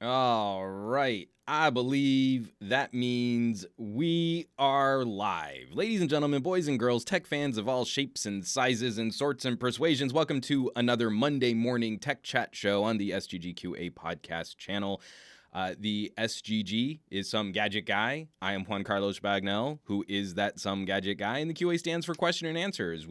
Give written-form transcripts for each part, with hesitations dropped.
All right. I believe that means we are live. Ladies and gentlemen, boys and girls, tech fans of all shapes and sizes and sorts and persuasions, welcome to another Monday morning tech chat show on the SGGQA podcast channel. The SGG is Some Gadget Guy. I am Juan Carlos Bagnell, who is that Some Gadget Guy, and the QA stands for Question and Answers.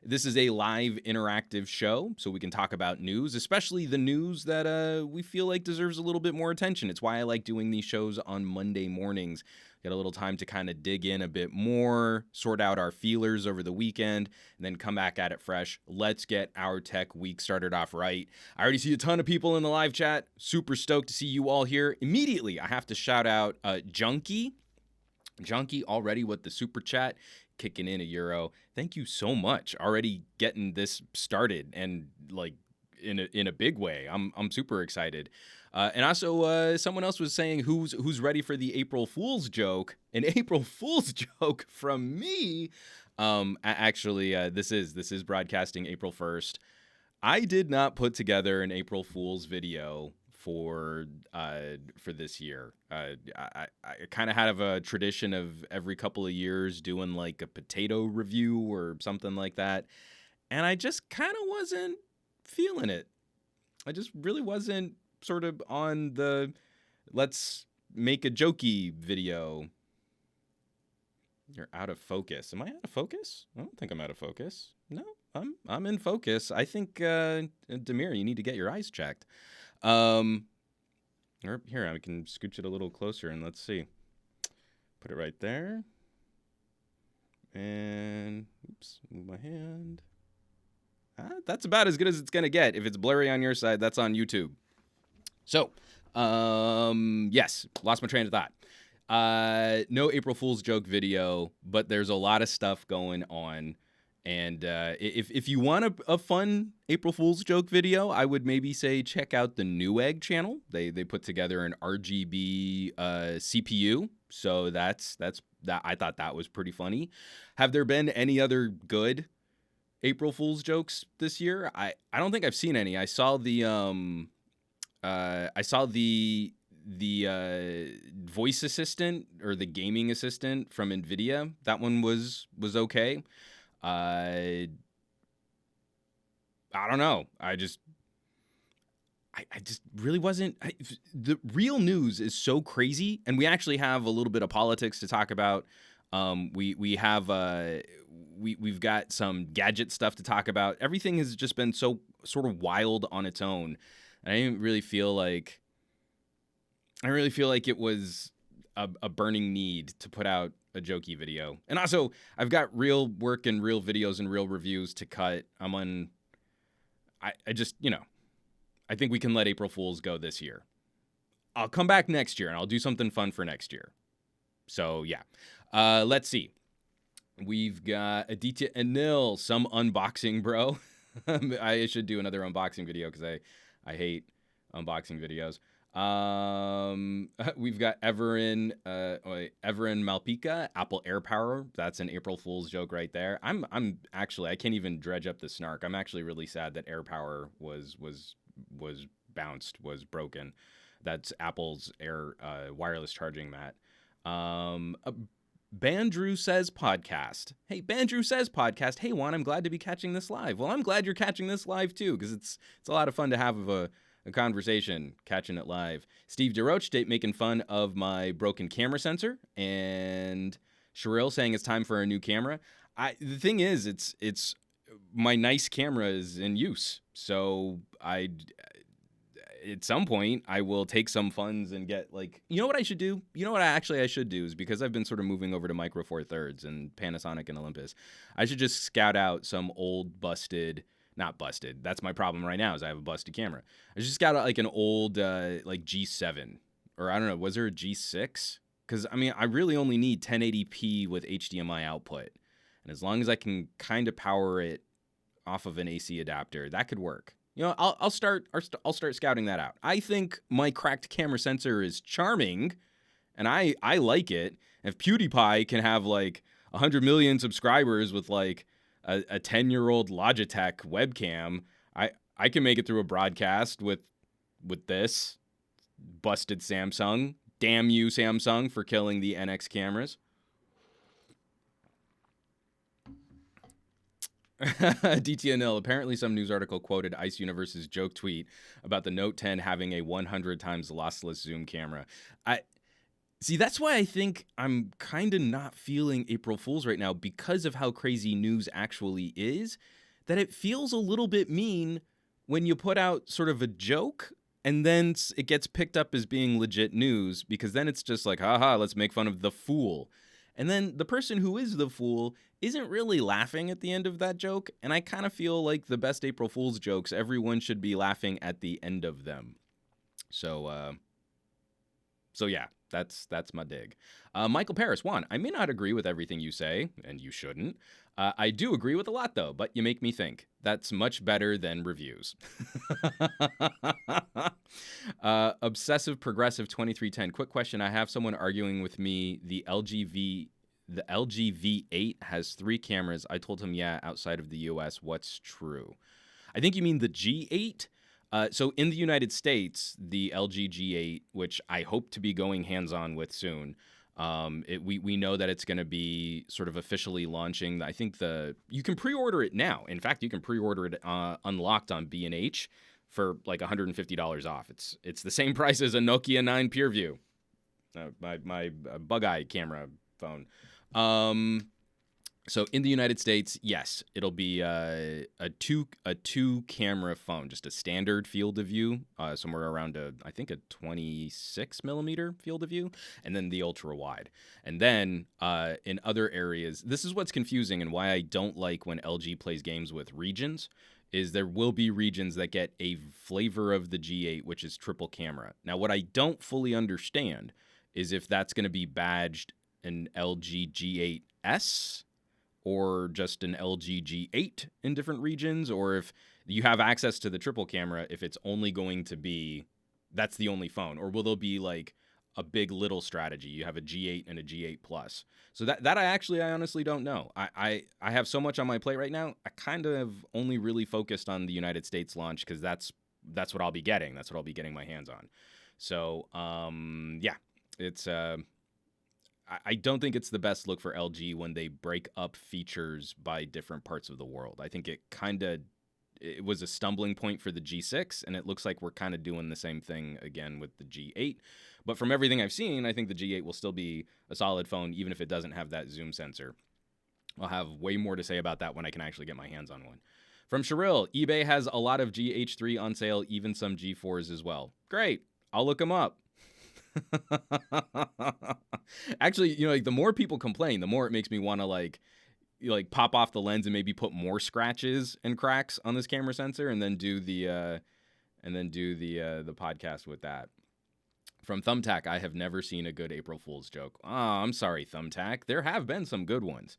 This is a live interactive show, so we can talk about news, especially the news that we feel like deserves a little bit more attention. It's why I like doing these shows on Monday mornings. Get a little time to kind of dig in a bit more, sort out our feelers over the weekend, and then come back at it fresh. Let's get our tech week started off right. I already see a ton of people in the live chat. Super stoked to see you all here. Immediately, I have to shout out Junkie. Junkie already with the super chat, kicking in €1. Thank you so much. Already getting this started and like in a big way. I'm super excited. And also, someone else was saying who's ready for the April Fool's joke? An April Fool's joke from me. Actually, this is broadcasting April 1st. I did not put together an April Fool's video for this year. I kind of have a tradition of every couple of years doing like a potato review or something like that, and I just kind of wasn't feeling it. I just really wasn't sort of on the let's make a jokey video. You're out of focus. Am I out of focus? I don't think I'm out of focus. No, I'm in focus. I think Demir, you need to get your eyes checked. Or here, I can scooch it a little closer and let's see. Put it right there. And, oops, move my hand. That's about as good as it's going to get. If it's blurry on your side, that's on YouTube. So, yes, lost my train of thought. No April Fool's joke video, but there's a lot of stuff going on. And if you want a fun April Fool's joke video, I would maybe say check out the Newegg channel. They put together an RGB CPU, so that's that. I thought that was pretty funny. Have there been any other good April Fool's jokes this year? I don't think I've seen any. I saw the voice assistant or the gaming assistant from NVIDIA. That one was okay. I don't know. I just really wasn't. The real news is so crazy, and we actually have a little bit of politics to talk about. We've got some gadget stuff to talk about. Everything has just been so sort of wild on its own. I didn't really feel like. It was a burning need to put out a jokey video. And also, I've got real work and real videos and real reviews to cut. I think we can let April Fools go this year. I'll come back next year and I'll do something fun for next year. So yeah, let's see. We've got Aditya Anil, some unboxing, bro. I should do another unboxing video because I hate unboxing videos. We've got Everin Malpica, Apple AirPower. That's an April Fool's joke right there. I'm actually, I can't even dredge up the snark. I'm actually really sad that AirPower was broken. That's Apple's wireless charging mat. Bandrew Says Podcast. Hey, Bandrew Says Podcast. Hey, Juan, I'm glad to be catching this live. Well, I'm glad you're catching this live too, because it's a lot of fun to have a conversation, catching it live. Steve DeRoche making fun of my broken camera sensor, and Sherrill saying it's time for a new camera. The thing is, it's my nice camera is in use, so at some point I will take some funds and get like, you know what I should do? You know what I should do is, because I've been sort of moving over to Micro Four Thirds and Panasonic and Olympus, I should just scout out some old not busted. That's my problem right now, is I have a busted camera. I just got like an old like G7, or I don't know, was there a G6? Because I mean, I really only need 1080p with HDMI output, and as long as I can kind of power it off of an AC adapter, that could work. You know, I'll start scouting that out. I think my cracked camera sensor is charming, and I like it. If PewDiePie can have like 100 million subscribers with like a 10-year-old Logitech webcam, I can make it through a broadcast with this. Busted Samsung. Damn you, Samsung, for killing the NX cameras. DTNL, apparently some news article quoted Ice Universe's joke tweet about the Note 10 having a 100 times lossless zoom camera. See, that's why I think I'm kind of not feeling April Fool's right now, because of how crazy news actually is, that it feels a little bit mean when you put out sort of a joke and then it gets picked up as being legit news, because then it's just like, haha, let's make fun of the fool. And then the person who is the fool isn't really laughing at the end of that joke. And I kind of feel like the best April Fool's jokes, everyone should be laughing at the end of them. So yeah, that's my dig. Michael Paris, Juan, I may not agree with everything you say, and you shouldn't. I do agree with a lot, though, but you make me think. That's much better than reviews. Obsessive Progressive 2310. Quick question. I have someone arguing with me. The LG V8 has 3 cameras. I told him, yeah, outside of the US. What's true? I think you mean the G8. So in the United States, the LG G8, which I hope to be going hands-on with soon, we know that it's going to be sort of officially launching. I think you can pre-order it now. In fact, you can pre-order it unlocked on B&H for like $150 off. It's the same price as a Nokia 9 PureView, my bug-eye camera phone. So in the United States, yes, it'll be a two camera phone, just a standard field of view, somewhere around I think a 26 millimeter field of view, and then the ultra wide. And then in other areas, this is what's confusing and why I don't like when LG plays games with regions, is there will be regions that get a flavor of the G8, which is triple camera. Now, what I don't fully understand is if that's going to be badged an LG G8S, or just an LG G8 in different regions, or if you have access to the triple camera, if it's only going to be, that's the only phone, or will there be like a big little strategy? You have a G8 and a G8 Plus. So that I honestly don't know. I have so much on my plate right now. I kind of have only really focused on the United States launch, because that's what I'll be getting. That's what I'll be getting my hands on. So yeah, it's I don't think it's the best look for LG when they break up features by different parts of the world. I think it was a stumbling point for the G6, and it looks like we're kind of doing the same thing again with the G8. But from everything I've seen, I think the G8 will still be a solid phone, even if it doesn't have that zoom sensor. I'll have way more to say about that when I can actually get my hands on one. From Sherrill, eBay has a lot of GH3 on sale, even some G4s as well. Great. I'll look them up. Actually, like the more people complain, the more it makes me want to like pop off the lens and maybe put more scratches and cracks on this camera sensor, and then do the podcast with that. From Thumbtack, I have never seen a good April Fool's joke. Oh, I'm sorry, Thumbtack. There have been some good ones.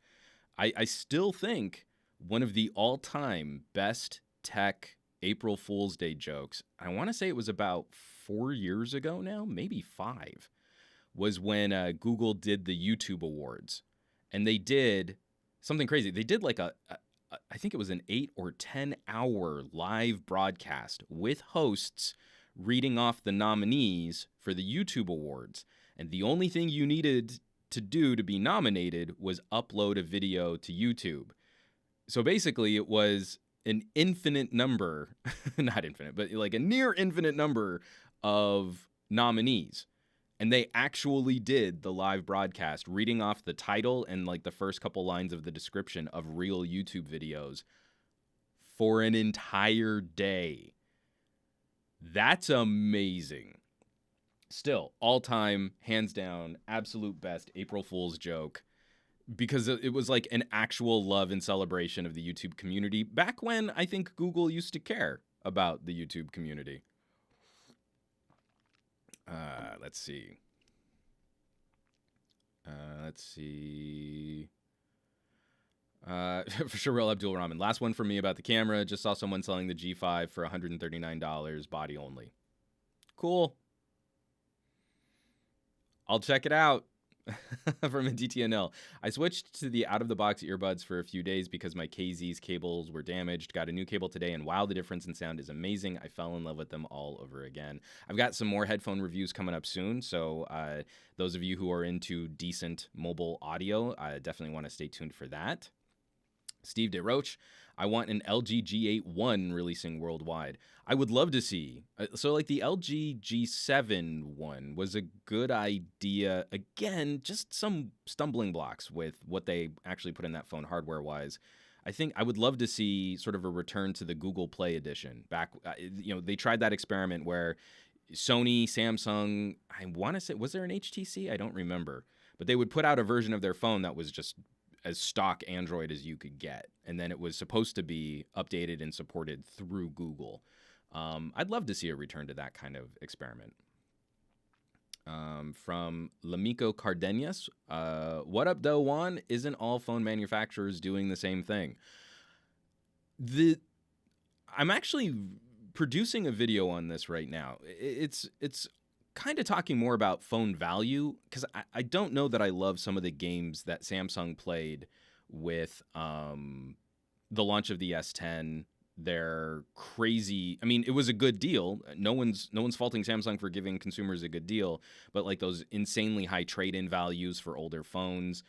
I still think one of the all-time best tech April Fool's Day jokes, I want to say it was about 4 years ago now, maybe 5, was when Google did the YouTube Awards. And they did something crazy. They did like I think it was an 8 or 10 hour live broadcast with hosts reading off the nominees for the YouTube Awards. And the only thing you needed to do to be nominated was upload a video to YouTube. So basically it was an infinite number, not infinite, but like a near infinite number of nominees. And they actually did the live broadcast, reading off the title and like the first couple lines of the description of real YouTube videos for an entire day. That's amazing. Still, all time, hands down, absolute best April Fool's joke, because it was like an actual love and celebration of the YouTube community back when I think Google used to care about the YouTube community. Let's see. For sure, Real Abdul Rahman. Last one for me about the camera. Just saw someone selling the G5 for $139, body only. Cool. I'll check it out. from a DTNL. I switched to the out-of-the-box earbuds for a few days because my KZ's cables were damaged. Got a new cable today, and wow, the difference in sound is amazing. I fell in love with them all over again. I've got some more headphone reviews coming up soon, so those of you who are into decent mobile audio, I definitely want to stay tuned for that. Steve DeRoche, I want an LG G8 releasing worldwide. I would love to see. So like the LG G7 one was a good idea. Again, just some stumbling blocks with what they actually put in that phone hardware-wise. I think I would love to see sort of a return to the Google Play edition. Back, they tried that experiment where Sony, Samsung, I want to say, was there an HTC? I don't remember. But they would put out a version of their phone that was just as stock Android as you could get. And then it was supposed to be updated and supported through Google. I'd love to see a return to that kind of experiment. From Lamico Cardenas, what up, though, Juan? Isn't all phone manufacturers doing the same thing? I'm actually producing a video on this right now. It's kind of talking more about phone value, because I don't know that I love some of the games that Samsung played with the launch of the S10. They're crazy. I mean, it was a good deal. No one's faulting Samsung for giving consumers a good deal, but like those insanely high trade-in values for older phones.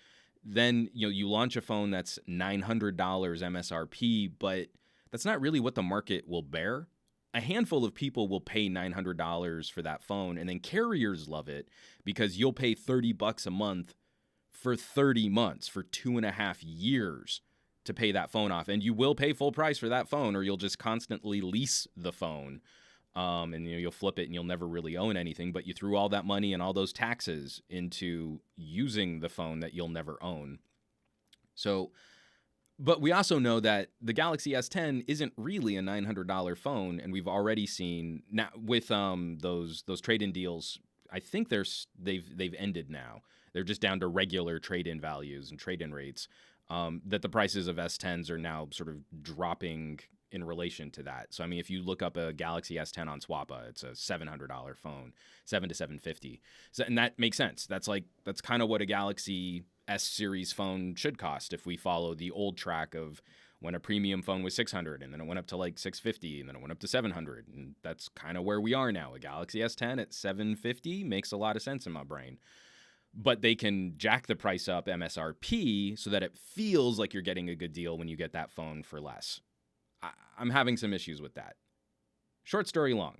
Then you launch a phone that's $900 MSRP, but that's not really what the market will bear. A handful of people will pay $900 for that phone, and then carriers love it because you'll pay $30 a month for 30 months, for 2.5 years to pay that phone off. And you will pay full price for that phone, or you'll just constantly lease the phone. And you'll flip it and you'll never really own anything, but you threw all that money and all those taxes into using the phone that you'll never own. So, but we also know that the Galaxy S10 isn't really a $900 phone, and we've already seen now with those trade-in deals. I think they've ended now. They're just down to regular trade-in values and trade-in rates. That the prices of S10s are now sort of dropping in relation to that. So I mean, if you look up a Galaxy S10 on Swappa, it's a $700 phone, $700 to $750. So, and that makes sense. That's kind of what a Galaxy S series phone should cost if we follow the old track of when a premium phone was $600, and then it went up to like $650, and then it went up to $700, and that's kind of where we are now. A Galaxy S10 at $750 makes a lot of sense in my brain. But they can jack the price up MSRP so that it feels like you're getting a good deal when you get that phone for less. I'm having some issues with that. Short story long.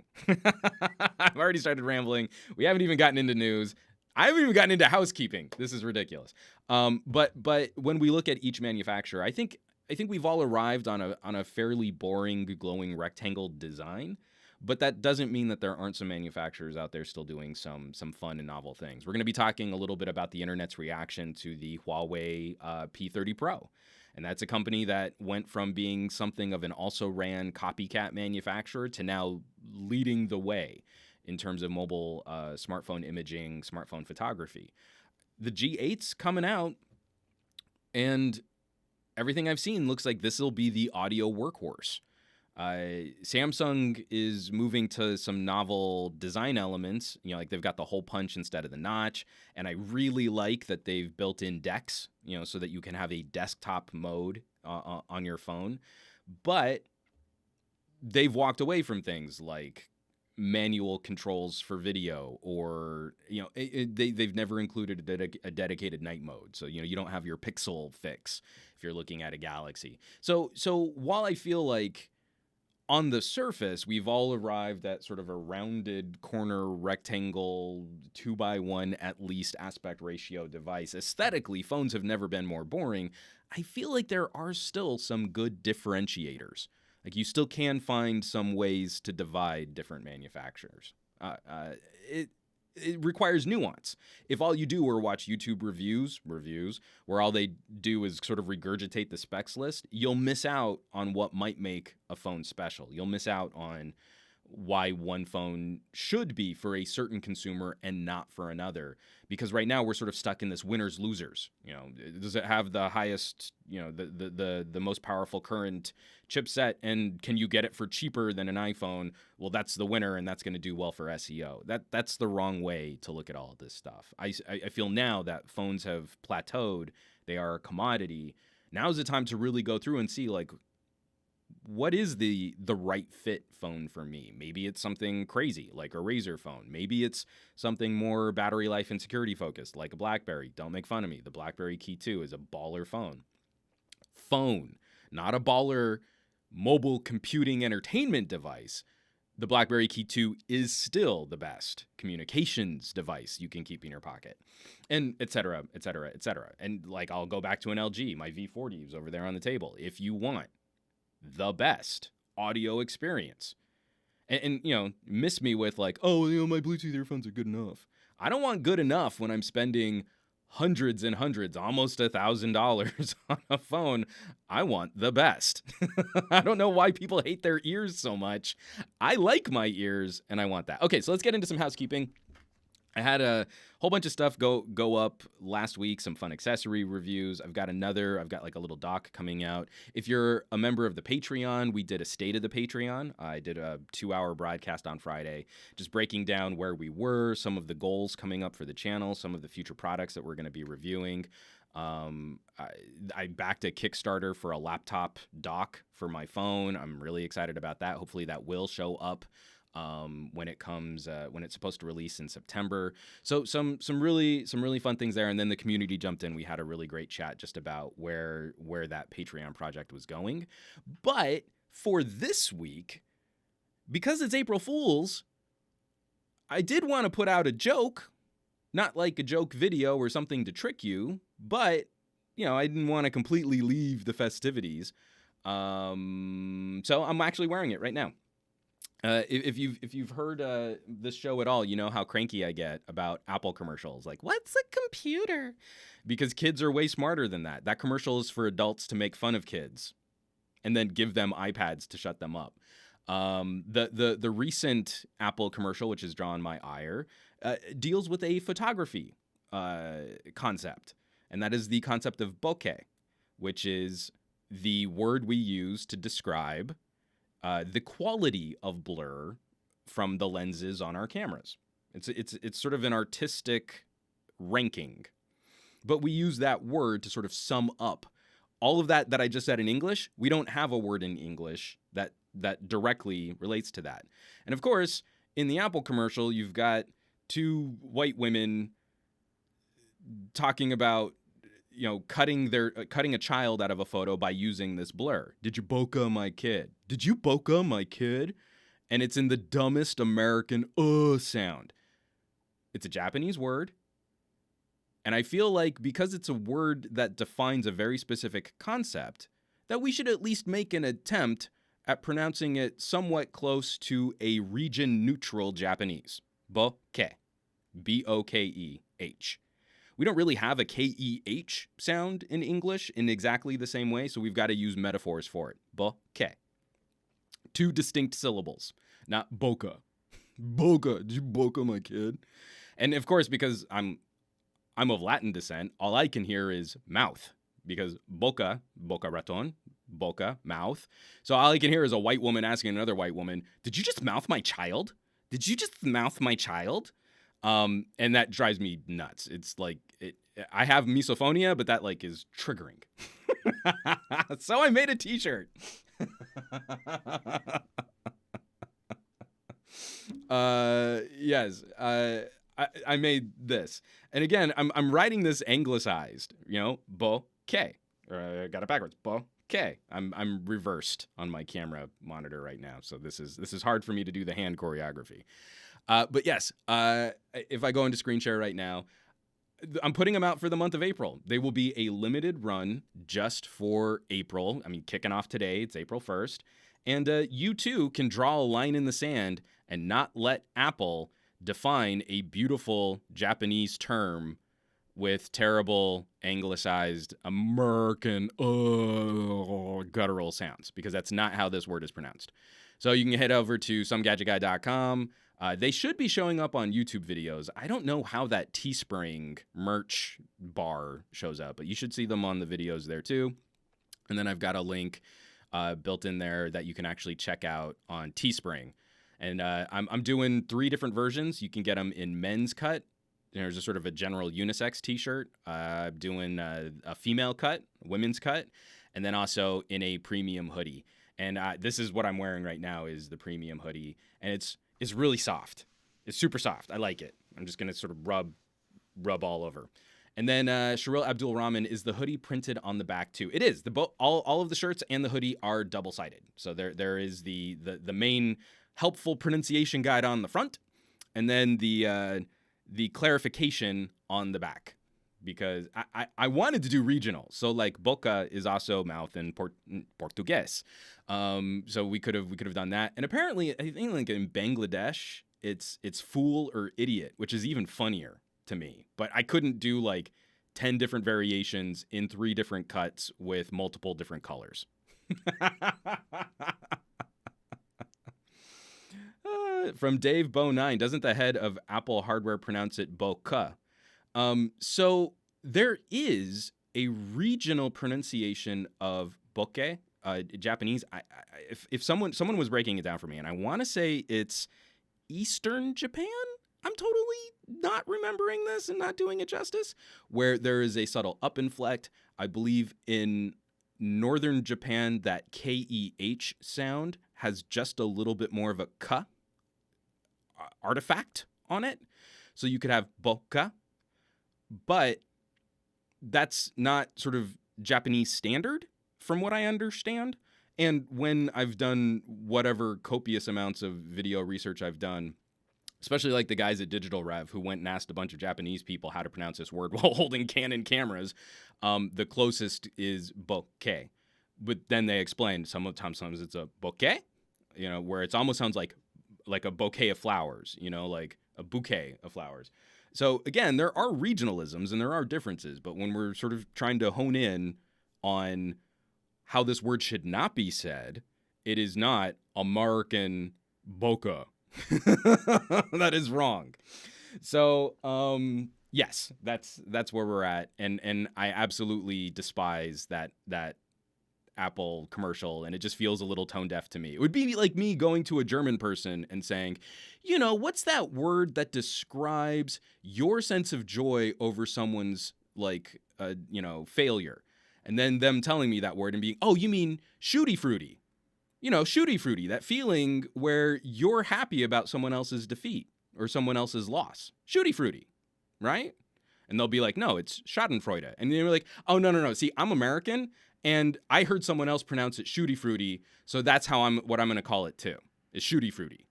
I've already started rambling. We haven't even gotten into news. I haven't even gotten into housekeeping. This is ridiculous. But when we look at each manufacturer, I think we've all arrived on a fairly boring, glowing rectangle design. But that doesn't mean that there aren't some manufacturers out there still doing some fun and novel things. We're going to be talking a little bit about the internet's reaction to the Huawei P30 Pro. And that's a company that went from being something of an also-ran copycat manufacturer to now leading the way in terms of mobile smartphone imaging, smartphone photography. The G8's coming out, and everything I've seen looks like this will be the audio workhorse. Samsung is moving to some novel design elements, like they've got the hole punch instead of the notch. And I really like that they've built in decks, so that you can have a desktop mode on your phone. But they've walked away from things like manual controls for video, or, they've never included a dedicated night mode. So, you don't have your pixel fix if you're looking at a Galaxy. So while I feel like on the surface, we've all arrived at sort of a rounded corner rectangle 2x1 at least aspect ratio device. Aesthetically, phones have never been more boring. I feel like there are still some good differentiators. Like you still can find some ways to divide different manufacturers. It requires nuance. If all you do are watch YouTube reviews, where all they do is sort of regurgitate the specs list, you'll miss out on what might make a phone special. You'll miss out on why one phone should be for a certain consumer and not for another. Because right now we're sort of stuck in this winners losers. Does it have the highest, the most powerful current chipset, and can you get it for cheaper than an iPhone? Well, that's the winner, and that's going to do well for SEO. That's the wrong way to look at all of this stuff. I feel now that phones have plateaued. They are a commodity. Now's the time to really go through and see, like, what is the right fit phone for me? Maybe it's something crazy like a Razer phone. Maybe it's something more battery life and security focused like a BlackBerry. Don't make fun of me. The BlackBerry Key 2 is a baller phone. Not a baller mobile computing entertainment device. The BlackBerry Key 2 is still the best communications device you can keep in your pocket, and et cetera, et cetera, et cetera. And like, I'll go back to an LG. My V40 is over there on the table. If you want the best audio experience, and miss me with like, oh, my Bluetooth earphones are good enough. I don't want good enough when I'm spending hundreds and hundreds, almost $1,000 on a phone. I want the best. I don't know why people hate their ears so much. I like my ears, and I want that. Okay, so let's get into some housekeeping. I had a whole bunch of stuff go up last week, some fun accessory reviews. I've got like a little doc coming out. If you're a member of the Patreon, we did a State of the Patreon. I did a 2-hour broadcast on Friday, just breaking down where we were, some of the goals coming up for the channel, some of the future products that we're going to be reviewing. I backed a Kickstarter for a laptop dock for my phone. I'm really excited about that. Hopefully that will show up when it comes, when it's supposed to release in September. So some really fun things there. And then the community jumped in. We had a really great chat just about where that Patreon project was going. But for this week, because it's April Fool's, I did want to put out a joke, not like a joke video or something to trick you, but I didn't want to completely leave the festivities. So I'm actually wearing it right now. If you've heard this show at all, you know how cranky I get about Apple commercials. Like, what's a computer? Because kids are way smarter than that. That commercial is for adults to make fun of kids and then give them iPads to shut them up. The recent Apple commercial, which has drawn my ire, deals with a photography concept. And that is the concept of bokeh, which is the word we use to describe the quality of blur from the lenses on our cameras. It's sort of an artistic ranking, but we use that word to sort of sum up all of that I just said in English. We don't have a word in English that directly relates to that. And of course, in the Apple commercial, you've got two white women talking about cutting a child out of a photo by using this blur. Did you bokeh my kid? Did you bokeh my kid? And it's in the dumbest American sound. It's a Japanese word. And I feel like because it's a word that defines a very specific concept, that we should at least make an attempt at pronouncing it somewhat close to a region-neutral Japanese. Bokeh. B-O-K-E-H. We don't really have a K-E-H sound in English in exactly the same way, so we've got to use metaphors for it. Bokeh. Two distinct syllables, not bokeh. Bokeh, did you bokeh my kid? And of course, because I'm of Latin descent, all I can hear is mouth, because boca raton, boca, mouth. So all I can hear is a white woman asking another white woman, did you just mouth my child? Did you just mouth my child? And that drives me nuts. It's like, I have misophonia, but that like is triggering. So I made a t-shirt. Yes, I made this. And again, I'm writing this anglicized, bokeh. I got it backwards. Bokeh. I'm reversed on my camera monitor right now. So this is hard for me to do the hand choreography. But yes, if I go into screen share right now, I'm putting them out for the month of April. They will be a limited run just for April. I mean, kicking off today, it's April 1st. And you too can draw a line in the sand and not let Apple define a beautiful Japanese term with terrible anglicized American guttural sounds, because that's not how this word is pronounced. So you can head over to SomeGadgetGuy.com. They should be showing up on YouTube videos. I don't know how that Teespring merch bar shows up, but you should see them on the videos there too. And then I've got a link built in there that you can actually check out on Teespring. And I'm doing 3 different versions. You can get them in men's cut. There's a sort of a general unisex t-shirt. I'm doing a female cut, women's cut, and then also in a premium hoodie. And this is what I'm wearing right now, is the premium hoodie. And it's really soft. It's super soft. I like it. I'm just going to sort of rub all over. And then Sharil Abdul Rahman, is the hoodie printed on the back too? It is. All of the shirts and the hoodie are double-sided. So there is the main helpful pronunciation guide on the front, and then the clarification on the back, because I wanted to do regional. So like Bokeh is also mouth in Portuguese. So we could have done that. And apparently I think like in Bangladesh, it's fool or idiot, which is even funnier to me. But I couldn't do like 10 different variations in 3 different cuts with multiple different colors. From Dave Bo9, doesn't the head of Apple hardware pronounce it Bokeh? So there is a regional pronunciation of Bokeh, Japanese. If someone was breaking it down for me, and I want to say it's Eastern Japan. I'm totally not remembering this and not doing it justice. Where there is a subtle up inflect. I believe in Northern Japan that KEH sound has just a little bit more of a K artifact on it. So you could have Bokeh, but that's not sort of Japanese standard from what I understand. And when I've done whatever copious amounts of video research I've done, especially like the guys at Digital Rev who went and asked a bunch of Japanese people how to pronounce this word while holding Canon cameras, the closest is Bokeh. But then they explained sometimes it's a bouquet, where it almost sounds like a bouquet of flowers, like a bouquet of flowers. So again, there are regionalisms and there are differences, but when we're sort of trying to hone in on how this word should not be said, it is not American Bokeh. That is wrong. So, yes, that's where we're at. And I absolutely despise that Apple commercial, and it just feels a little tone deaf to me. It would be like me going to a German person and saying, what's that word that describes your sense of joy over someone's failure? And then them telling me that word and being, oh, you mean shooty fruity. Shooty fruity, that feeling where you're happy about someone else's defeat or someone else's loss. Shooty fruity, right? And they'll be like, no, it's schadenfreude. And then you're like, oh, no. See, I'm American, and I heard someone else pronounce it shooty fruity, so that's what I'm going to call it too, is shooty fruity.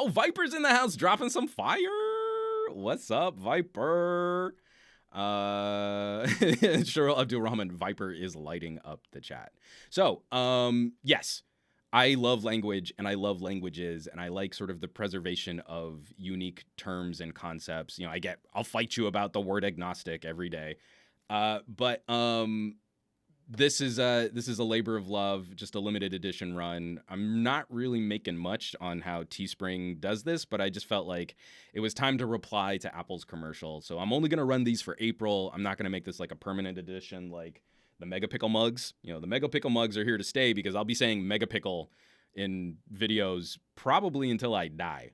Viper's in the house dropping some fire. What's up, Viper? Sharil Abdul Rahman, Viper is lighting up the chat. So, yes, I love language and I love languages and I like sort of the preservation of unique terms and concepts. I'll fight you about the word agnostic every day. But this is a labor of love, just a limited edition run. I'm not really making much on how Teespring does this, but I just felt like it was time to reply to Apple's commercial. So I'm only going to run these for April. I'm not going to make this like a permanent edition like the Megapixel mugs. The Megapixel mugs are here to stay because I'll be saying Megapixel in videos probably until I die.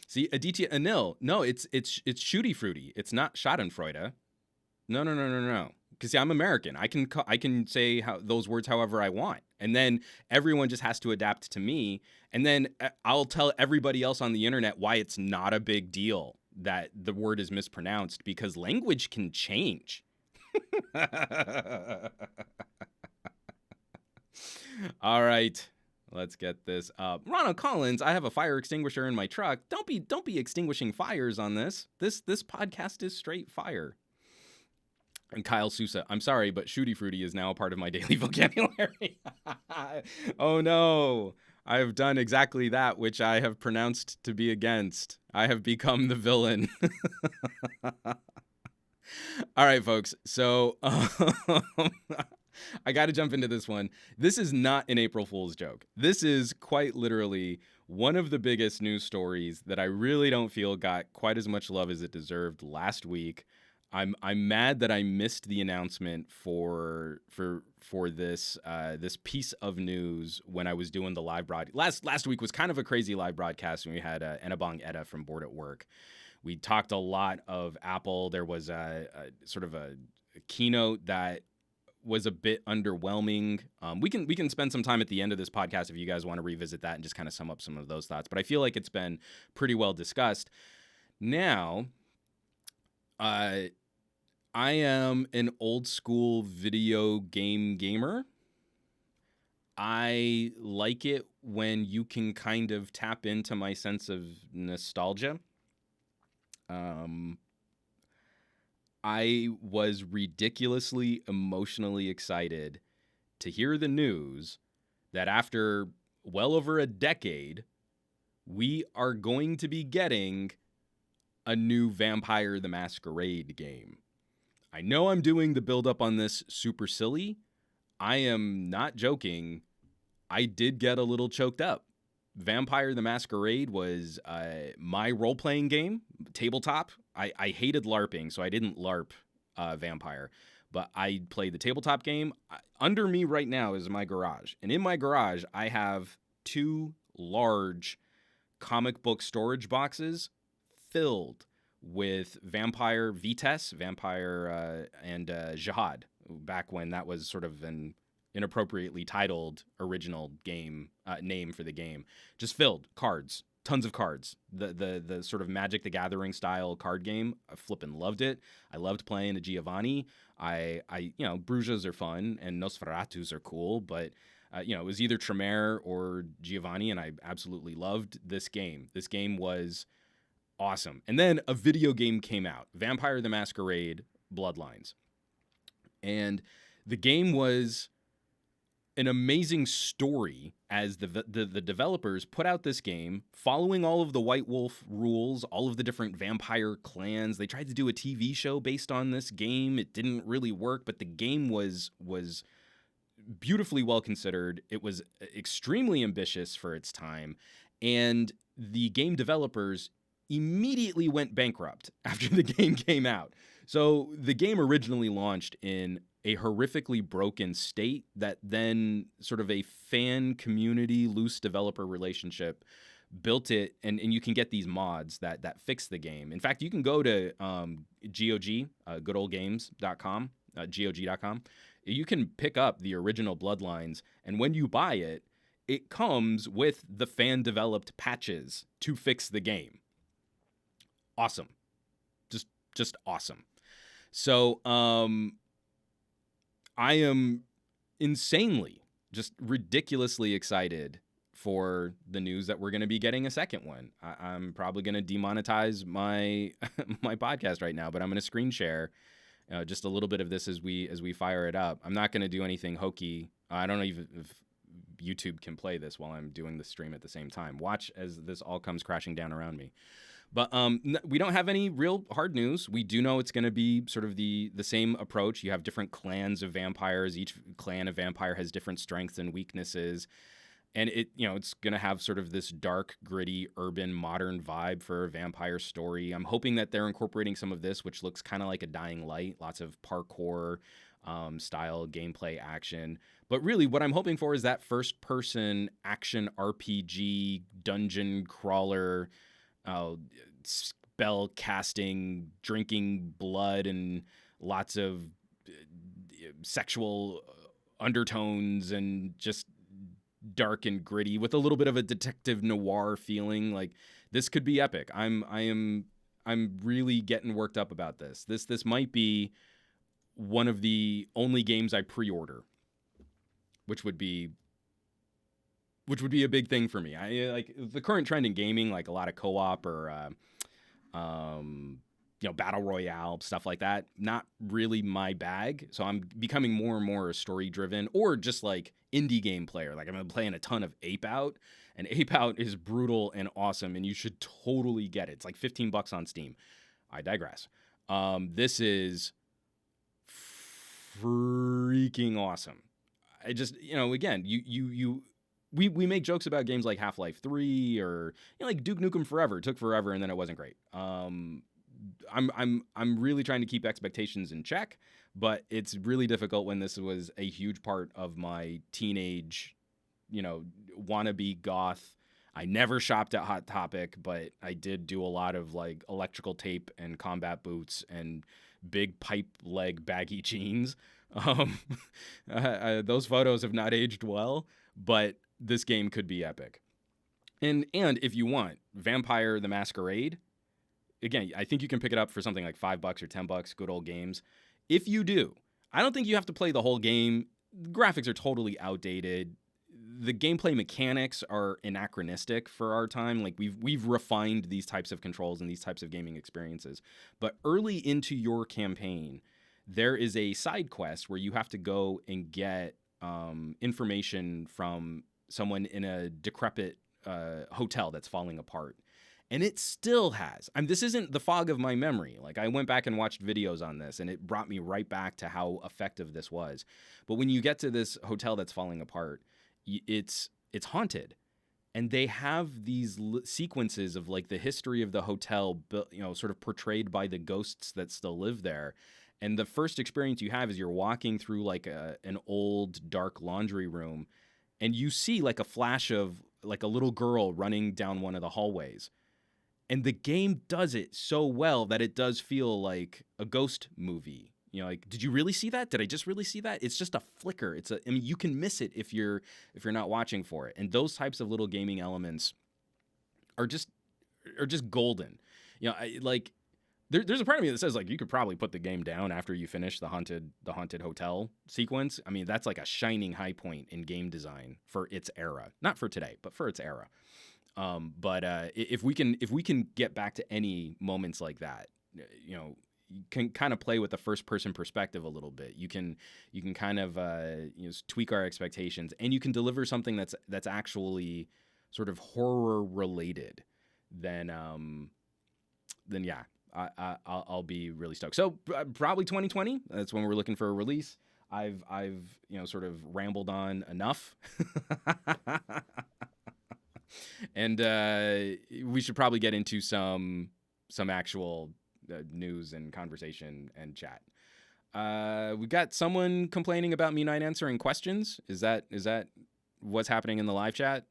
See, Aditya Anil. No, it's shooty fruity. It's not schadenfreude. No. Because see, I'm American. I can say those words however I want, and then everyone just has to adapt to me, and then I'll tell everybody else on the internet why it's not a big deal that the word is mispronounced, because language can change. All right. Let's get this up. Ronald Collins, I have a fire extinguisher in my truck. Don't be extinguishing fires on this. This podcast is straight fire. And Kyle Sousa, I'm sorry, but Shooty Fruity is now a part of my daily vocabulary. Oh no, I have done exactly that which I have pronounced to be against. I have become the villain. All right, folks. So I got to jump into this one. This is not an April Fool's joke. This is quite literally one of the biggest news stories that I really don't feel got quite as much love as it deserved last week. I'm mad that I missed the announcement for this this piece of news when I was doing the live broadcast. Last week was kind of a crazy live broadcast when we had Enabong Etta from Board at Work. We talked a lot of Apple. There was a sort of a keynote that was a bit underwhelming. We can spend some time at the end of this podcast if you guys want to revisit that and just kind of sum up some of those thoughts. But I feel like it's been pretty well discussed. Now, I am an old school video game gamer. I like it when you can kind of tap into my sense of nostalgia. I was ridiculously emotionally excited to hear the news that after well over a decade, we are going to be getting a new Vampire the Masquerade game. I know I'm doing the build up on this super silly. I am not joking. I did get a little choked up. Vampire the Masquerade was my role-playing game, tabletop. I hated LARPing, so I didn't LARP Vampire. But I played the tabletop game. Under me right now is my garage. And in my garage, I have 2 large comic book storage boxes filled with Vampire Vitesse, Vampire and Jihad, back when that was sort of an inappropriately titled original game name for the game. Just filled cards, tons of cards. The sort of Magic the Gathering style card game. I flippin' loved it. I loved playing a Giovanni. I Brujas are fun and Nosferatus are cool, but it was either Tremere or Giovanni, and I absolutely loved this game. This game was awesome. And then a video game came out, Vampire the Masquerade Bloodlines. And the game was an amazing story as the developers put out this game following all of the White Wolf rules, all of the different vampire clans. They tried to do a TV show based on this game. It didn't really work, but the game was beautifully well considered. It was extremely ambitious for its time, and the game developers immediately went bankrupt after the game came out. So the game originally launched in a horrifically broken state that then sort of a fan community, loose developer relationship built it, and you can get these mods that fix the game. In fact, you can go to GOG, goodoldgames.com, GOG.com. You can pick up the original Bloodlines, and when you buy it, it comes with the fan-developed patches to fix the game. Awesome. Just awesome. So, I am insanely, just ridiculously excited for the news that we're going to be getting a second one. I'm probably going to demonetize my my podcast right now, but I'm going to screen share just a little bit of this as we fire it up. I'm not going to do anything hokey. I don't know if YouTube can play this while I'm doing the stream at the same time. Watch as this all comes crashing down around me. But we don't have any real hard news. We do know it's going to be sort of the same approach. You have different clans of vampires. Each clan of vampire has different strengths and weaknesses. And it's going to have sort of this dark, gritty, urban, modern vibe for a vampire story. I'm hoping that they're incorporating some of this, which looks kind of like a Dying Light, lots of parkour style gameplay action. But really what I'm hoping for is that first-person action RPG, dungeon crawler, spell casting, drinking blood, and lots of sexual undertones, and just dark and gritty with a little bit of a detective noir feeling. Like, this could be epic. I'm really getting worked up about this. This might be one of the only games I pre-order, which would be a big thing for me. I like the current trend in gaming, like a lot of co-op or battle royale, stuff like that. Not really my bag. So I'm becoming more and more a story driven or just like indie game player. Like I've been playing a ton of Ape Out, and Ape Out is brutal and awesome, and you should totally get it. It's like $15 on Steam. I digress. This is freaking awesome. I just, again, we make jokes about games like Half-Life 3 or like Duke Nukem Forever. It took forever and then it wasn't great. I'm really trying to keep expectations in check, but it's really difficult when this was a huge part of my teenage, wannabe goth. I never shopped at Hot Topic, but I did do a lot of like electrical tape and combat boots and big pipe leg baggy jeans. Those photos have not aged well, but this game could be epic. And if you want Vampire the Masquerade, again, I think you can pick it up for something like $5 or $10, good old games. If you do, I don't think you have to play the whole game. The graphics are totally outdated. The gameplay mechanics are anachronistic for our time. Like we've refined these types of controls and these types of gaming experiences. But early into your campaign, there is a side quest where you have to go and get information from someone in a decrepit hotel that's falling apart. And it still has. This isn't the fog of my memory. Like I went back and watched videos on this, and it brought me right back to how effective this was. But when you get to this hotel that's falling apart, it's haunted, and they have these sequences of like the history of the hotel, sort of portrayed by the ghosts that still live there. And the first experience you have is you're walking through like an old dark laundry room, and you see like a flash of like a little girl running down one of the hallways. And the game does it so well that it does feel like a ghost movie. Like, did you really see that? Did I just really see that? It's just a flicker. You can miss it if you're not watching for it. And those types of little gaming elements are just golden. There's a part of me that says like you could probably put the game down after you finish the haunted hotel sequence. That's like a shining high point in game design for its era. Not for today, but for its era. But if we can get back to any moments like that, you can kind of play with the first person perspective a little bit. You can kind of tweak our expectations, and you can deliver something that's actually sort of horror related. Then yeah, I'll be really stoked. So probably 2020. That's when we're looking for a release. I've sort of rambled on enough. And we should probably get into some actual news and conversation and chat. We got someone complaining about me not answering questions. Is that what's happening in the live chat?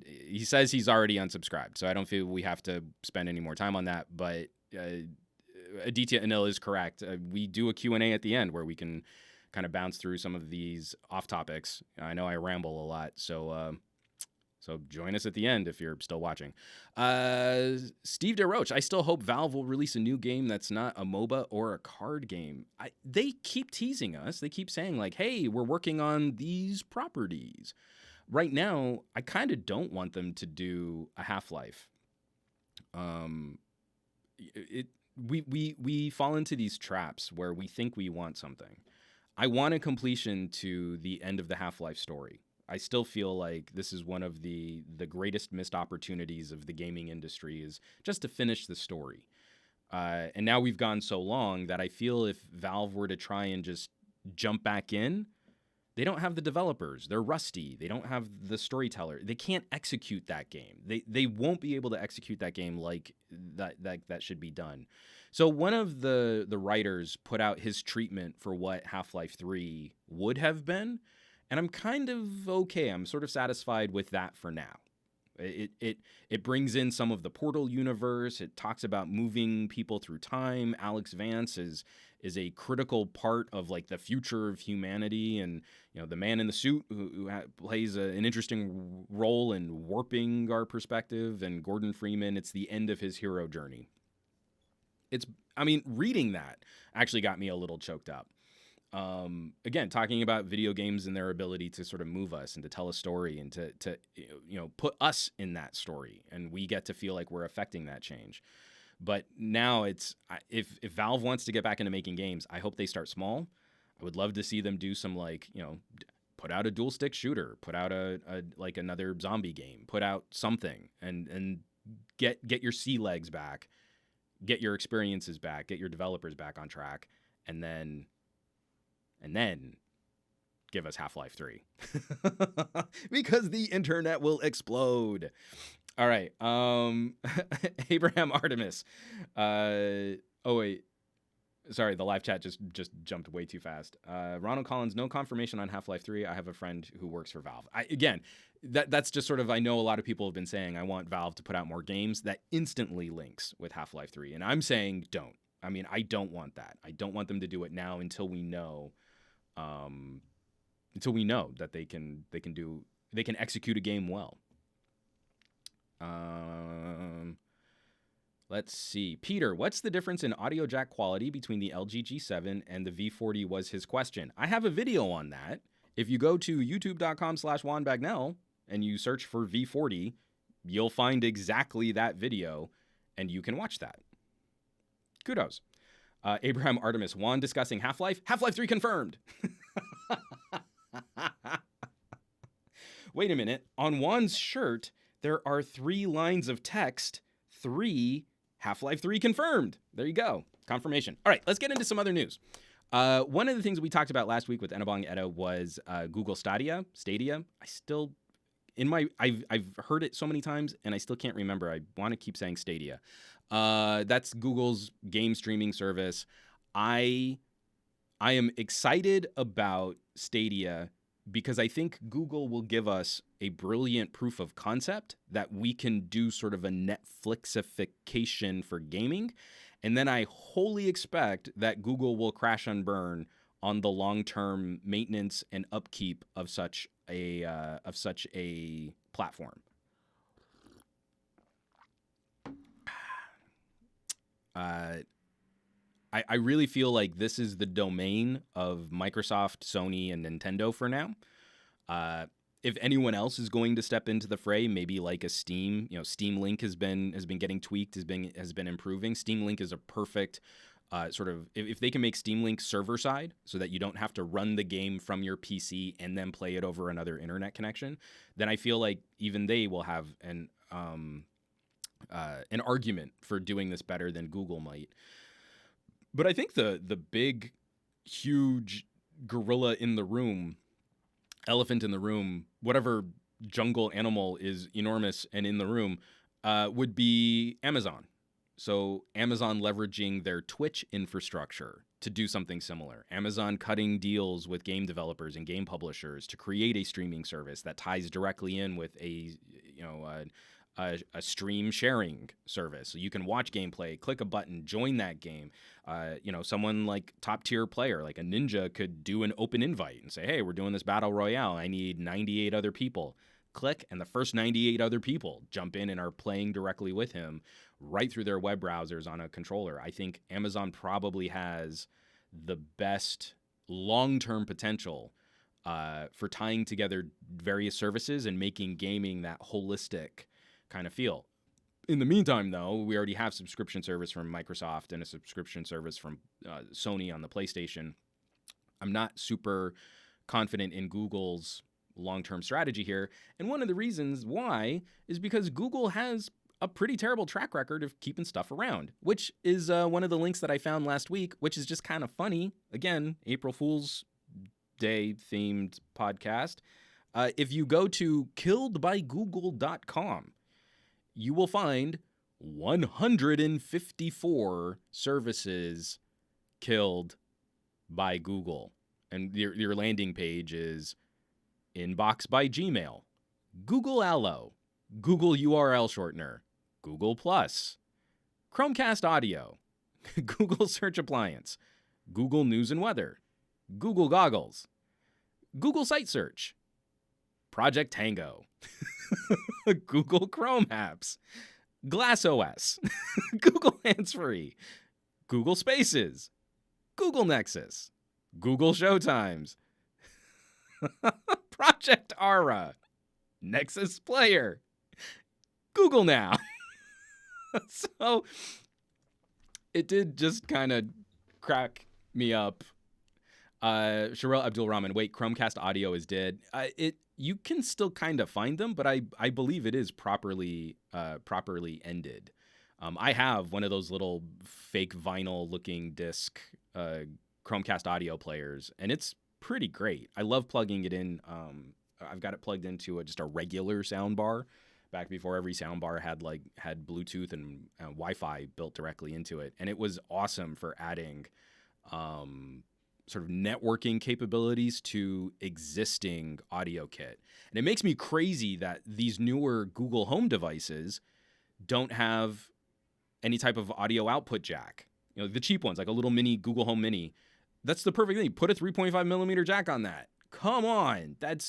He says he's already unsubscribed, so I don't feel we have to spend any more time on that. But Aditya Anil is correct. We do a Q&A at the end where we can kind of bounce through some of these off topics. I know I ramble a lot, so join us at the end if you're still watching. Steve DeRoche, I still hope Valve will release a new game that's not a MOBA or a card game. They keep teasing us. They keep saying like, hey, we're working on these properties. Right now, I kind of don't want them to do a Half-Life. We fall into these traps where we think we want something. I want a completion to the end of the Half-Life story. I still feel like this is one of the greatest missed opportunities of the gaming industry is just to finish the story. And now we've gone so long that I feel if Valve were to try and just jump back in, they don't have the developers. They're rusty. They don't have the storyteller. They can't execute that game. They won't be able to execute that game like that should be done. So one of the writers put out his treatment for what Half-Life 3 would have been. And I'm kind of okay. I'm sort of satisfied with that for now. It brings in some of the Portal universe. It talks about moving people through time. Alex Vance is a critical part of like the future of humanity, and the man in the suit who plays an interesting role in warping our perspective. And Gordon Freeman, it's the end of his hero journey. Reading that actually got me a little choked up. Again, talking about video games and their ability to sort of move us and to tell a story and to put us in that story, and we get to feel like we're affecting that change. But now if Valve wants to get back into making games, I hope they start small. I would love to see them do some put out a dual stick shooter, put out a another zombie game, put out something, and get your sea legs back, get your experiences back, get your developers back on track, and then give us Half-Life 3 because the internet will explode. All right. Abraham Artemis. Oh wait. Sorry, the live chat just jumped way too fast. Ronald Collins, no confirmation on Half-Life 3. I have a friend who works for Valve. That's just sort of, I know a lot of people have been saying, I want Valve to put out more games. That instantly links with Half-Life 3. And I'm saying don't. I mean, I don't want that. I don't want them to do it now until we know that they can execute a game well. Let's see. Peter, what's the difference in audio jack quality between the LG G7 and the V40 was his question. I have a video on that. If you go to youtube.com/Juan Bagnell and you search for V40, you'll find exactly that video and you can watch that. Kudos. Abraham Artemis, Juan discussing Half-Life. Half-Life 3 confirmed. Wait a minute. On Juan's shirt, there are 3 lines of text. 3 Half-Life 3 confirmed. There you go. Confirmation. All right, let's get into some other news. One of the things we talked about last week with Enabong Edo was Google Stadia. I've heard it so many times and I still can't remember. I want to keep saying Stadia. That's Google's game streaming service. I am excited about Stadia because I think Google will give us a brilliant proof of concept that we can do sort of a Netflixification for gaming. And then I wholly expect that Google will crash and burn on the long-term maintenance and upkeep of such a platform. I really feel like this is the domain of Microsoft, Sony, and Nintendo for now. If anyone else is going to step into the fray, maybe like a Steam, Steam Link has been getting tweaked, has been improving. Steam Link is a perfect sort of, if they can make Steam Link server side so that you don't have to run the game from your PC and then play it over another internet connection, then I feel like even they will have an argument for doing this better than Google might. But I think the big, huge gorilla in the room, elephant in the room, whatever jungle animal is enormous and in the room, would be Amazon. So Amazon leveraging their Twitch infrastructure to do something similar. Amazon cutting deals with game developers and game publishers to create a streaming service that ties directly in with a stream sharing service. So you can watch gameplay, click a button, join that game. Someone like top tier player, like a Ninja, could do an open invite and say, hey, we're doing this battle royale. I need 98 other people. Click, and the first 98 other people jump in and are playing directly with him right through their web browsers on a controller. I think Amazon probably has the best long-term potential for tying together various services and making gaming that holistic kind of feel. In the meantime, though, we already have subscription service from Microsoft and a subscription service from Sony on the PlayStation. I'm not super confident in Google's long-term strategy here. And one of the reasons why is because Google has a pretty terrible track record of keeping stuff around, which is one of the links that I found last week, which is just kind of funny. Again, April Fool's Day themed podcast. If you go to killedbygoogle.com, you will find 154 services killed by Google. And your landing page is Inbox by Gmail, Google Allo, Google URL shortener, Google Plus, Chromecast Audio, Google Search Appliance, Google News and Weather, Google Goggles, Google Site Search, Project Tango, Google Chrome Apps, Glass OS, Google Hands-Free, Google Spaces, Google Nexus, Google Showtimes, Project Aura, Nexus Player, Google Now. So it did just kind of crack me up. Sharel Abdul Rahman, wait, Chromecast audio is dead. You can still kind of find them, but I believe it is properly ended. I have one of those little fake vinyl looking disc Chromecast audio players, and it's pretty great. I love plugging it in. I've got it plugged into just a regular sound bar back before every sound bar had Bluetooth and Wi-Fi built directly into it, and it was awesome for adding sort of networking capabilities to existing audio kit. And it makes me crazy that these newer Google Home devices don't have any type of audio output jack. You know, the cheap ones, like a little mini Google Home Mini. That's the perfect thing. Put a 3.5 millimeter jack on that. Come on. That's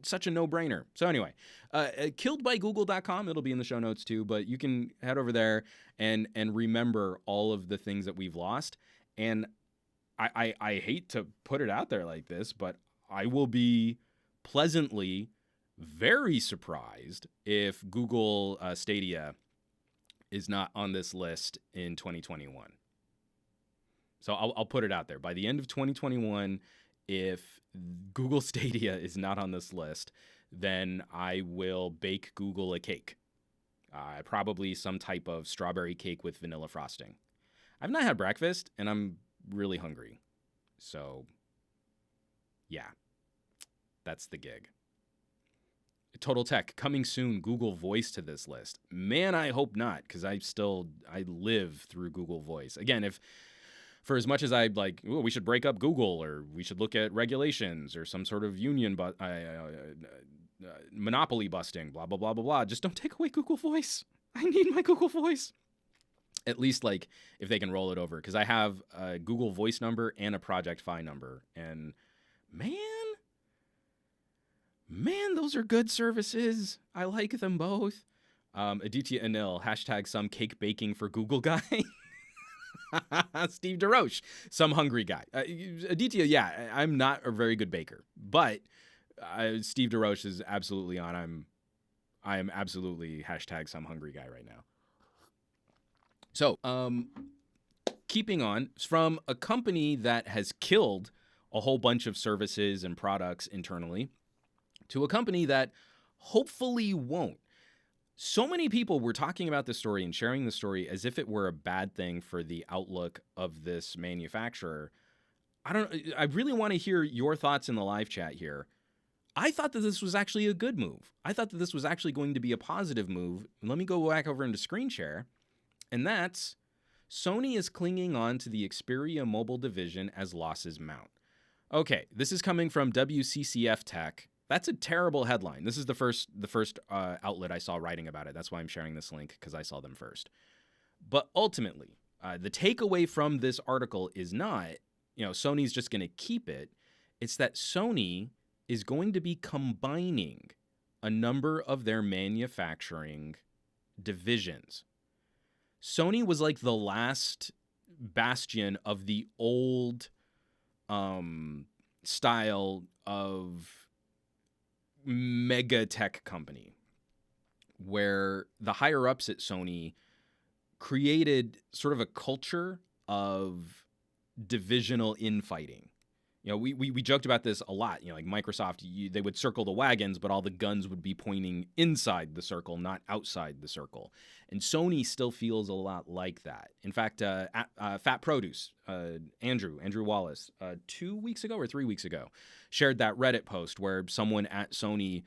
such a no-brainer. So anyway, killedbygoogle.com. It'll be in the show notes too, but you can head over there and remember all of the things that we've lost. And I hate to put it out there like this, but I will be pleasantly very surprised if Google Stadia is not on this list in 2021. So I'll put it out there. By the end of 2021, if Google Stadia is not on this list, then I will bake Google a cake. Probably some type of strawberry cake with vanilla frosting. I've not had breakfast, and I'm really hungry. So, yeah, that's the gig. Total Tech, coming soon, Google Voice to this list. Man, I hope not, because I live through Google Voice. Again, for as much as I'd like, we should break up Google, or we should look at regulations, or some sort of union, monopoly busting, blah, blah, blah, blah, blah. Just don't take away Google Voice. I need my Google Voice. At least, like, if they can roll it over. Because I have a Google Voice number and a Project Fi number. And, man, those are good services. I like them both. Aditya Anil, hashtag some cake baking for Google guy. Steve DeRoche, some hungry guy. Aditya, yeah, I'm not a very good baker. But Steve DeRoche is absolutely on. I am absolutely hashtag some hungry guy right now. So, keeping on, from a company that has killed a whole bunch of services and products internally to a company that hopefully won't. So many people were talking about this story and sharing the story as if it were a bad thing for the outlook of this manufacturer. I really want to hear your thoughts in the live chat here. I thought that this was actually a good move. I thought that this was actually going to be a positive move. Let me go back over into screen share. And that's Sony is clinging on to the Xperia mobile division as losses mount. Okay, this is coming from WCCF Tech. That's a terrible headline. This is the first outlet I saw writing about it. That's why I'm sharing this link, because I saw them first. But ultimately, the takeaway from this article is not, Sony's just going to keep it. It's that Sony is going to be combining a number of their manufacturing divisions. Sony was like the last bastion of the old style of mega tech company, where the higher ups at Sony created sort of a culture of divisional infighting. We joked about this a lot. Like Microsoft, they would circle the wagons, but all the guns would be pointing inside the circle, not outside the circle. And Sony still feels a lot like that. In fact, Fat Produce, Andrew Wallace, 2 weeks ago or 3 weeks ago, shared that Reddit post where someone at Sony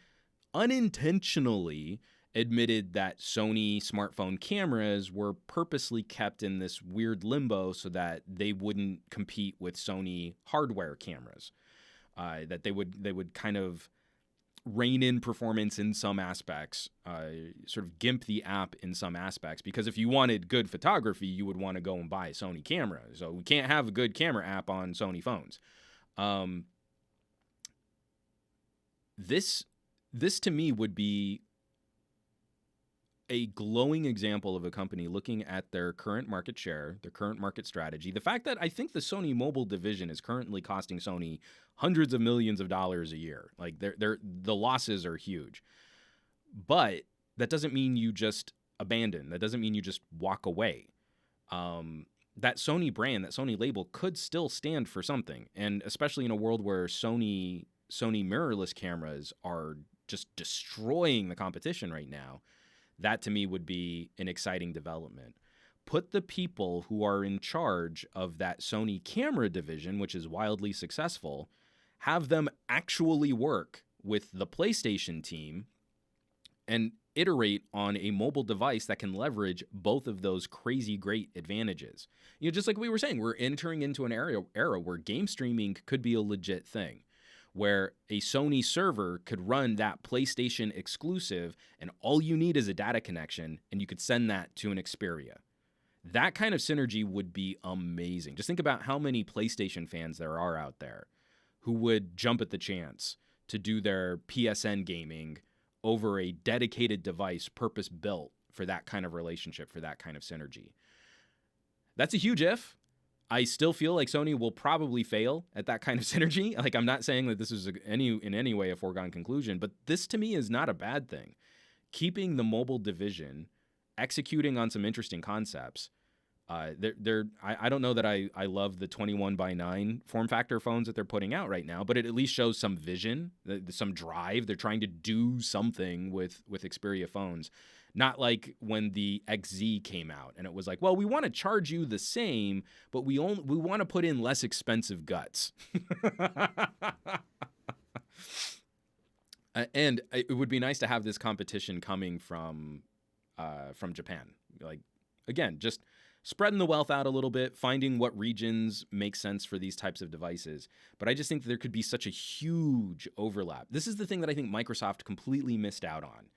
unintentionally admitted that Sony smartphone cameras were purposely kept in this weird limbo so that they wouldn't compete with Sony hardware cameras, that they would kind of rein in performance in some aspects, sort of gimp the app in some aspects, because if you wanted good photography, you would want to go and buy a Sony camera. So we can't have a good camera app on Sony phones. This to me would be a glowing example of a company looking at their current market share, their current market strategy. The fact that I think the Sony mobile division is currently costing Sony hundreds of millions of dollars a year. Like the losses are huge. But that doesn't mean you just abandon. That doesn't mean you just walk away. that Sony brand, that Sony label could still stand for something. And especially in a world where Sony mirrorless cameras are just destroying the competition right now, that to me would be an exciting development. Put the people who are in charge of that Sony camera division, which is wildly successful, have them actually work with the PlayStation team and iterate on a mobile device that can leverage both of those crazy great advantages. You know, just like we were saying, we're entering into an era where game streaming could be a legit thing, where a Sony server could run that PlayStation exclusive, and all you need is a data connection, and you could send that to an Xperia. That kind of synergy would be amazing. Just think about how many PlayStation fans there are out there who would jump at the chance to do their PSN gaming over a dedicated device purpose-built for that kind of relationship, for that kind of synergy. That's a huge if. I still feel like Sony will probably fail at that kind of synergy. Like, I'm not saying that this is in any way a foregone conclusion, but this to me is not a bad thing. Keeping the mobile division, executing on some interesting concepts. I don't know that I love the 21x9 form factor phones that they're putting out right now, but it at least shows some vision, some drive. They're trying to do something with Xperia phones. Not like when the XZ came out and it was like, well, we want to charge you the same, but we want to put in less expensive guts. And it would be nice to have this competition coming from Japan. Like, again, just spreading the wealth out a little bit, finding what regions make sense for these types of devices. But I just think that there could be such a huge overlap. This is the thing that I think Microsoft completely missed out on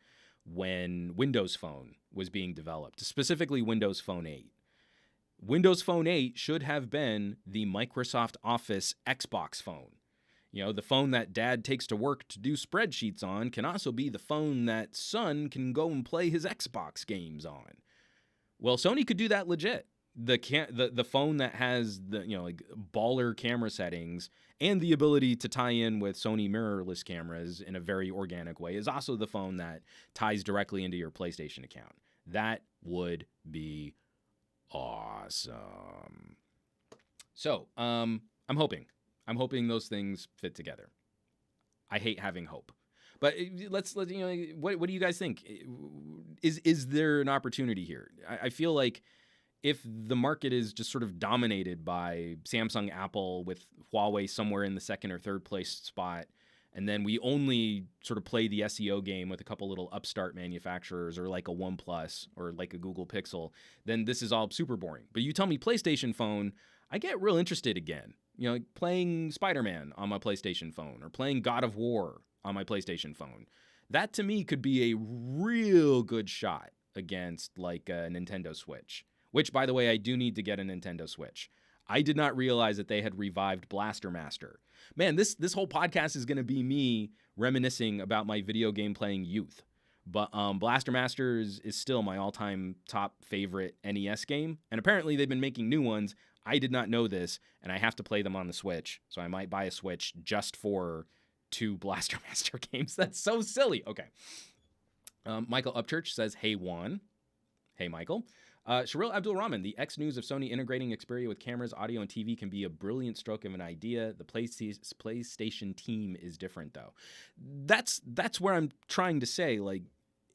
when Windows Phone was being developed, specifically Windows Phone 8. Windows Phone 8 should have been the Microsoft Office Xbox phone. You know, the phone that dad takes to work to do spreadsheets on can also be the phone that son can go and play his Xbox games on. Well, Sony could do that legit. The phone that has the, you know, like baller camera settings and the ability to tie in with Sony mirrorless cameras in a very organic way is also the phone that ties directly into your PlayStation account. That would be awesome. So, I'm hoping those things fit together. I hate having hope. But let's you know, what do you guys think? Is there an opportunity here? I feel like if the market is just sort of dominated by Samsung, Apple, with Huawei somewhere in the second or third place spot, and then we only sort of play the SEO game with a couple little upstart manufacturers or like a OnePlus or like a Google Pixel, then this is all super boring. But you tell me PlayStation phone, I get real interested again. You know, like playing Spider-Man on my PlayStation phone or playing God of War on my PlayStation phone. That to me could be a real good shot against like a Nintendo Switch, which, by the way, I do need to get a Nintendo Switch. I did not realize that they had revived Blaster Master. Man, this whole podcast is going to be me reminiscing about my video game playing youth. But Blaster Master is still my all-time top favorite NES game. And apparently they've been making new ones. I did not know this, and I have to play them on the Switch. So I might buy a Switch just for 2 Blaster Master games. That's so silly. Okay. Michael Upchurch says, hey, Juan. Hey, Michael. Sharil Abdul-Rahman, the X news of Sony integrating Xperia with cameras, audio, and TV can be a brilliant stroke of an idea. The PlayStation team is different, though. That's where I'm trying to say, like,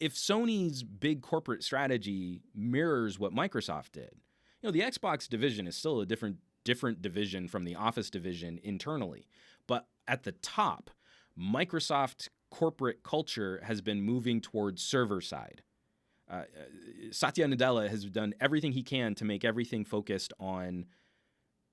if Sony's big corporate strategy mirrors what Microsoft did, you know, the Xbox division is still a different division from the Office division internally. But at the top, Microsoft corporate culture has been moving towards server side. Satya Nadella has done everything he can to make everything focused on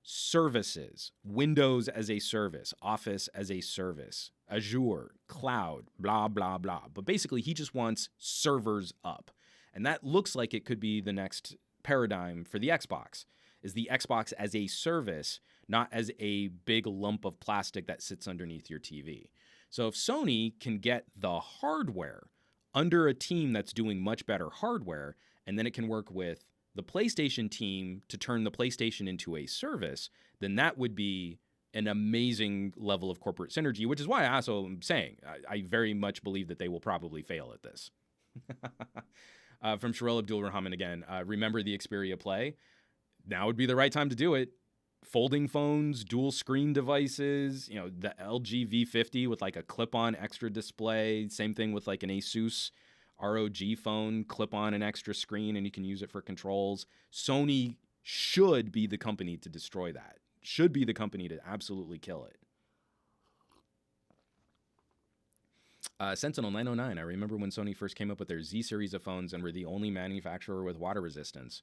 services, Windows as a service, Office as a service, Azure, cloud, blah, blah, blah. But basically, he just wants servers up. And that looks like it could be the next paradigm for the Xbox, is the Xbox as a service, not as a big lump of plastic that sits underneath your TV. So if Sony can get the hardware under a team that's doing much better hardware, and then it can work with the PlayStation team to turn the PlayStation into a service, then that would be an amazing level of corporate synergy, which is why I also am saying I very much believe that they will probably fail at this. From Sharil Abdul-Rahman again, remember the Xperia Play? now would be the right time to do it. Folding phones, dual screen devices, the LG V50 with like a clip-on extra display. Same thing with like an Asus ROG phone, clip-on an extra screen, and you can use it for controls. Sony should be the company to destroy that. Should be the company to absolutely kill it. Sentinel 909, I remember when Sony first came up with their Z series of phones and were the only manufacturer with water resistance.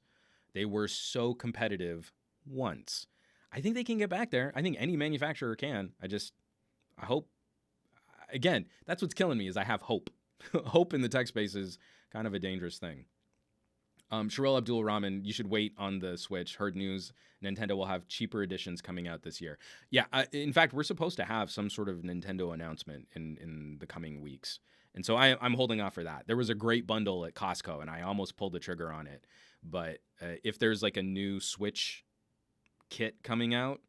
They were so competitive once. I think they can get back there. I think any manufacturer can. I hope. Again, that's what's killing me is I have hope. Hope in the tech space is kind of a dangerous thing. Sherelle Abdul Rahman, you should wait on the Switch. Heard news, Nintendo will have cheaper editions coming out this year. Yeah, in fact, we're supposed to have some sort of Nintendo announcement in the coming weeks. And so I'm holding off for that. There was a great bundle at Costco, and I almost pulled the trigger on it. But if there's like a new Switch kit coming out,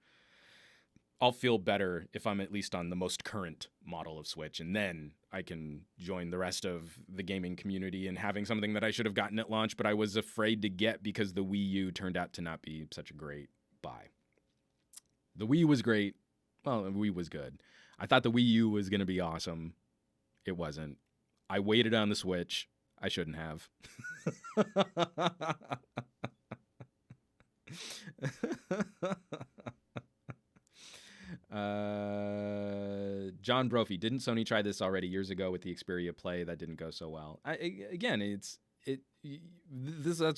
I'll feel better if I'm at least on the most current model of Switch, and then I can join the rest of the gaming community and having something that I should have gotten at launch, but I was afraid to get because the Wii U turned out to not be such a great buy. The Wii was great. Well, the Wii was good. I thought the Wii U was going to be awesome. It wasn't. I waited on the Switch. I shouldn't have. John Brophy, didn't Sony try this already years ago with the Xperia Play? That didn't go so well. That's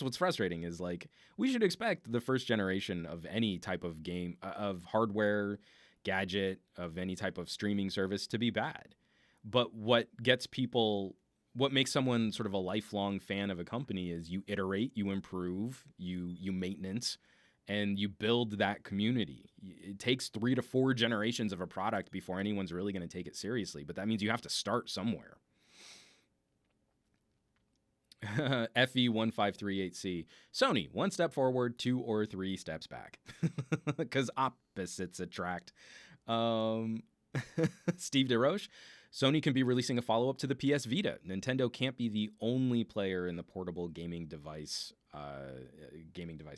what's frustrating is like we should expect the first generation of any type of game, of hardware, gadget, of any type of streaming service to be bad. But what makes someone sort of a lifelong fan of a company is you iterate, you improve, you maintenance, and you build that community. It takes 3 to 4 generations of a product before anyone's really going to take it seriously, but that means you have to start somewhere. FE1538C. Sony, 1 step forward, 2 or 3 steps back. Because opposites attract. Steve DeRoche. Sony can be releasing a follow-up to the PS Vita. Nintendo can't be the only player in the portable gaming device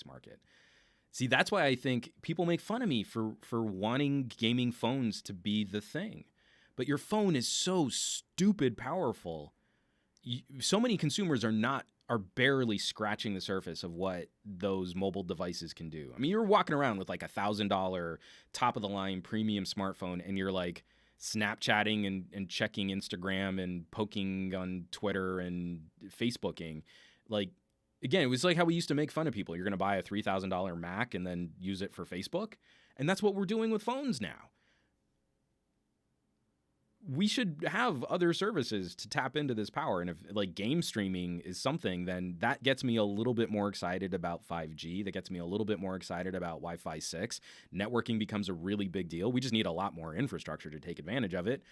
market. See, that's why I think people make fun of me for wanting gaming phones to be the thing. But your phone is so stupid powerful. So many consumers are barely scratching the surface of what those mobile devices can do. I mean, you're walking around with like $1,000 top-of-the-line premium smartphone, and you're like Snapchatting and checking Instagram and poking on Twitter and Facebooking. Like, again, it was like how we used to make fun of people. You're going to buy a $3,000 Mac and then use it for Facebook. And that's what we're doing with phones now. We should have other services to tap into this power. And if like game streaming is something, then that gets me a little bit more excited about 5G. That gets me a little bit more excited about Wi-Fi 6. Networking becomes a really big deal. We just need a lot more infrastructure to take advantage of it.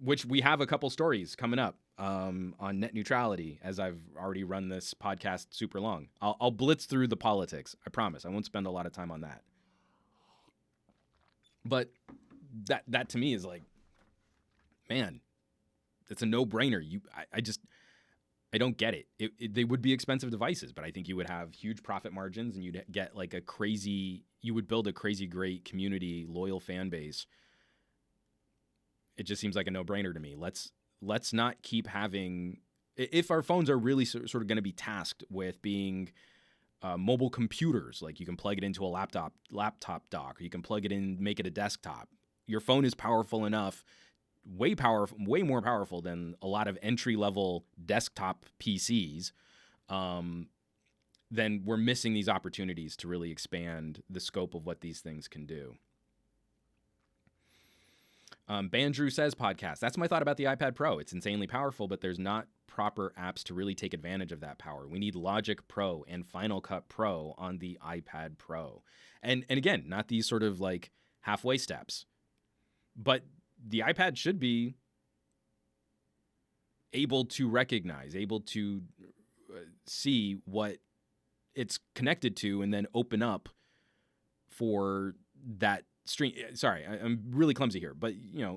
Which we have a couple stories coming up on net neutrality, as I've already run this podcast super long. I'll blitz through the politics. I promise. I won't spend a lot of time on that. But that to me is like, man, it's a no-brainer. I don't get it. They would be expensive devices, but I think you would have huge profit margins, and you'd get like you would build a crazy great community, loyal fan base. It just seems like a no-brainer to me. Let's not keep having, if our phones are really sort of going to be tasked with being mobile computers, like you can plug it into a laptop dock, or you can plug it in, make it a desktop. Your phone is powerful enough, way more powerful than a lot of entry-level desktop PCs. Then we're missing these opportunities to really expand the scope of what these things can do. Bandrew Says podcast. That's my thought about the iPad Pro. It's insanely powerful, but there's not proper apps to really take advantage of that power. We need Logic Pro and Final Cut Pro on the iPad Pro. And again, not these sort of like halfway steps. But the iPad should be able to recognize, able to see what it's connected to, and then open up for that stream. Sorry, I'm really clumsy here. But,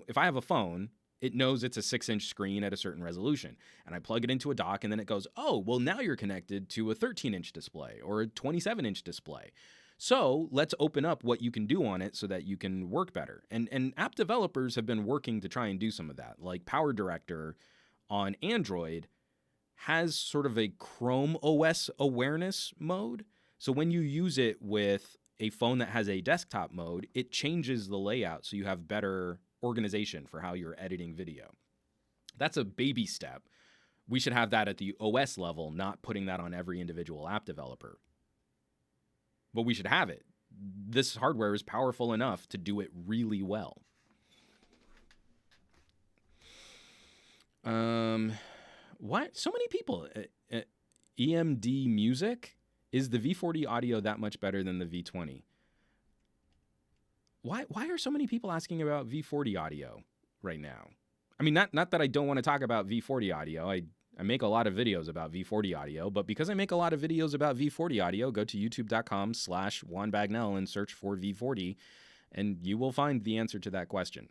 if I have a phone it knows it's a 6-inch screen at a certain resolution. And I plug it into a dock, and then it goes, oh, well, now you're connected to a 13-inch display or a 27-inch display. So let's open up what you can do on it so that you can work better. And app developers have been working to try and do some of that. Like Power Director on Android has sort of a Chrome OS awareness mode. So when you use it with a phone that has a desktop mode, it changes the layout so you have better organization for how you're editing video. That's a baby step. We should have that at the OS level, not putting that on every individual app developer. But we should have it. This hardware is powerful enough to do it really well. Why so many people? EMD Music, is the V40 audio that much better than the V20? Why are so many people asking about V40 audio right now? I mean, not that I don't want to talk about V40 audio. I make a lot of videos about V40 audio, but because I make a lot of videos about V40 audio, go to youtube.com/Juan Bagnell and search for V40, and you will find the answer to that question.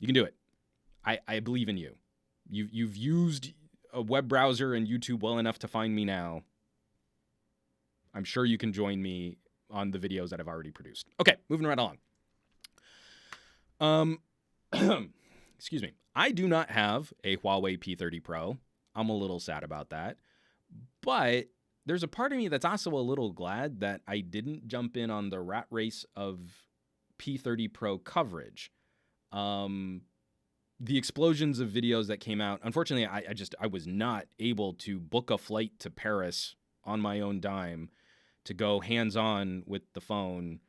You can do it. I believe in you. You've used a web browser and YouTube well enough to find me now. I'm sure you can join me on the videos that I've already produced. Okay, moving right along. Excuse me. I do not have a Huawei P30 Pro. I'm a little sad about that. But there's a part of me that's also a little glad that I didn't jump in on the rat race of P30 Pro coverage. The explosions of videos that came out. Unfortunately, I was not able to book a flight to Paris on my own dime to go hands-on with the phone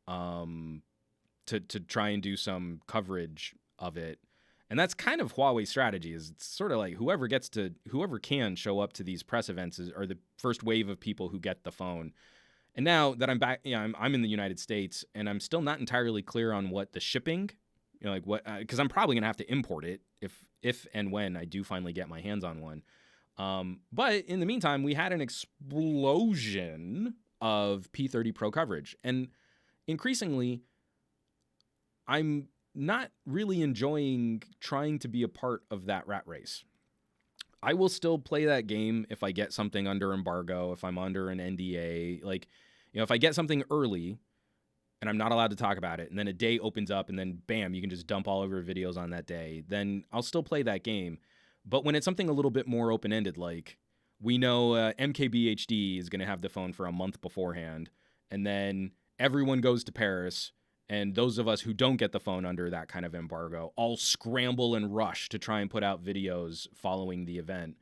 to try and do some coverage of it. And that's kind of Huawei's strategy, is it's sort of like whoever can show up to these press events are the first wave of people who get the phone. And now that I'm back, I'm in the United States, and I'm still not entirely clear on what the shipping, because I'm probably gonna have to import it if and when I do finally get my hands on one. But in the meantime, we had an explosion of P30 Pro coverage, and increasingly, I'm not really enjoying trying to be a part of that rat race. I will still play that game if I get something under embargo, if I'm under an NDA. If I get something early and I'm not allowed to talk about it, and then a day opens up and then bam, you can just dump all of your videos on that day, then I'll still play that game. But when it's something a little bit more open-ended, like we know MKBHD is going to have the phone for a month beforehand, and then everyone goes to Paris, and those of us who don't get the phone under that kind of embargo all scramble and rush to try and put out videos following the event.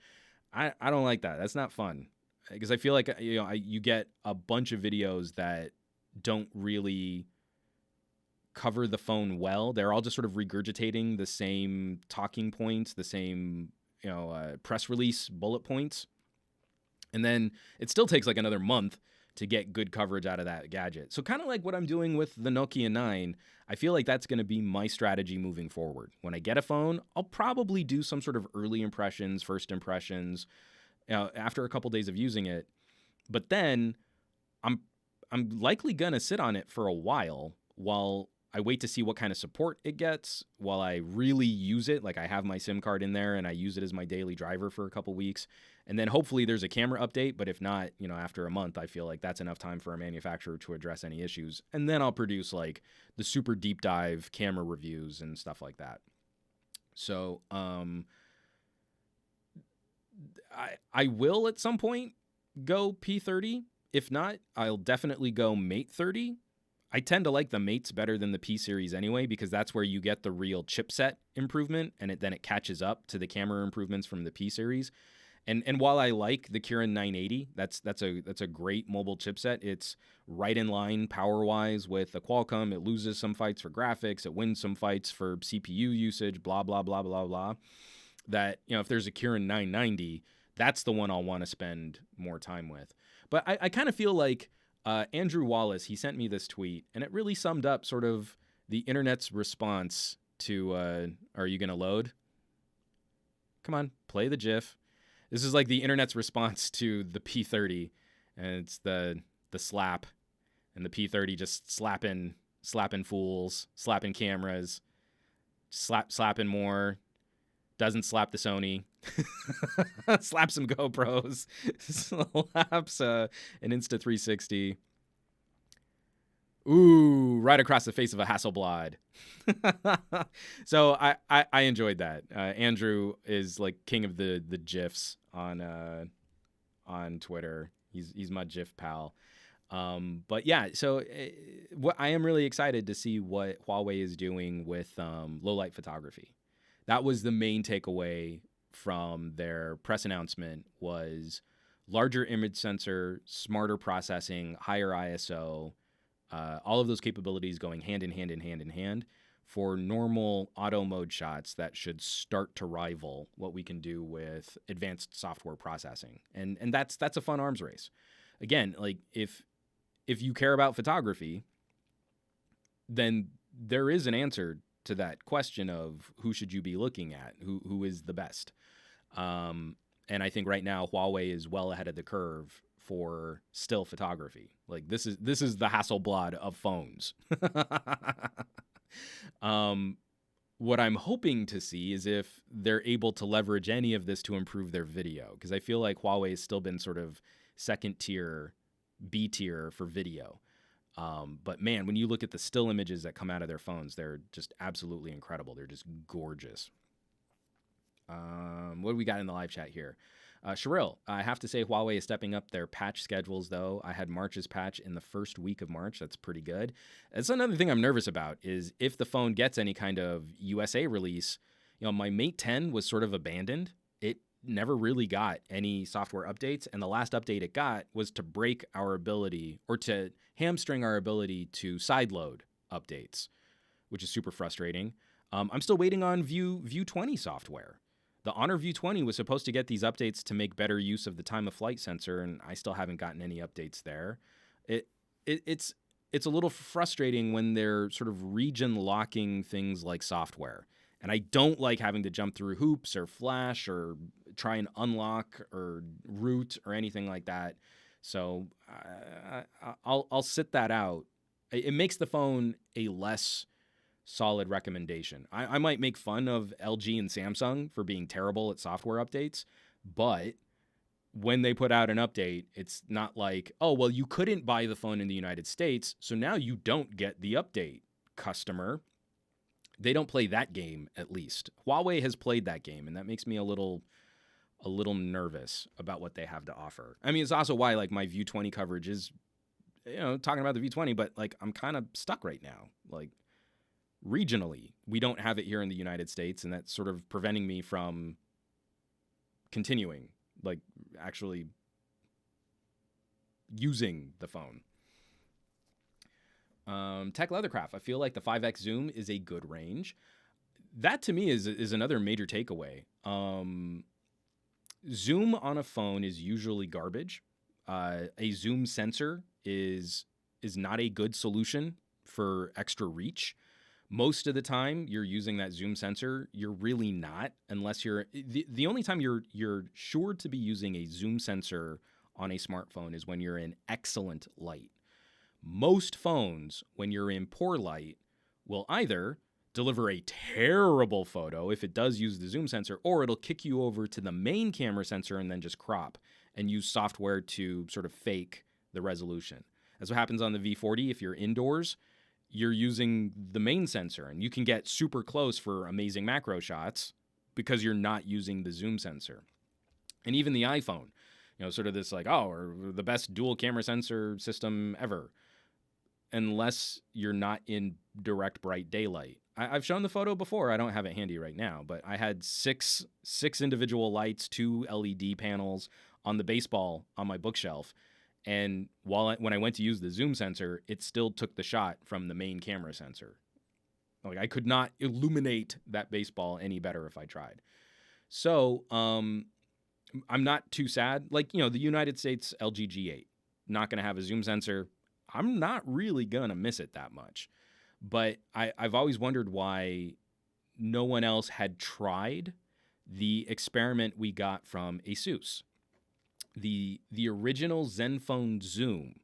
I don't like that. That's not fun, because I feel like you get a bunch of videos that don't really cover the phone well. They're all just sort of regurgitating the same talking points, the same press release bullet points, and then it still takes like another month to get good coverage out of that gadget. So kind of like what I'm doing with the Nokia 9, I feel like that's going to be my strategy moving forward. When I get a phone, I'll probably do some sort of early impressions, first impressions, after a couple days of using it. But then I'm likely going to sit on it for a while I wait to see what kind of support it gets, while I really use it. Like I have my SIM card in there and I use it as my daily driver for a couple weeks. And then hopefully there's a camera update. But if not, after a month, I feel like that's enough time for a manufacturer to address any issues. And then I'll produce like the super deep dive camera reviews and stuff like that. So I will at some point go P30. If not, I'll definitely go Mate 30. I tend to like the Mates better than the P series anyway, because that's where you get the real chipset improvement, and then it catches up to the camera improvements from the P series. And while I like the Kirin 980, that's a great mobile chipset. It's right in line power-wise with the Qualcomm. It loses some fights for graphics. It wins some fights for CPU usage, blah, blah, blah, blah, blah. That, if there's a Kirin 990, that's the one I'll want to spend more time with. But I kind of feel like Andrew Wallace, he sent me this tweet, and it really summed up sort of the internet's response to, are you going to load? Come on, play the GIF. This is like the internet's response to the P30, and it's the slap, and the P30 just slapping fools, slapping cameras, slapping more, doesn't slap the Sony, slaps some GoPros, slaps an Insta360. Ooh, right across the face of a Hasselblad. So I enjoyed that. Andrew is like king of the GIFs on Twitter. He's my GIF pal. But yeah, so what I am really excited to see what Huawei is doing with low light photography. That was the main takeaway from their press announcement, was larger image sensor, smarter processing, higher ISO, all of those capabilities going hand in hand for normal auto mode shots that should start to rival what we can do with advanced software processing. And that's a fun arms race. Again, like if you care about photography, then there is an answer to that question of who should you be looking at, who is the best. And I think right now Huawei is well ahead of the curve for still photography. Like this is the Hasselblad of phones. What I'm hoping to see is if they're able to leverage any of this to improve their video, because I feel like Huawei has still been sort of second tier, B tier for video. But man, when you look at the still images that come out of their phones, they're just absolutely incredible. They're just gorgeous. What do we got in the live chat here? Sherrill, I have to say Huawei is stepping up their patch schedules, though. I had March's patch in the first week of March. That's pretty good. That's another thing I'm nervous about, is if the phone gets any kind of USA release. You know, my Mate 10 was sort of abandoned. It never really got any software updates, and the last update it got was to break our ability, or to hamstring our ability to sideload updates, which is super frustrating. I'm still waiting on View 20 software. The Honor View 20 was supposed to get these updates to make better use of the time of flight sensor, and I still haven't gotten any updates there. It's a little frustrating when they're sort of region locking things like software. And I don't like having to jump through hoops or flash or try and unlock or root or anything like that. So I'll sit that out. It makes the phone a less solid recommendation. I might make fun of LG and Samsung for being terrible at software updates, but when they put out an update, it's not like, oh, well, you couldn't buy the phone in the United States, so now you don't get the update, customer. They don't play that game, at least. Huawei has played that game, and that makes me a little nervous about what they have to offer. I mean, it's also why, like, my View 20 coverage is, talking about the View 20, but, like, I'm kind of stuck right now. Like, regionally, we don't have it here in the United States, and that's sort of preventing me from continuing, like, actually using the phone. Tech Leathercraft, I feel like the 5x zoom is a good range. That to me is another major takeaway. Zoom on a phone is usually garbage. A zoom sensor is not a good solution for extra reach. Most of the time you're using that zoom sensor, you're really not, unless you're the only time you're sure to be using a zoom sensor on a smartphone is when you're in excellent light. Most phones, when you're in poor light, will either deliver a terrible photo if it does use the zoom sensor, or it'll kick you over to the main camera sensor and then just crop and use software to sort of fake the resolution. That's what happens on the V40. If you're indoors, you're using the main sensor, and you can get super close for amazing macro shots because you're not using the zoom sensor. And even the iPhone, sort of this like, or the best dual camera sensor system ever, unless you're not in direct bright daylight. I've shown the photo before. I don't have it handy right now, but I had six individual lights, 2 LED panels on the baseball on my bookshelf. And when I went to use the zoom sensor, it still took the shot from the main camera sensor. Like, I could not illuminate that baseball any better if I tried. So I'm not too sad. Like, the United States LG G8, not going to have a zoom sensor. I'm not really going to miss it that much. But I've always wondered why no one else had tried the experiment we got from Asus. The original Zenfone Zoom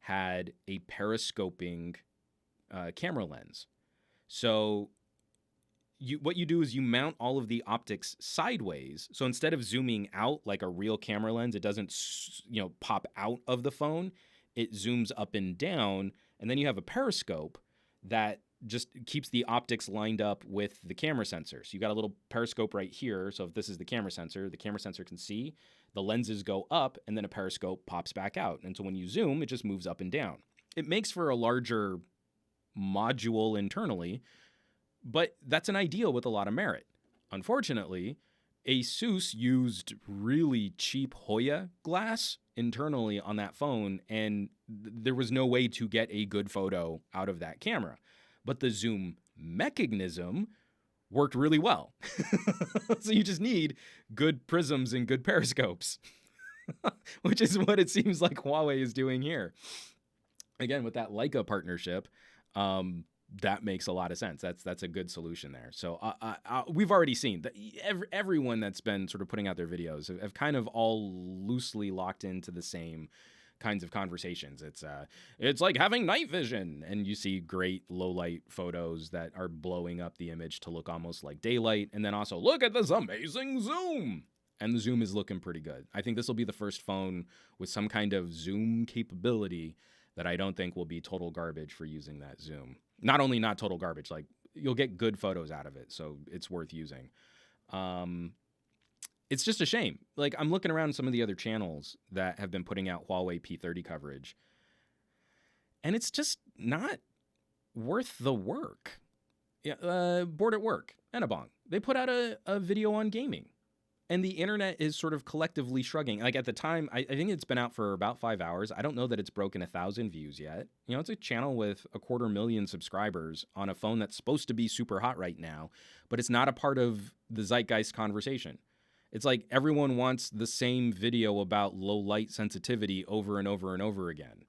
had a periscoping camera lens. So what you do is you mount all of the optics sideways. So instead of zooming out like a real camera lens, it doesn't, pop out of the phone. It zooms up and down, and then you have a periscope that just keeps the optics lined up with the camera sensor. So you got a little periscope right here. So if this is the camera sensor can see the lenses go up, and then a periscope pops back out. And so when you zoom, it just moves up and down. It makes for a larger module internally, but that's an ideal with a lot of merit. Unfortunately, ASUS used really cheap Hoya glass internally on that phone, and there was no way to get a good photo out of that camera. But the zoom mechanism worked really well. So you just need good prisms and good periscopes, which is what it seems like Huawei is doing here. Again, with that Leica partnership, that makes a lot of sense. That's a good solution there. So we've already seen that everyone that's been sort of putting out their videos have kind of all loosely locked into the same kinds of conversations. It's like having night vision, and you see great low light photos that are blowing up the image to look almost like daylight. And then also look at this amazing zoom. And the zoom is looking pretty good. I think this will be the first phone with some kind of zoom capability that I don't think will be total garbage for using that zoom. Not only not total garbage, like you'll get good photos out of it, so it's worth using. It's just a shame. Like, I'm looking around some of the other channels that have been putting out Huawei P30 coverage, and it's just not worth the work. Yeah, Bored at Work and a bong. They put out a video on gaming, and the internet is sort of collectively shrugging. Like, at the time, I think it's been out for about 5 hours. I don't know that it's broken 1,000 views yet. It's a channel with 250,000 subscribers on a phone that's supposed to be super hot right now, but it's not a part of the zeitgeist conversation. It's like everyone wants the same video about low light sensitivity over and over and over again.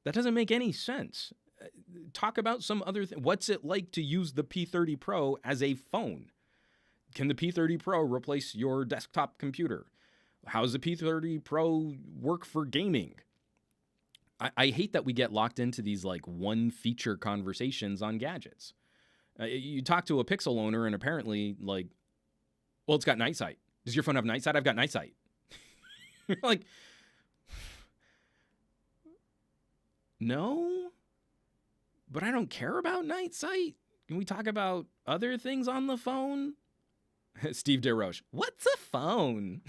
That doesn't make any sense. Talk about some other thing. What's it like to use the P30 Pro as a phone? Can the P30 Pro replace your desktop computer? How does the P30 Pro work for gaming? I hate that we get locked into these like one feature conversations on gadgets. You talk to a Pixel owner and apparently like, well, it's got night sight. Does your phone have night sight? I've got night sight. You're like, no, but I don't care about night sight. Can we talk about other things on the phone? Steve DeRoche, what's a phone?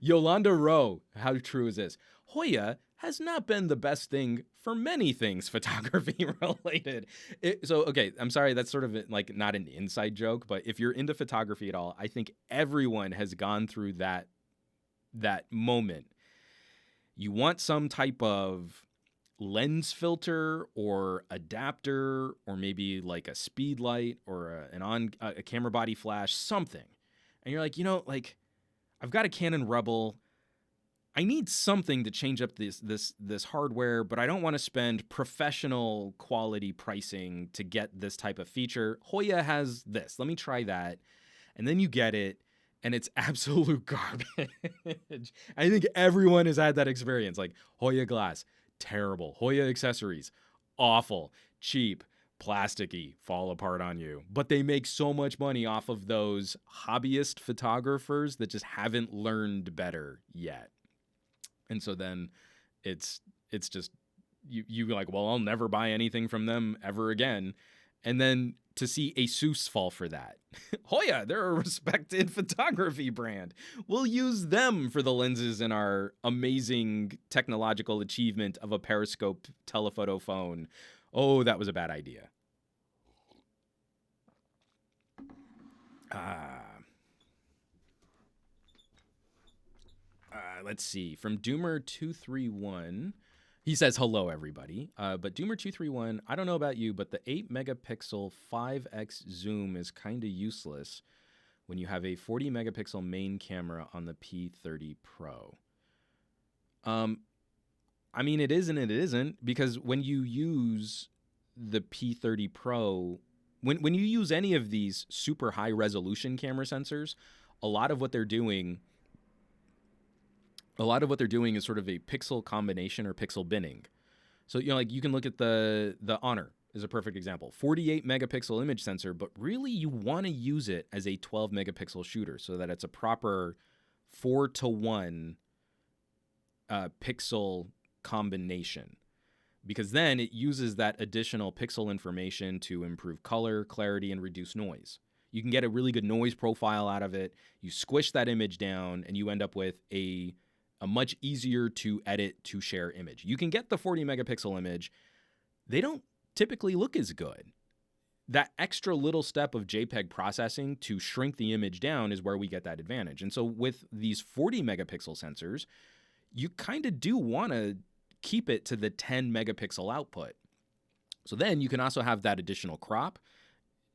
Yolanda Rowe, how true is this? Hoya has not been the best thing for many things photography related. Okay, I'm sorry, that's sort of like not an inside joke, but if you're into photography at all, I think everyone has gone through that moment. You want some type of lens filter or adapter, or maybe like a speed light or a camera body flash, something. And you're like, like I've got a Canon Rebel. I need something to change up this hardware, but I don't want to spend professional quality pricing to get this type of feature. Hoya has this. Let me try that. And then you get it, and it's absolute garbage. I think everyone has had that experience. Like Hoya glass, terrible. Hoya accessories, awful, cheap, plasticky, fall apart on you. But they make so much money off of those hobbyist photographers that just haven't learned better yet. And so then it's just you like, well, I'll never buy anything from them ever again. And then to see ASUS fall for that. Hoya, they're a respected photography brand. We'll use them for the lenses in our amazing technological achievement of a periscope telephoto phone. Oh, that was a bad idea. Let's see. From Doomer231, he says, hello, everybody. But Doomer231, I don't know about you, but the 8 megapixel 5x zoom is kind of useless when you have a 40 megapixel main camera on the P30 Pro. I mean, it is and it isn't, because when you use the P30 Pro, when you use any of these super high resolution camera sensors, a lot of what they're doing is sort of a pixel combination or pixel binning. So, like you can look at the Honor is a perfect example. 48 megapixel image sensor, but really you want to use it as a 12 megapixel shooter so that it's a proper 4-to-1 pixel combination, because then it uses that additional pixel information to improve color, clarity, and reduce noise. You can get a really good noise profile out of it. You squish that image down and you end up with a much easier to edit, to share image. You can get the 40 megapixel image. They don't typically look as good. That extra little step of JPEG processing to shrink the image down is where we get that advantage. And so with these 40 megapixel sensors, you kind of do want to keep it to the 10 megapixel output. So then you can also have that additional crop,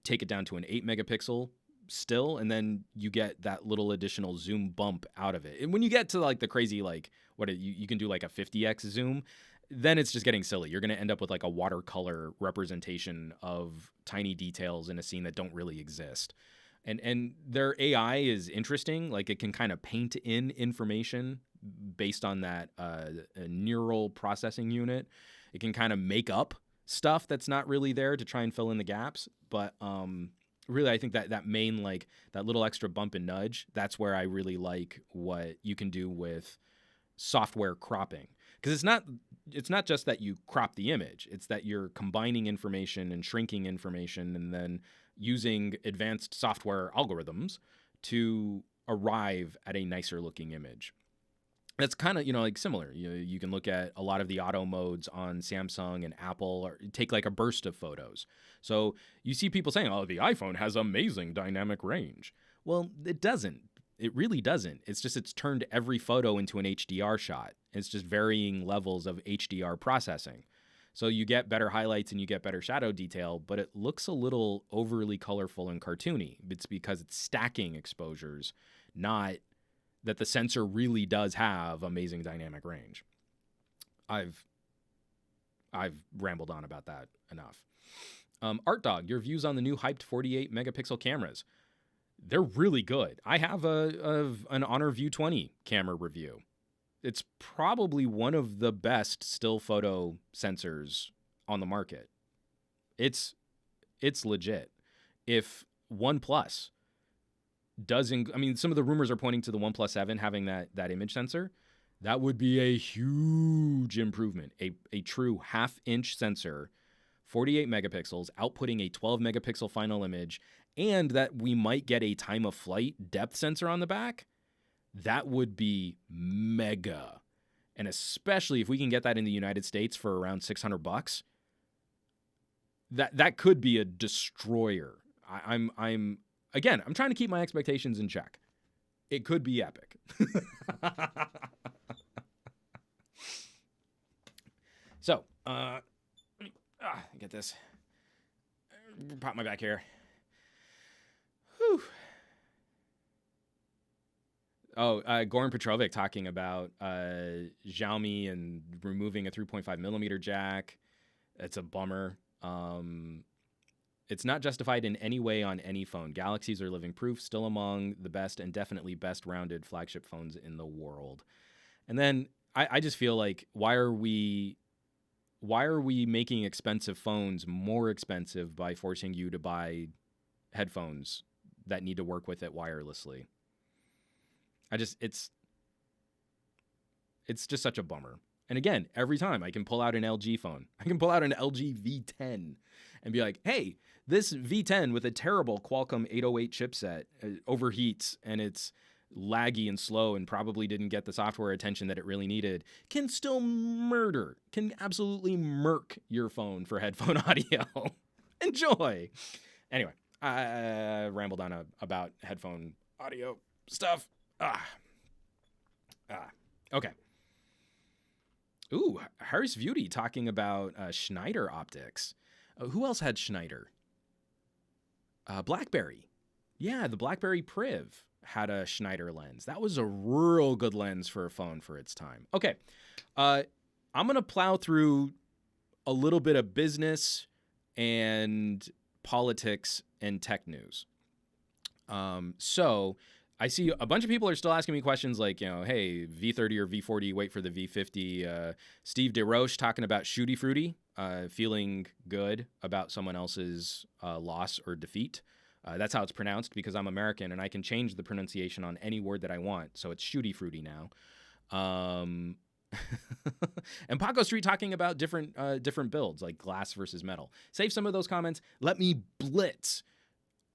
take it down to an 8 megapixel still, and then you get that little additional zoom bump out of it. And when you get to like the crazy, like you can do like a 50x zoom, then it's just getting silly. You're going to end up with like a watercolor representation of tiny details in a scene that don't really exist. And their AI is interesting. Like it can kind of paint in information based on that neural processing unit. It can kind of make up stuff that's not really there to try and fill in the gaps. But really, I think that main, like that little extra bump and nudge, that's where I really like what you can do with software cropping. Because it's not just that you crop the image, it's that you're combining information and shrinking information and then using advanced software algorithms to arrive at a nicer looking image. That's kind of, like similar. You can look at a lot of the auto modes on Samsung and Apple, or take like a burst of photos. So you see people saying, oh, the iPhone has amazing dynamic range. Well, it doesn't. It really doesn't. It's just it's turned every photo into an HDR shot. It's just varying levels of HDR processing. So you get better highlights and you get better shadow detail, but it looks a little overly colorful and cartoony. It's because it's stacking exposures, not that the sensor really does have amazing dynamic range. I've rambled on about that enough. Art Dog, your views on the new hyped 48 megapixel cameras. They're really good. I have an Honor View 20 camera review. It's probably one of the best still photo sensors on the market. It's legit. If OnePlus doesn't, some of the rumors are pointing to the OnePlus 7 having that image sensor. That would be a huge improvement. A true half-inch sensor, 48 megapixels, outputting a 12 megapixel final image, and that we might get a time of flight depth sensor on the back. That would be mega. And especially if we can get that in the United States for around $600, that could be a destroyer. I'm trying to keep my expectations in check. It could be epic. So, let me get this. Pop my back here. Whew. Oh, Goran Petrovic talking about Xiaomi and removing a 3.5 millimeter jack. It's a bummer. It's not justified in any way on any phone. Galaxies are living proof, still among the best and definitely best rounded flagship phones in the world. And then I just feel like, why are we making expensive phones more expensive by forcing you to buy headphones that need to work with it wirelessly? It's just such a bummer. And again, every time I can pull out an LG phone, I can pull out an LG V10 and be like, hey, this V10 with a terrible Qualcomm 808 chipset overheats and it's laggy and slow and probably didn't get the software attention that it really needed, can still can absolutely murk your phone for headphone audio. Enjoy. Anyway, I rambled on about headphone audio stuff. Okay. Ooh, Harris Beauty talking about Schneider optics. Who else had Schneider? BlackBerry. Yeah, the BlackBerry Priv had a Schneider lens. That was a real good lens for a phone for its time. Okay, I'm going to plow through a little bit of business and politics and tech news. So I see a bunch of people are still asking me questions like, hey, V30 or V40, wait for the V50. Steve DeRoche talking about Shooty Fruity, feeling good about someone else's loss or defeat. That's how it's pronounced because I'm American and I can change the pronunciation on any word that I want. So it's Shooty Fruity now. And Paco Street talking about different builds like glass versus metal. Save some of those comments. Let me blitz.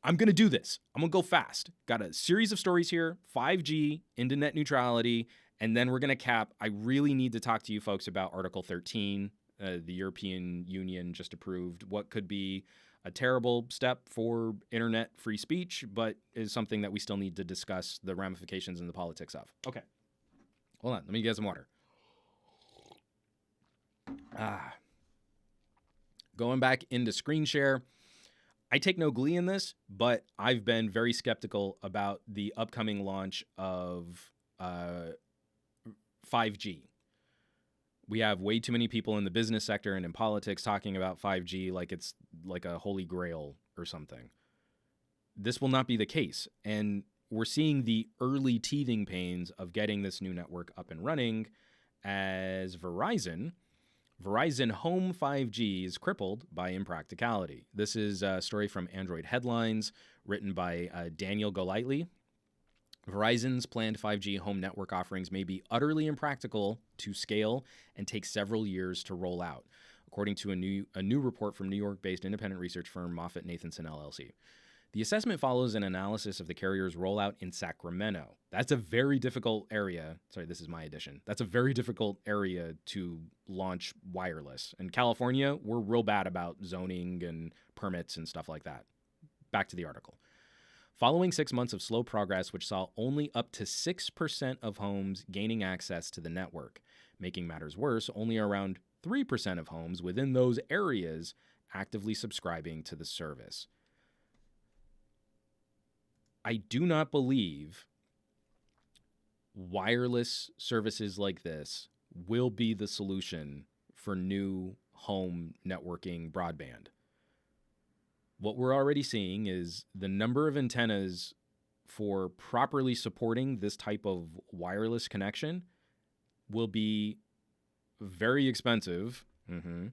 I'm going to do this. I'm going to go fast. Got a series of stories here, 5G into net neutrality, and then we're going to cap. I really need to talk to you folks about Article 13. The European Union just approved what could be a terrible step for internet free speech, but is something that we still need to discuss the ramifications and the politics of. Okay. Hold on. Let me get some water. Going back into screen share. I take no glee in this, but I've been very skeptical about the upcoming launch of 5G. We have way too many people in the business sector and in politics talking about 5G like it's like a holy grail or something. This will not be the case. And we're seeing the early teething pains of getting this new network up and running as Verizon Home 5G is crippled by impracticality. This is a story from Android Headlines, written by Daniel Golightly. Verizon's planned 5G home network offerings may be utterly impractical to scale and take several years to roll out, according to a new report from New York-based independent research firm MoffettNathanson LLC. The assessment follows an analysis of the carrier's rollout in Sacramento. That's a very difficult area. Sorry, this is my addition. That's a very difficult area to launch wireless. In California, we're real bad about zoning and permits and stuff like that. Back to the article. Following 6 months of slow progress, which saw only up to 6% of homes gaining access to the network, making matters worse, only around 3% of homes within those areas actively subscribing to the service. I do not believe wireless services like this will be the solution for new home networking broadband. What we're already seeing is the number of antennas for properly supporting this type of wireless connection will be very expensive in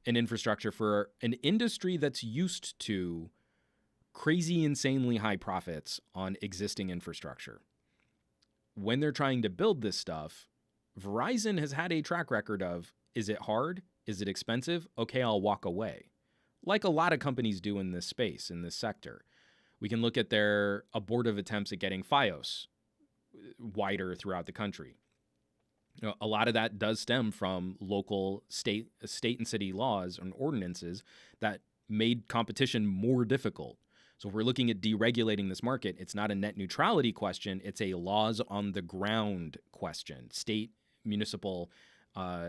infrastructure for an industry that's used to crazy, insanely high profits on existing infrastructure. When they're trying to build this stuff, Verizon has had a track record of, is it hard? Is it expensive? Okay, I'll walk away. Like a lot of companies do in this space, in this sector. We can look at their abortive attempts at getting FiOS wider throughout the country. A lot of that does stem from local state and city laws and ordinances that made competition more difficult. So if we're looking at deregulating this market, it's not a net neutrality question. It's a laws on the ground question, state, municipal,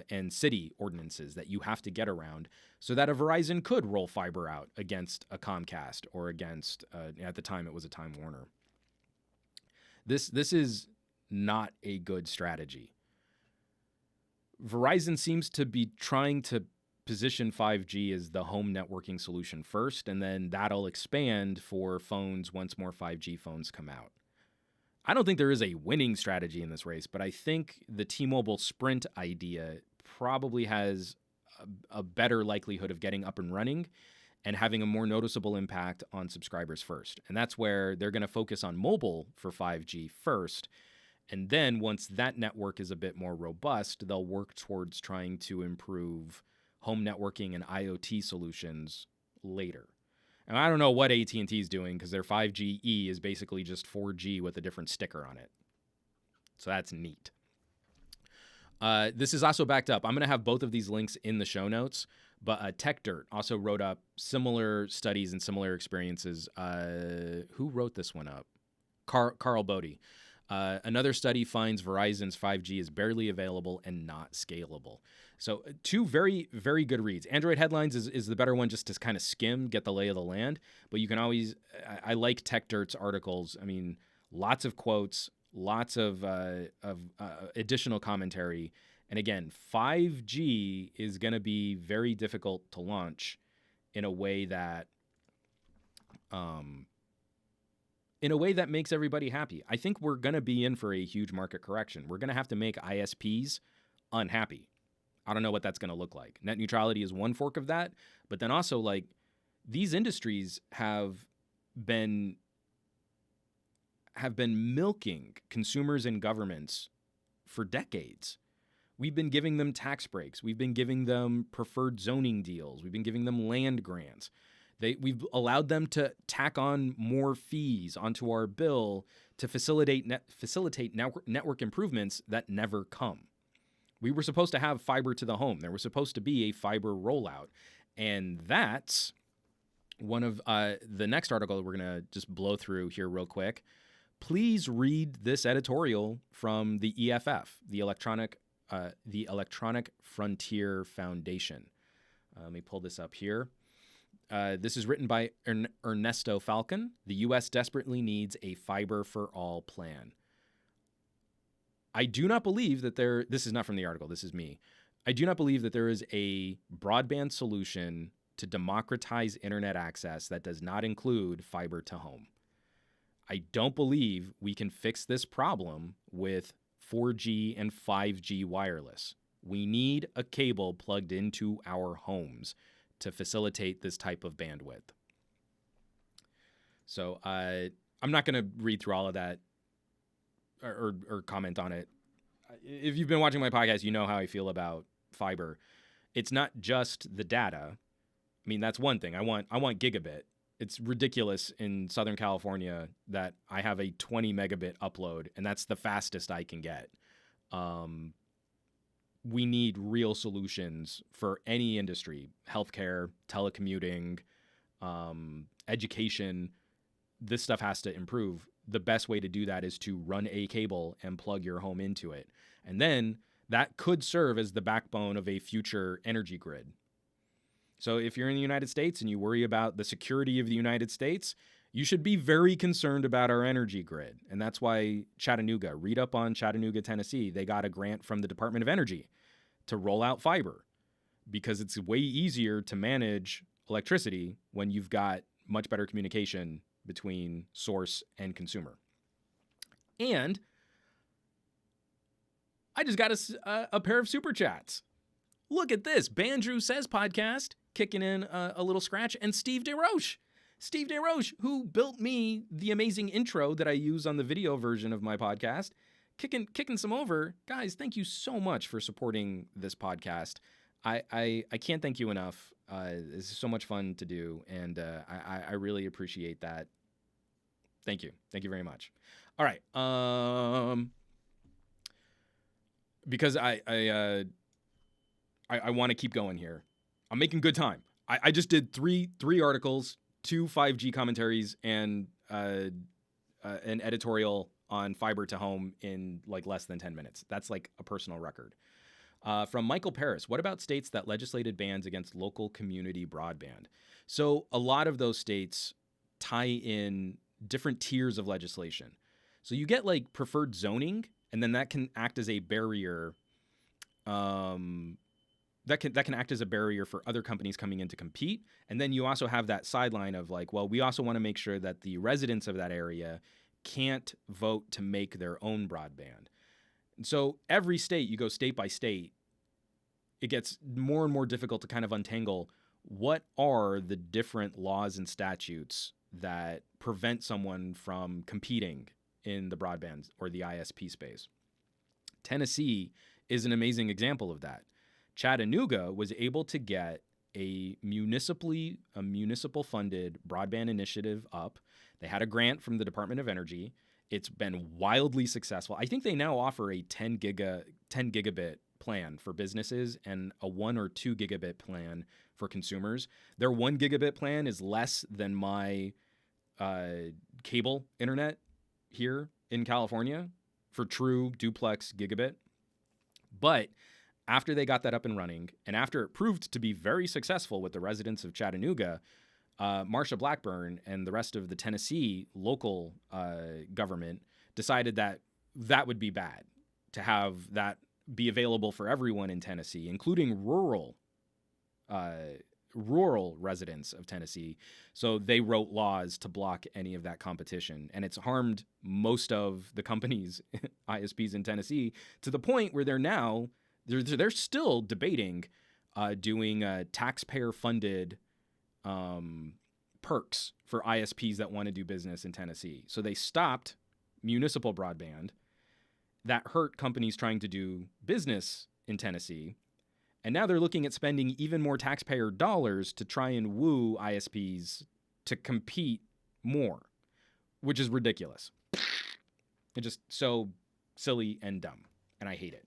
and city ordinances that you have to get around so that a Verizon could roll fiber out against a Comcast or against, at the time it was a Time Warner. This is not a good strategy. Verizon seems to be trying to position 5G as the home networking solution first, and then that'll expand for phones once more 5G phones come out. I don't think there is a winning strategy in this race, but I think the T-Mobile Sprint idea probably has a better likelihood of getting up and running and having a more noticeable impact on subscribers first. And that's where they're going to focus on mobile for 5G first. And then once that network is a bit more robust, they'll work towards trying to improve home networking and IoT solutions later. And I don't know what AT&T is doing because their 5G-E is basically just 4G with a different sticker on it. So that's neat. This is also backed up. I'm going to have both of these links in the show notes, but Tech Dirt also wrote up similar studies and similar experiences. Who wrote this one up? Carl Bodie. Another study finds Verizon's 5G is barely available and not scalable. So two very, very good reads. Android Headlines is the better one just to kind of skim, get the lay of the land. But you can always, I like Tech Dirt's articles. I mean, lots of quotes, lots of additional commentary. And again, 5G is going to be very difficult to launch in a way that in a way that makes everybody happy. I think we're going to be in for a huge market correction. We're going to have to make ISPs unhappy. I don't know what that's going to look like. Net neutrality is one fork of that, but then also like these industries have been milking consumers and governments for decades. We've been giving them tax breaks. We've been giving them preferred zoning deals. We've been giving them land grants. We've allowed them to tack on more fees onto our bill to facilitate network improvements that never come. We were supposed to have fiber to the home. There was supposed to be a fiber rollout. And that's one of the next article that we're going to just blow through here real quick. Please read this editorial from the EFF, the Electronic Frontier Foundation. Let me pull this up here. This is written by Ernesto Falcon. The U.S. desperately needs a fiber for all plan. I do not believe that this is not from the article, this is me. I do not believe that there is a broadband solution to democratize internet access that does not include fiber to home. I don't believe we can fix this problem with 4G and 5G wireless. We need a cable plugged into our homes to facilitate this type of bandwidth. So I'm not going to read through all of that or comment on it. If you've been watching my podcast, you know how I feel about fiber. It's not just the data. I mean, that's one thing. I want gigabit. It's ridiculous in Southern California that I have a 20 megabit upload, and that's the fastest I can get. We need real solutions for any industry: healthcare, telecommuting, education. This stuff has to improve. The best way to do that is to run a cable and plug your home into it. And then that could serve as the backbone of a future energy grid. So if you're in the United States and you worry about the security of the United States, you should be very concerned about our energy grid. And that's why Chattanooga, read up on Chattanooga, Tennessee. They got a grant from the Department of Energy to roll out fiber because it's way easier to manage electricity when you've got much better communication between source and consumer. And I just got a pair of super chats. Look at this. Bandrew Says Podcast kicking in a little scratch, and Steve DeRoche. Steve DeRoche, who built me the amazing intro that I use on the video version of my podcast, kicking some over. Guys, thank you so much for supporting this podcast. I can't thank you enough. This is so much fun to do, and I really appreciate that. Thank you. Thank you very much. All right. Because I want to keep going here. I'm making good time. I just did three articles, 2 5G commentaries, and an editorial on fiber to home in like less than 10 minutes. That's like a personal record. From Michael Paris, what about states that legislated bans against local community broadband? So a lot of those states tie in different tiers of legislation. So you get like preferred zoning, and then that can act as a barrier. That can act as a barrier for other companies coming in to compete. And then you also have that sideline of like, well, we also want to make sure that the residents of that area can't vote to make their own broadband. And so every state, you go state by state, it gets more and more difficult to kind of untangle what are the different laws and statutes that prevent someone from competing in the broadband or the ISP space. Tennessee is an amazing example of that. Chattanooga was able to get a municipal funded broadband initiative up. They had a grant from the Department of Energy. It's been wildly successful. I think they now offer a 10 gigabit plan for businesses and a 1 or 2 gigabit plan for consumers. Their 1 gigabit plan is less than my cable internet here in California for true duplex gigabit. But after they got that up and running, and after it proved to be very successful with the residents of Chattanooga, Marsha Blackburn and the rest of the Tennessee local government decided that that would be bad to have that be available for everyone in Tennessee, including rural rural residents of Tennessee. So they wrote laws to block any of that competition. And it's harmed most of the companies, ISPs in Tennessee, to the point where they're still debating doing taxpayer-funded perks for ISPs that want to do business in Tennessee. So they stopped municipal broadband. That hurt companies trying to do business in Tennessee. And now they're looking at spending even more taxpayer dollars to try and woo ISPs to compete more, which is ridiculous. It's just so silly and dumb, and I hate it.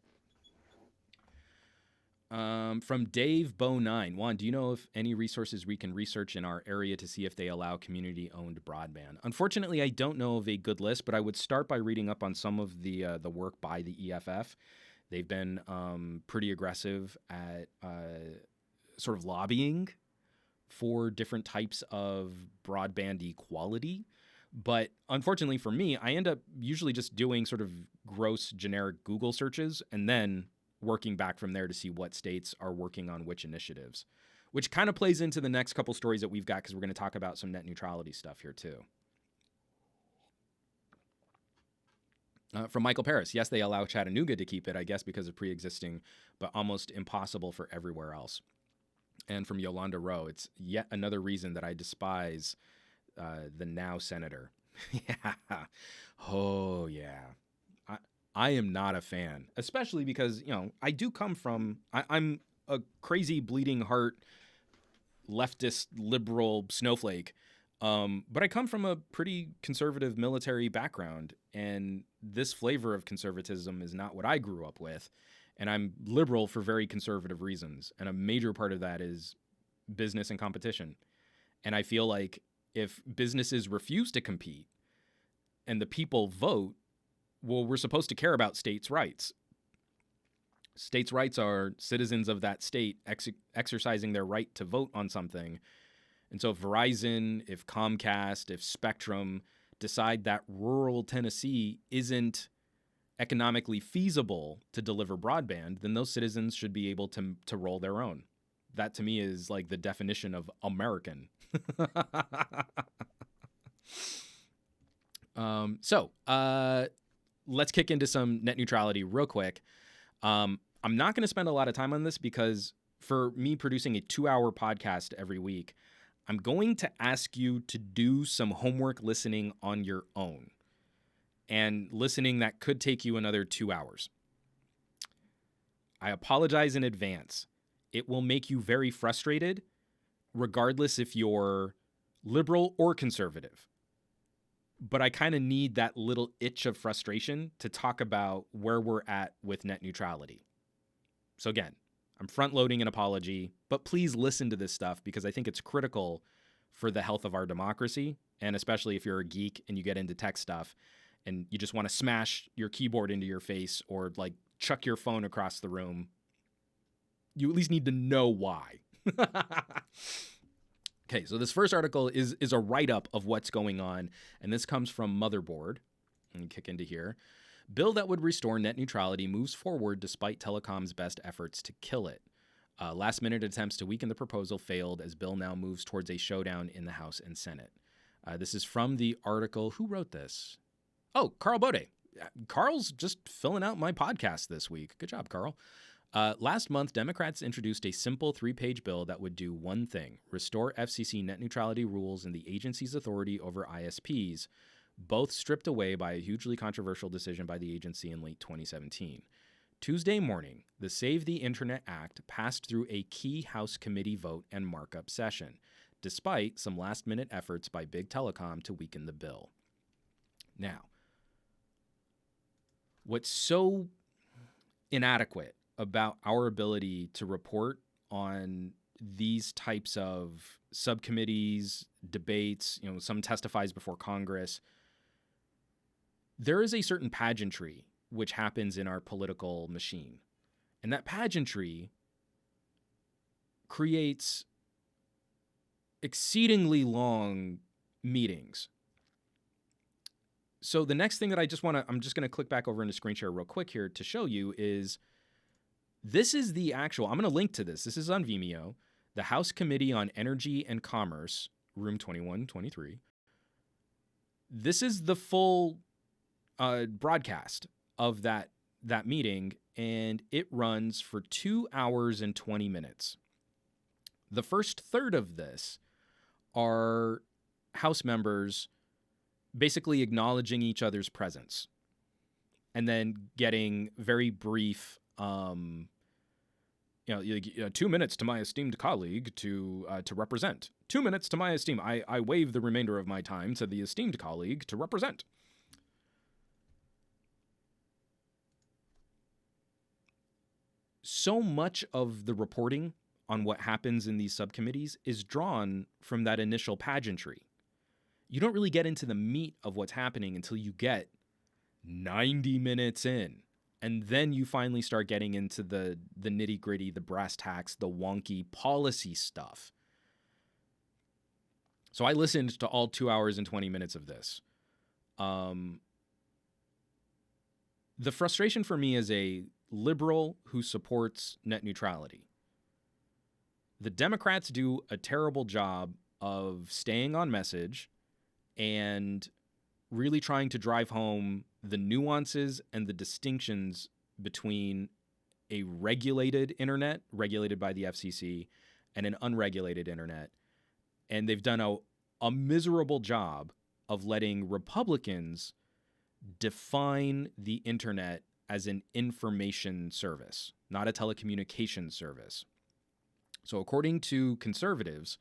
From Dave Bo9. Juan, do you know of any resources we can research in our area to see if they allow community-owned broadband? Unfortunately, I don't know of a good list, but I would start by reading up on some of the work by the EFF. They've been pretty aggressive at sort of lobbying for different types of broadband equality. But unfortunately for me, I end up usually just doing sort of gross generic Google searches and then working back from there to see what states are working on which initiatives, which kind of plays into the next couple stories that we've got because we're going to talk about some net neutrality stuff here too. From Michael Paris, yes, they allow Chattanooga to keep it, I guess because of pre-existing, but almost impossible for everywhere else. And from Yolanda Rowe, it's yet another reason that I despise the now senator. Yeah. Oh, yeah. I am not a fan, especially because, I do come from, I'm a crazy bleeding heart leftist liberal snowflake. But I come from a pretty conservative military background, and this flavor of conservatism is not what I grew up with. And I'm liberal for very conservative reasons. And a major part of that is business and competition. And I feel like if businesses refuse to compete and the people vote, well, we're supposed to care about states' rights. States' rights are citizens of that state exercising their right to vote on something. And so if Verizon, if Comcast, if Spectrum decide that rural Tennessee isn't economically feasible to deliver broadband, then those citizens should be able to roll their own. That to me is like the definition of American. Let's kick into some net neutrality real quick. I'm not going to spend a lot of time on this because for me producing a 2-hour podcast every week, I'm going to ask you to do some homework listening on your own. And listening that could take you another 2 hours. I apologize in advance. It will make you very frustrated, regardless if you're liberal or conservative. But I kind of need that little itch of frustration to talk about where we're at with net neutrality. So again, I'm front-loading an apology, but please listen to this stuff because I think it's critical for the health of our democracy, and especially if you're a geek and you get into tech stuff and you just want to smash your keyboard into your face or like chuck your phone across the room, you at least need to know why. Okay, so this first article is a write-up of what's going on, and this comes from Motherboard. Let me kick into here. Bill that would restore net neutrality moves forward despite telecom's best efforts to kill it. Last-minute attempts to weaken the proposal failed as bill now moves towards a showdown in the House and Senate. This is from the article. Who wrote this? Oh, Carl Bokeh. Carl's just filling out my podcast this week. Good job, Carl. Last month, Democrats introduced a simple 3-page bill that would do one thing: restore FCC net neutrality rules and the agency's authority over ISPs, both stripped away by a hugely controversial decision by the agency in late 2017. Tuesday morning, the Save the Internet Act passed through a key House committee vote and markup session, despite some last-minute efforts by Big Telecom to weaken the bill. Now, what's so inadequate about our ability to report on these types of subcommittees, debates, some testifies before Congress, there is a certain pageantry which happens in our political machine. And that pageantry creates exceedingly long meetings. So the next thing that I'm just going to click back over into screen share real quick here to show you is this is the actual, I'm going to link to this. This is on Vimeo. The House Committee on Energy and Commerce, room 2123. This is the full broadcast of that meeting, and it runs for 2 hours and 20 minutes. The first third of this are House members basically acknowledging each other's presence and then getting very brief, 2 minutes to my esteemed colleague to represent. 2 minutes to my esteemed. I waive the remainder of my time to the esteemed colleague to represent. So much of the reporting on what happens in these subcommittees is drawn from that initial pageantry. You don't really get into the meat of what's happening until you get 90 minutes in. And then you finally start getting into the nitty-gritty, the brass tacks, the wonky policy stuff. So I listened to all 2 hours and 20 minutes of this. The frustration for me as a liberal who supports net neutrality. The Democrats do a terrible job of staying on message and really trying to drive home the nuances and the distinctions between a regulated internet, regulated by the FCC, and an unregulated internet. And they've done a miserable job of letting Republicans define the internet as an information service, not a telecommunications service. So according to conservatives,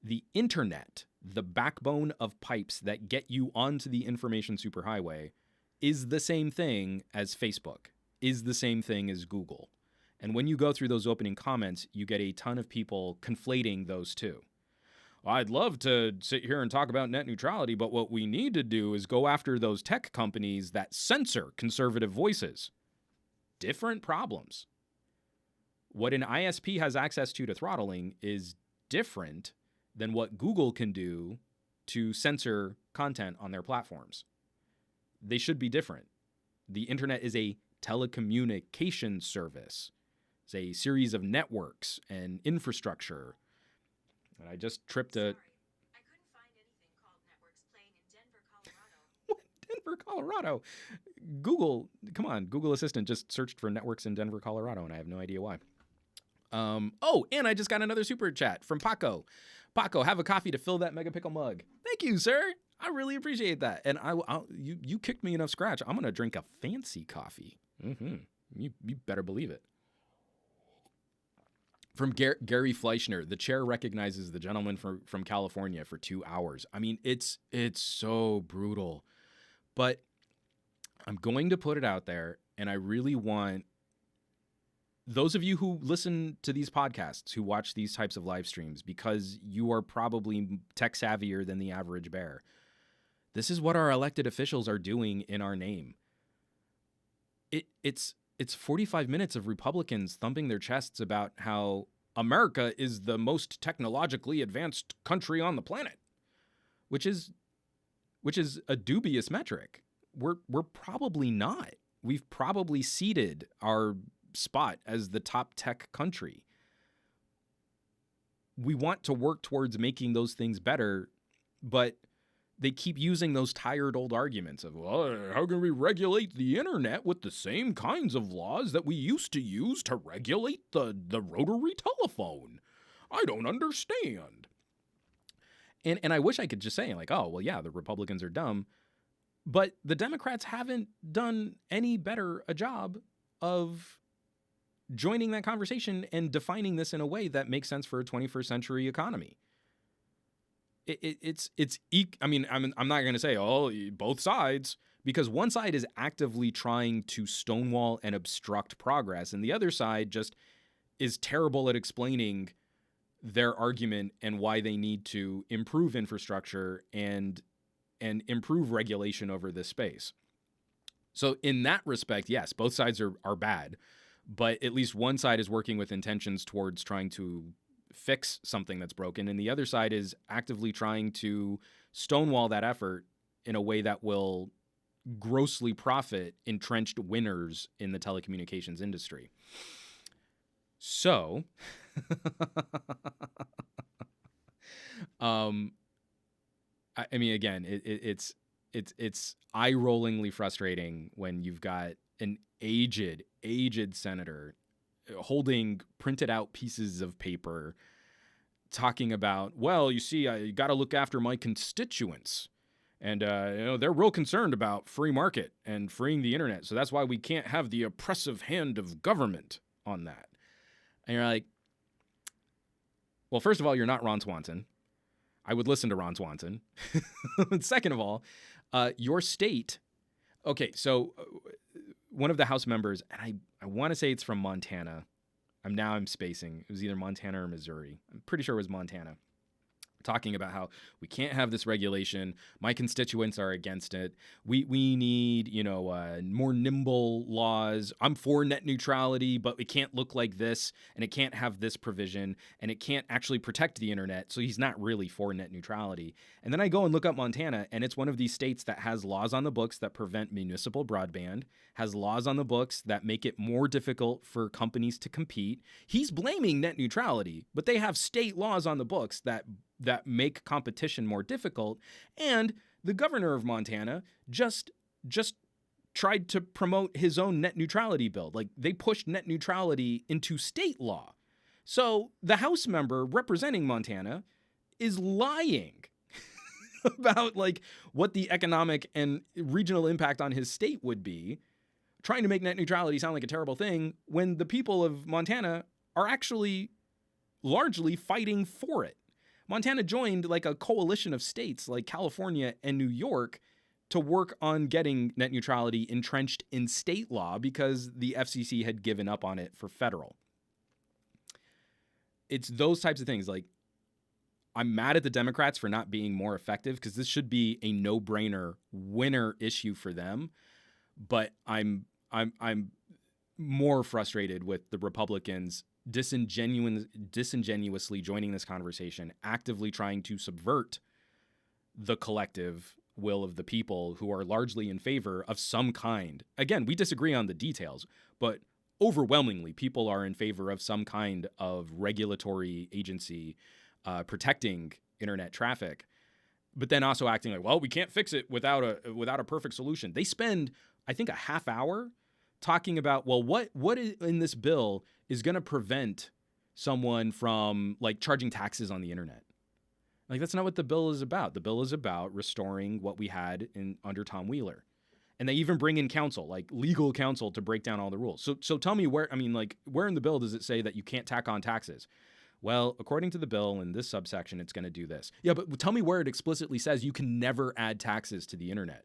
the internet, the backbone of pipes that get you onto the information superhighway, is the same thing as Facebook, is the same thing as Google. And when you go through those opening comments, you get a ton of people conflating those two. Well, I'd love to sit here and talk about net neutrality, but what we need to do is go after those tech companies that censor conservative voices. Different problems. What an ISP has access to throttling is different than what Google can do to censor content on their platforms. They should be different. The internet is a telecommunications service. It's a series of networks and infrastructure. And I just tripped a... I couldn't find anything called networks playing in Denver, Colorado. What? Denver, Colorado? Google, come on, Google Assistant just searched for networks in Denver, Colorado, and I have no idea why. And I just got another super chat from Paco. Paco, have a coffee to fill that Megapixel mug. Thank you, sir. I really appreciate that. And you kicked me enough scratch. I'm going to drink a fancy coffee. You better believe it. From Gary Fleischner, the chair recognizes the gentleman from California for 2 hours. I mean, it's so brutal. But I'm going to put it out there, and I really want those of you who listen to these podcasts, who watch these types of live streams, because you are probably tech savvier than the average bear. This is what our elected officials are doing in our name. It's 45 minutes of Republicans thumping their chests about how America is the most technologically advanced country on the planet, which is a dubious metric. We're probably not. We've probably ceded our spot as the top tech country. We want to work towards making those things better, but they keep using those tired old arguments of, well, how can we regulate the internet with the same kinds of laws that we used to use to regulate the rotary telephone? I don't understand. And I wish I could just say, like, oh, well, yeah, the Republicans are dumb. But the Democrats haven't done any better a job of joining that conversation and defining this in a way that makes sense for a 21st century economy. I mean, I'm not going to say, oh, both sides, because one side is actively trying to stonewall and obstruct progress, and the other side just is terrible at explaining their argument and why they need to improve infrastructure and improve regulation over this space. So in that respect, yes, both sides are bad, but at least one side is working with intentions towards trying to fix something that's broken, and the other side is actively trying to stonewall that effort in a way that will grossly profit entrenched winners in the telecommunications industry. So um, I mean, again, it's eye-rollingly frustrating when you've got an aged senator holding printed out pieces of paper talking about, well, you see, I got to look after my constituents. And, they're real concerned about free market and freeing the internet. So that's why we can't have the oppressive hand of government on that. And you're like, well, first of all, you're not Ron Swanson. I would listen to Ron Swanson. Second of all, your state. Okay, so one of the House members, and I want to say it's from Montana. I'm spacing. It was either Montana or Missouri. I'm pretty sure it was Montana. Talking about how we can't have this regulation. My constituents are against it. We need, more nimble laws. I'm for net neutrality, but it can't look like this, and it can't have this provision, and it can't actually protect the internet. So he's not really for net neutrality. And then I go and look up Montana, and it's one of these states that has laws on the books that prevent municipal broadband, has laws on the books that make it more difficult for companies to compete. He's blaming net neutrality, but they have state laws on the books that make competition more difficult. And the governor of Montana just tried to promote his own net neutrality bill. Like, they pushed net neutrality into state law. So the House member representing Montana is lying about like what the economic and regional impact on his state would be, trying to make net neutrality sound like a terrible thing when the people of Montana are actually largely fighting for it. Montana joined like a coalition of states like California and New York to work on getting net neutrality entrenched in state law because the FCC had given up on it for federal. It's those types of things. Like, I'm mad at the Democrats for not being more effective because this should be a no-brainer winner issue for them. But I'm more frustrated with the Republicans disingenuously joining this conversation, actively trying to subvert the collective will of the people who are largely in favor of some kind. Again, we disagree on the details, but overwhelmingly people are in favor of some kind of regulatory agency protecting internet traffic, but then also acting like, well, we can't fix it without a perfect solution. They spend, I think, a half hour talking about, well, what in this bill is going to prevent someone from like charging taxes on the internet. Like, that's not what the bill is about. The bill is about restoring what we had under Tom Wheeler. And they even bring in counsel, like legal counsel, to break down all the rules. So tell me where in the bill does it say that you can't tack on taxes? Well, according to the bill in this subsection, it's going to do this. Yeah, but tell me where it explicitly says you can never add taxes to the internet.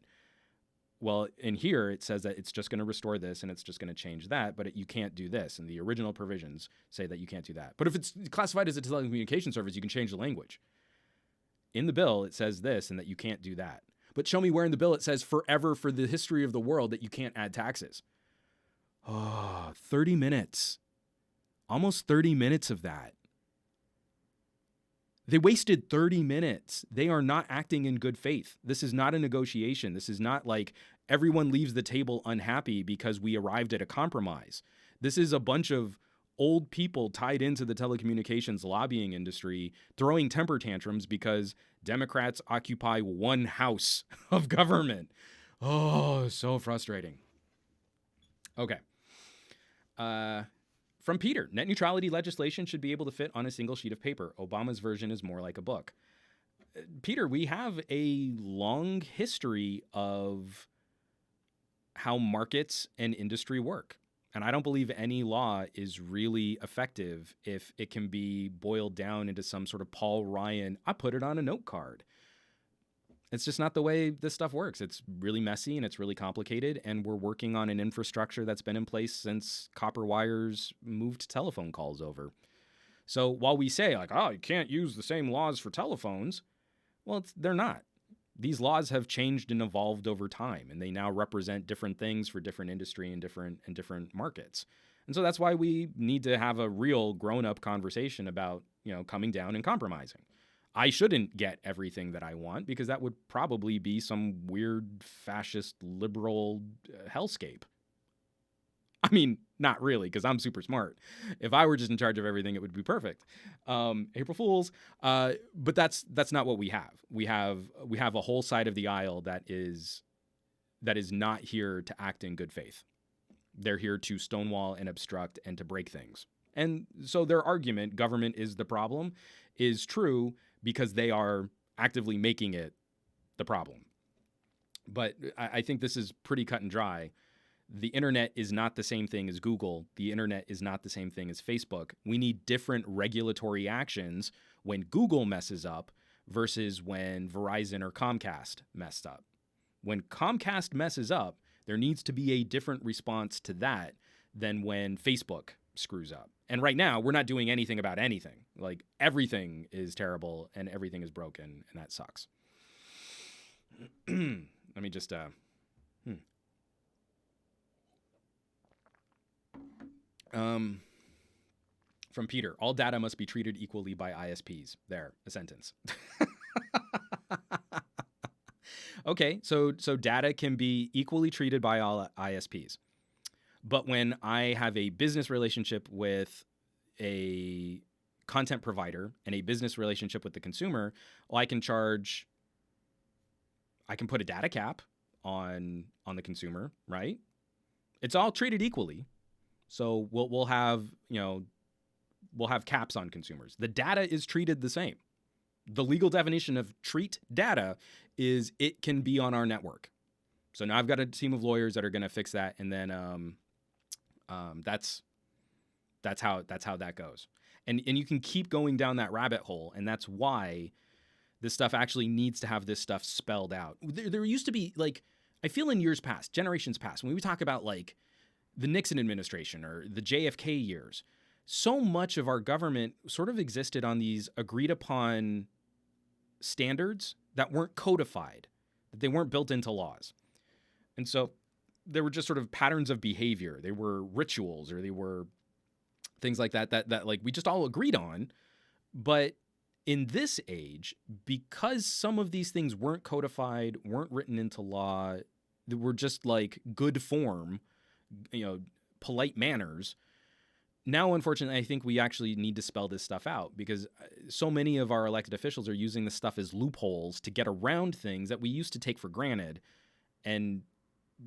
Well, in here, it says that it's just going to restore this and it's just going to change that, but you can't do this. And the original provisions say that you can't do that. But if it's classified as a telecommunication service, you can change the language. In the bill, it says this and that you can't do that. But show me where in the bill it says forever for the history of the world that you can't add taxes. Oh, 30 minutes. Almost 30 minutes of that. They wasted 30 minutes. They are not acting in good faith. This is not a negotiation. This is not like everyone leaves the table unhappy because we arrived at a compromise. This is a bunch of old people tied into the telecommunications lobbying industry throwing temper tantrums because Democrats occupy one house of government. Oh, so frustrating. Okay. From Peter, net neutrality legislation should be able to fit on a single sheet of paper. Obama's version is more like a book. Peter, we have a long history of how markets and industry work. And I don't believe any law is really effective if it can be boiled down into some sort of Paul Ryan, I put it on a note card. It's just not the way this stuff works. It's really messy and it's really complicated. And we're working on an infrastructure that's been in place since copper wires moved telephone calls over. So while we say like, oh, you can't use the same laws for telephones, well, they're not. These laws have changed and evolved over time, and they now represent different things for different industry and different markets. And so that's why we need to have a real grown-up conversation about, coming down and compromising. I shouldn't get everything that I want because that would probably be some weird fascist liberal hellscape. I mean, Not really, because I'm super smart. If I were just in charge of everything, it would be perfect. April Fools. But that's not what we have. We have a whole side of the aisle that is not here to act in good faith. They're here to stonewall and obstruct and to break things. And so their argument, government is the problem, is true because they are actively making it the problem. But I think this is pretty cut and dry. The internet is not the same thing as Google. The internet is not the same thing as Facebook. We need different regulatory actions when Google messes up versus when Verizon or Comcast messed up. When Comcast messes up, there needs to be a different response to that than when Facebook screws up. And right now, we're not doing anything about anything. Like, everything is terrible and everything is broken, and that sucks. Let me just... From Peter, all data must be treated equally by ISPs. There, a sentence. Okay, so data can be equally treated by all ISPs. But when I have a business relationship with a content provider and a business relationship with the consumer, well, I can put a data cap on the consumer, right? It's all treated equally. So we'll have caps on consumers. The data is treated the same. The legal definition of treat data is it can be on our network. So now I've got a team of lawyers that are going to fix that, and then that's how that goes. And you can keep going down that rabbit hole, and that's why this stuff actually needs to have this stuff spelled out. There used to be, like, I feel in years past, generations past, when we talk about like the Nixon administration or the JFK years, so much of our government sort of existed on these agreed upon standards that weren't codified, that they weren't built into laws. And so there were just sort of patterns of behavior. They were rituals, or they were things like that like we just all agreed on. But in this age, because some of these things weren't codified, weren't written into law, they were just like good form, polite manners. Now, unfortunately, I think we actually need to spell this stuff out, because so many of our elected officials are using this stuff as loopholes to get around things that we used to take for granted. And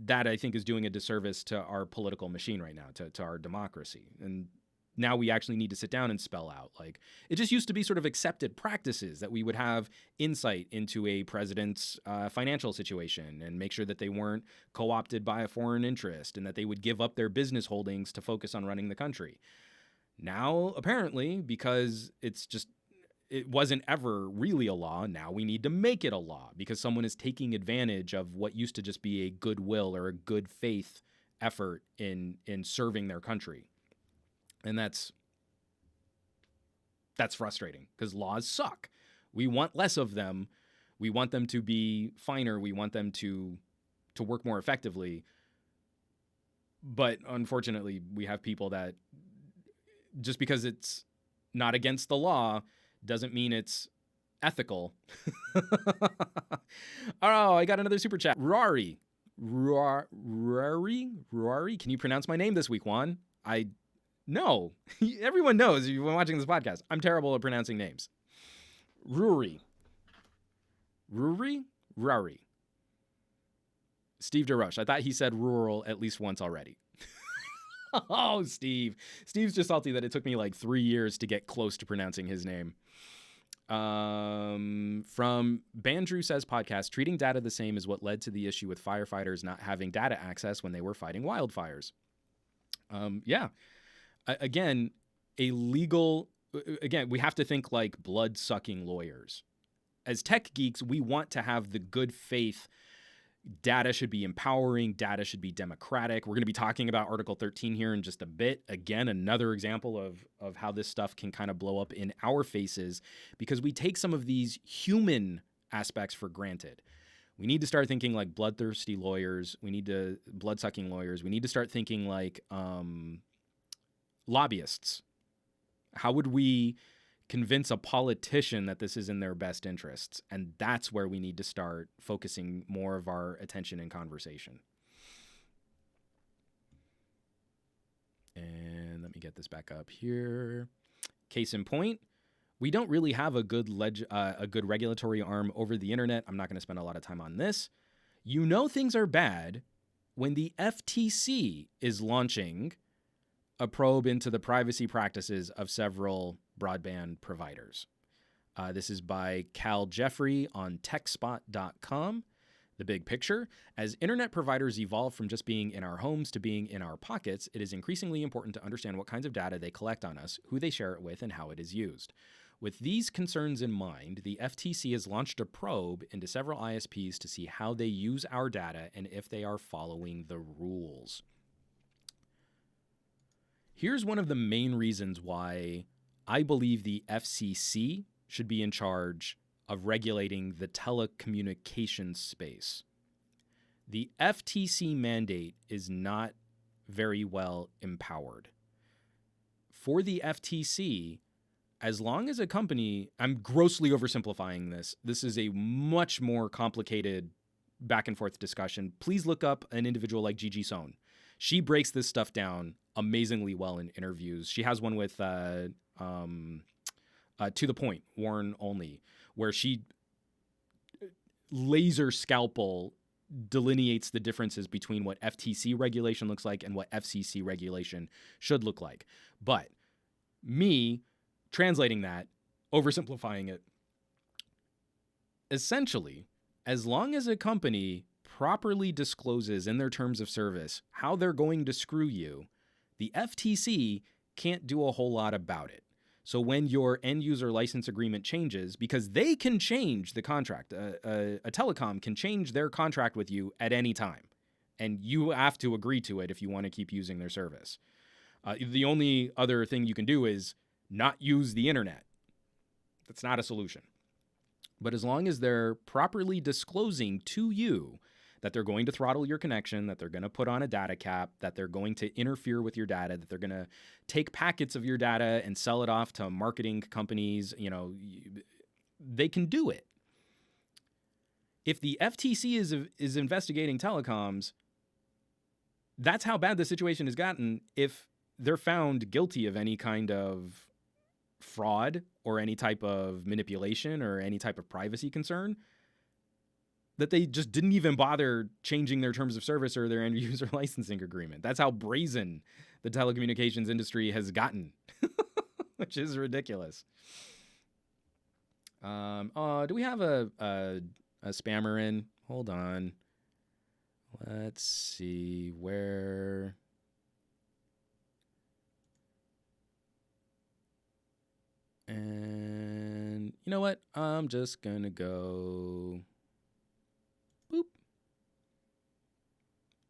that, I think, is doing a disservice to our political machine right now, to our democracy. And now we actually need to sit down and spell out, like, it just used to be sort of accepted practices that we would have insight into a president's financial situation and make sure that they weren't co-opted by a foreign interest and that they would give up their business holdings to focus on running the country. Now, apparently, because it wasn't ever really a law, now we need to make it a law because someone is taking advantage of what used to just be a goodwill or a good faith effort in serving their country. And that's frustrating, because laws suck. We want less of them. We want them to be finer. We want them to work more effectively. But unfortunately, we have people that, just because it's not against the law doesn't mean it's ethical. Oh, I got another super chat. Rory. Can you pronounce my name this week, Juan? No, everyone knows if you've been watching this podcast, I'm terrible at pronouncing names. Rory. Steve DeRoche. I thought he said rural at least once already. Oh, Steve. Steve's just salty that it took me like 3 years to get close to pronouncing his name. From Bandrew Says Podcast, treating data the same is what led to the issue with firefighters not having data access when they were fighting wildfires. Yeah. Again, we have to think like blood-sucking lawyers. As tech geeks, we want to have the good faith. Data should be empowering. Data should be democratic. We're going to be talking about Article 13 here in just a bit. Again, another example of how this stuff can kind of blow up in our faces because we take some of these human aspects for granted. We need to start thinking like bloodthirsty lawyers. Blood-sucking lawyers. We need to start thinking like lobbyists. How would we convince a politician that this is in their best interests? And that's where we need to start focusing more of our attention and conversation. get this back up here. Case in point, we don't really have a good regulatory arm over the internet. I'm not going to spend a lot of time on this. You know things are bad when the FTC is launching a probe into the privacy practices of several broadband providers. This is by Cal Jeffrey on techspot.com. The big picture: as internet providers evolve from just being in our homes to being in our pockets, it is increasingly important to understand what kinds of data they collect on us, who they share it with, and how it is used. With these concerns in mind, the FTC has launched a probe into several ISPs to see how they use our data and if they are following the rules. Here's one of the main reasons why I believe the FCC should be in charge of regulating the telecommunications space. The FTC mandate is not very well empowered. For the FTC, as long as a company, I'm grossly oversimplifying this. This is a much more complicated back and forth discussion. Please look up an individual like Gigi Sohn. She breaks this stuff down amazingly well in interviews. She has one with To the Point, Warren Only, where she laser scalpel delineates the differences between what FTC regulation looks like and what FCC regulation should look like. But me translating that, oversimplifying it, essentially, as long as a company properly discloses in their terms of service how they're going to screw you, the FTC can't do a whole lot about it. So when your end user license agreement changes, because they can change the contract, a telecom can change their contract with you at any time, and you have to agree to it if you want to keep using their service. The only other thing you can do is not use the internet. That's not a solution. But as long as they're properly disclosing to you that they're going to throttle your connection, that they're going to put on a data cap, that they're going to interfere with your data, that they're going to take packets of your data and sell it off to marketing companies, they can do it. If the FTC is investigating telecoms, that's how bad the situation has gotten. If they're found guilty of any kind of fraud or any type of manipulation or any type of privacy concern, that they just didn't even bother changing their terms of service or their end user licensing agreement. That's how brazen the telecommunications industry has gotten, which is ridiculous. Do we have a spammer in? Hold on. Let's see where. And you know what? I'm just going to go. Boop.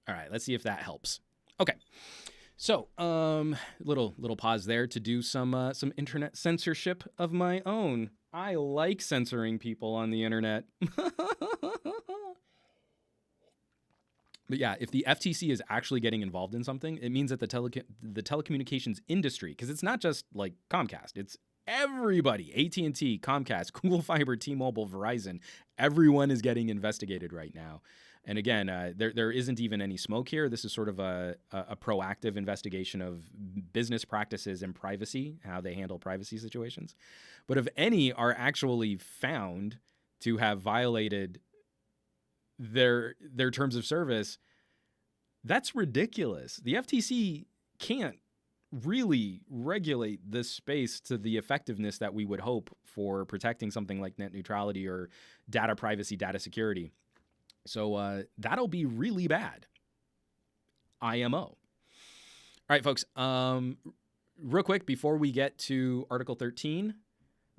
All right, let's see if that helps. Okay. So, little pause there to do some internet censorship of my own. I like censoring people on the internet. But yeah, if the FTC is actually getting involved in something, it means that the telecommunications industry, because it's not just like Comcast, it's everybody, AT&T, Comcast, Google Fiber, T-Mobile, Verizon, everyone is getting investigated right now. And again, there isn't even any smoke here. This is sort of a proactive investigation of business practices and privacy, how they handle privacy situations. But if any are actually found to have violated their terms of service, that's ridiculous. The FTC can't really regulate this space to the effectiveness that we would hope for protecting something like net neutrality or data privacy, data security. So that'll be really bad. IMO. All right, folks. Real quick before we get to Article 13,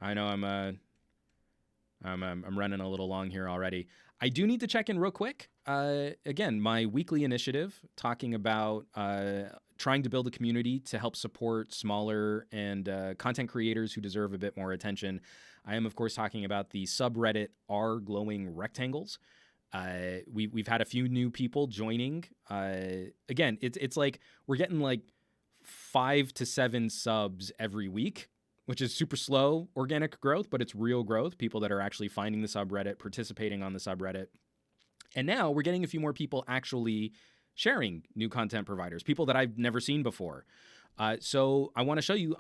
I know I'm running a little long here already. I do need to check in real quick. Again, my weekly initiative talking about trying to build a community to help support smaller and content creators who deserve a bit more attention. I am, of course, talking about the subreddit r/glowing rectangles. We've had a few new people joining. Again, it's like we're getting like 5 to 7 subs every week, which is super slow organic growth, but it's real growth. People that are actually finding the subreddit, participating on the subreddit. And now we're getting a few more people actually sharing new content providers, people that I've never seen before. So I want to show you.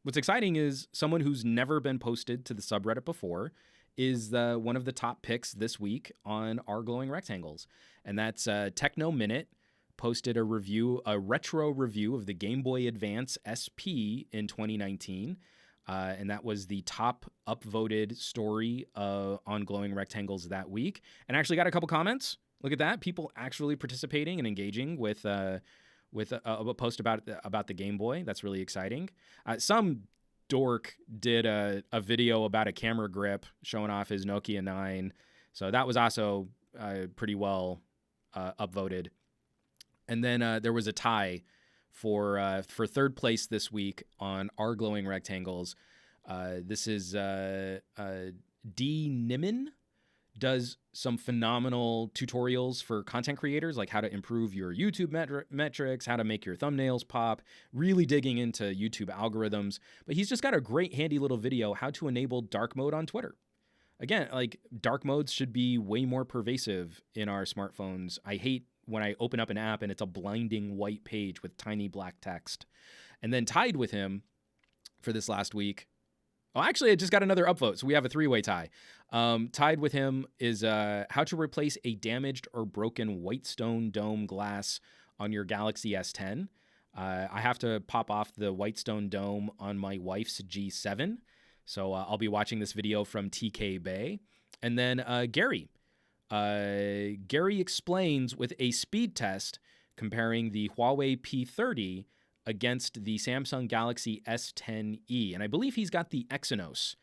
What's exciting is someone who's never been posted to the subreddit before is one of the top picks this week on our glowing rectangles, and that's Techno Minute posted a retro review of the Game Boy Advance SP in 2019. And that was the top upvoted story on glowing rectangles that week, and actually got a couple comments. Look at that. People actually participating and engaging with a post about the Game Boy. That's really exciting. Some dork did a video about a camera grip showing off his Nokia 9. So that was also pretty well upvoted. And then there was a tie for third place this week on our glowing rectangles. This is D. Nimin. Does some phenomenal tutorials for content creators, like how to improve your YouTube metrics, how to make your thumbnails pop, really digging into YouTube algorithms. But he's just got a great handy little video, how to enable dark mode on Twitter. Again, like dark modes should be way more pervasive in our smartphones. I hate when I open up an app and it's a blinding white page with tiny black text. And then tied with him for this last week, oh, actually, I just got another upvote, so we have a three-way tie. Tied with him is how to replace a damaged or broken Whitestone dome glass on your Galaxy S10. I have to pop off the Whitestone dome on my wife's G7, so I'll be watching this video from TK Bay. And then Gary. Gary explains with a speed test comparing the Huawei P30 against the Samsung Galaxy S10e. And I believe he's got the Exynos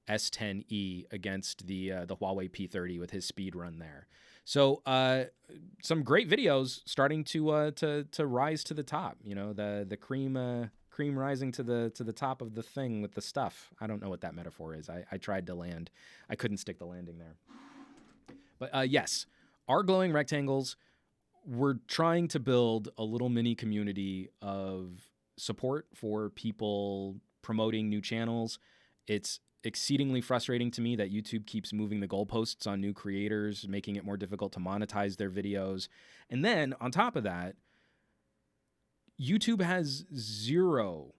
S10e against the Huawei P30 with his speed run there. So some great videos starting to rise to the top. You know, the cream rising to the top of the thing with the stuff. I don't know what that metaphor is. I tried to land. I couldn't stick the landing there. But yes, our glowing rectangles, we're trying to build a little mini community of support for people promoting new channels. It's exceedingly frustrating to me that YouTube keeps moving the goalposts on new creators, making it more difficult to monetize their videos. And then on top of that, YouTube pays zero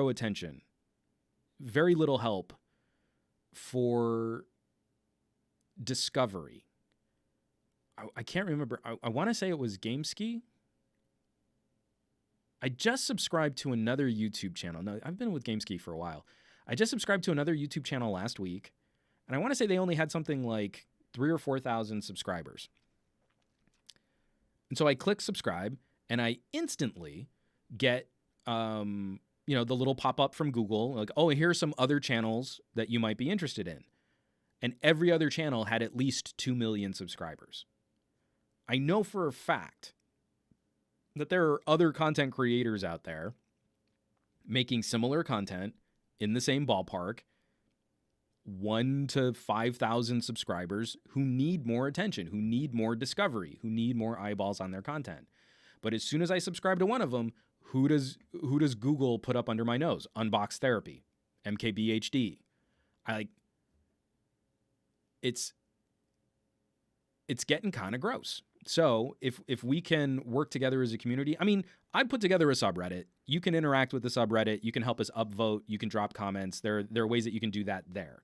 attention, very little help for discovery. I can't remember. I want to say it was GameSki. I just subscribed to another YouTube channel. No, I've been with GameSki for a while. I just subscribed to another YouTube channel last week, and I want to say they only had something like 3,000 or 4,000 subscribers. And so I click subscribe, and I instantly get, the little pop-up from Google, like, oh, here are some other channels that you might be interested in. And every other channel had at least 2 million subscribers. I know for a fact that there are other content creators out there making similar content in the same ballpark, 1,000 to 5,000 subscribers, who need more attention, who need more discovery, who need more eyeballs on their content. But as soon as I subscribe to one of them, who does Google put up under my nose? Unbox Therapy, MKBHD. It's getting kind of gross. So if we can work together as a community, I mean, I put together a subreddit. You can interact with the subreddit. You can help us upvote. You can drop comments. There are ways that you can do that there.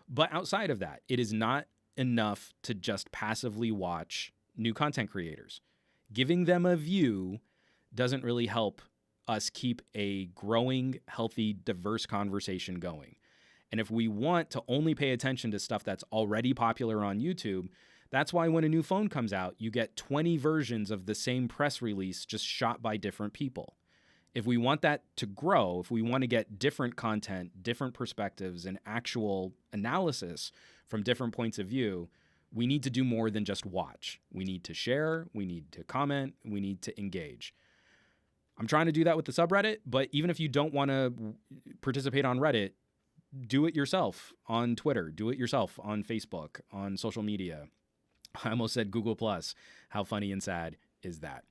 But outside of that, it is not enough to just passively watch new content creators. Giving them a view doesn't really help us keep a growing, healthy, diverse conversation going. And if we want to only pay attention to stuff that's already popular on YouTube, that's why when a new phone comes out, you get 20 versions of the same press release just shot by different people. If we want that to grow, if we want to get different content, different perspectives, and actual analysis from different points of view, we need to do more than just watch. We need to share, we need to comment, we need to engage. I'm trying to do that with the subreddit, but even if you don't want to participate on Reddit, do it yourself on Twitter, do it yourself on Facebook, on social media. I almost said Google Plus. How funny and sad is that?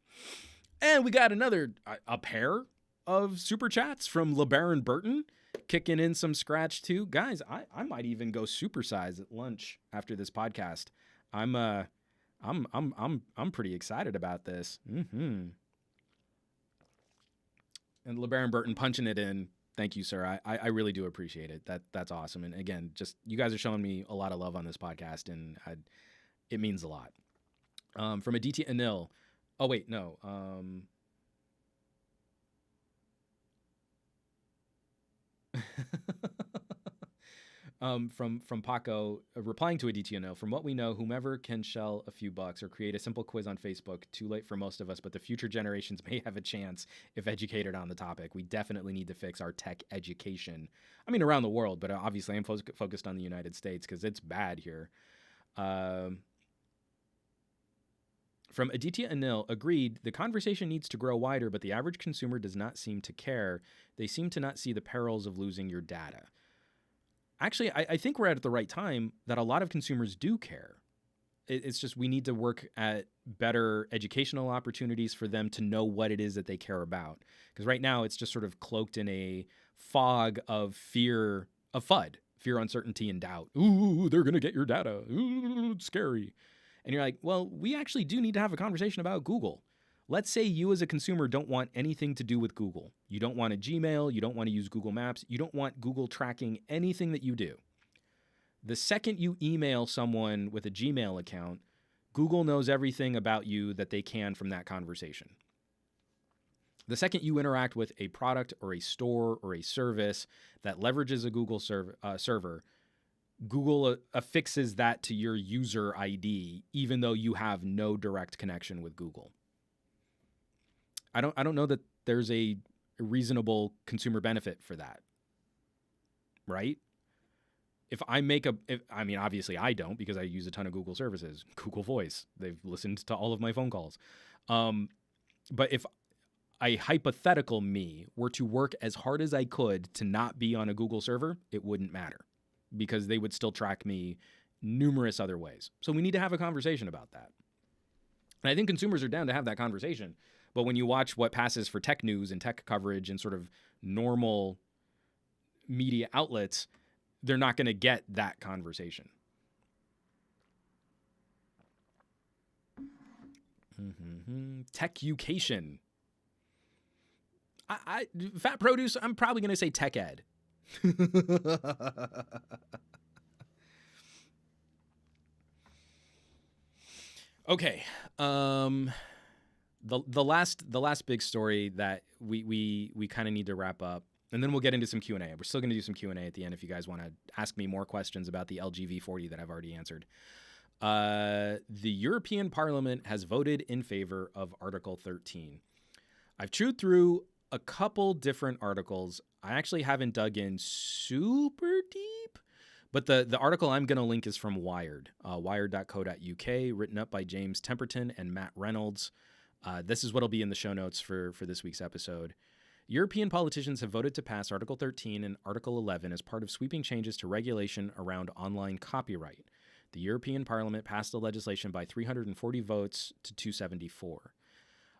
And we got a pair of super chats from LeBaron Burton, kicking in some scratch too. Guys, I might even go supersize at lunch after this podcast. I'm pretty excited about this. And LeBaron Burton punching it in. Thank you, sir. I really do appreciate it. That's awesome. And again, just you guys are showing me a lot of love on this podcast, and it means a lot. From Aditya Anil. Oh wait, no. From Paco, replying to Aditya Anil, from what we know, whomever can shell a few bucks or create a simple quiz on Facebook, too late for most of us, but the future generations may have a chance if educated on the topic. We definitely need to fix our tech education. I mean, around the world, but obviously I'm focused on the United States because it's bad here. From Aditya Anil, agreed, the conversation needs to grow wider, but the average consumer does not seem to care. They seem to not see the perils of losing your data. Actually, I think we're at the right time that a lot of consumers do care. It's just we need to work at better educational opportunities for them to know what it is that they care about. Because right now it's just sort of cloaked in a fog of fear, of FUD, fear, uncertainty, and doubt. Ooh, they're going to get your data. Ooh, it's scary. And you're like, well, we actually do need to have a conversation about Google. Let's say you as a consumer don't want anything to do with Google. You don't want a Gmail. You don't want to use Google Maps. You don't want Google tracking anything that you do. The second you email someone with a Gmail account, Google knows everything about you that they can from that conversation. The second you interact with a product or a store or a service that leverages a Google server, Google affixes that to your user ID, even though you have no direct connection with Google. I don't know that there's a reasonable consumer benefit for that, right? Obviously I don't because I use a ton of Google services, Google Voice. They've listened to all of my phone calls. But if a hypothetical me were to work as hard as I could to not be on a Google server, it wouldn't matter because they would still track me numerous other ways. So we need to have a conversation about that. And I think consumers are down to have that conversation. But when you watch what passes for tech news and tech coverage and sort of normal media outlets, they're not going to get that conversation. Tech-ucation. Fat Produce, I'm probably going to say tech ed. Okay. The last big story that we kind of need to wrap up, and then we'll get into some Q&A. We're still going to do some Q&A at the end if you guys want to ask me more questions about the LG V40 that I've already answered. The European Parliament has voted in favor of Article 13. I've chewed through a couple different articles. I actually haven't dug in super deep, but the article I'm going to link is from Wired, wired.co.uk, written up by James Temperton and Matt Reynolds. This is what will be in the show notes for this week's episode. European politicians have voted to pass Article 13 and Article 11 as part of sweeping changes to regulation around online copyright. The European Parliament passed the legislation by 340 votes to 274.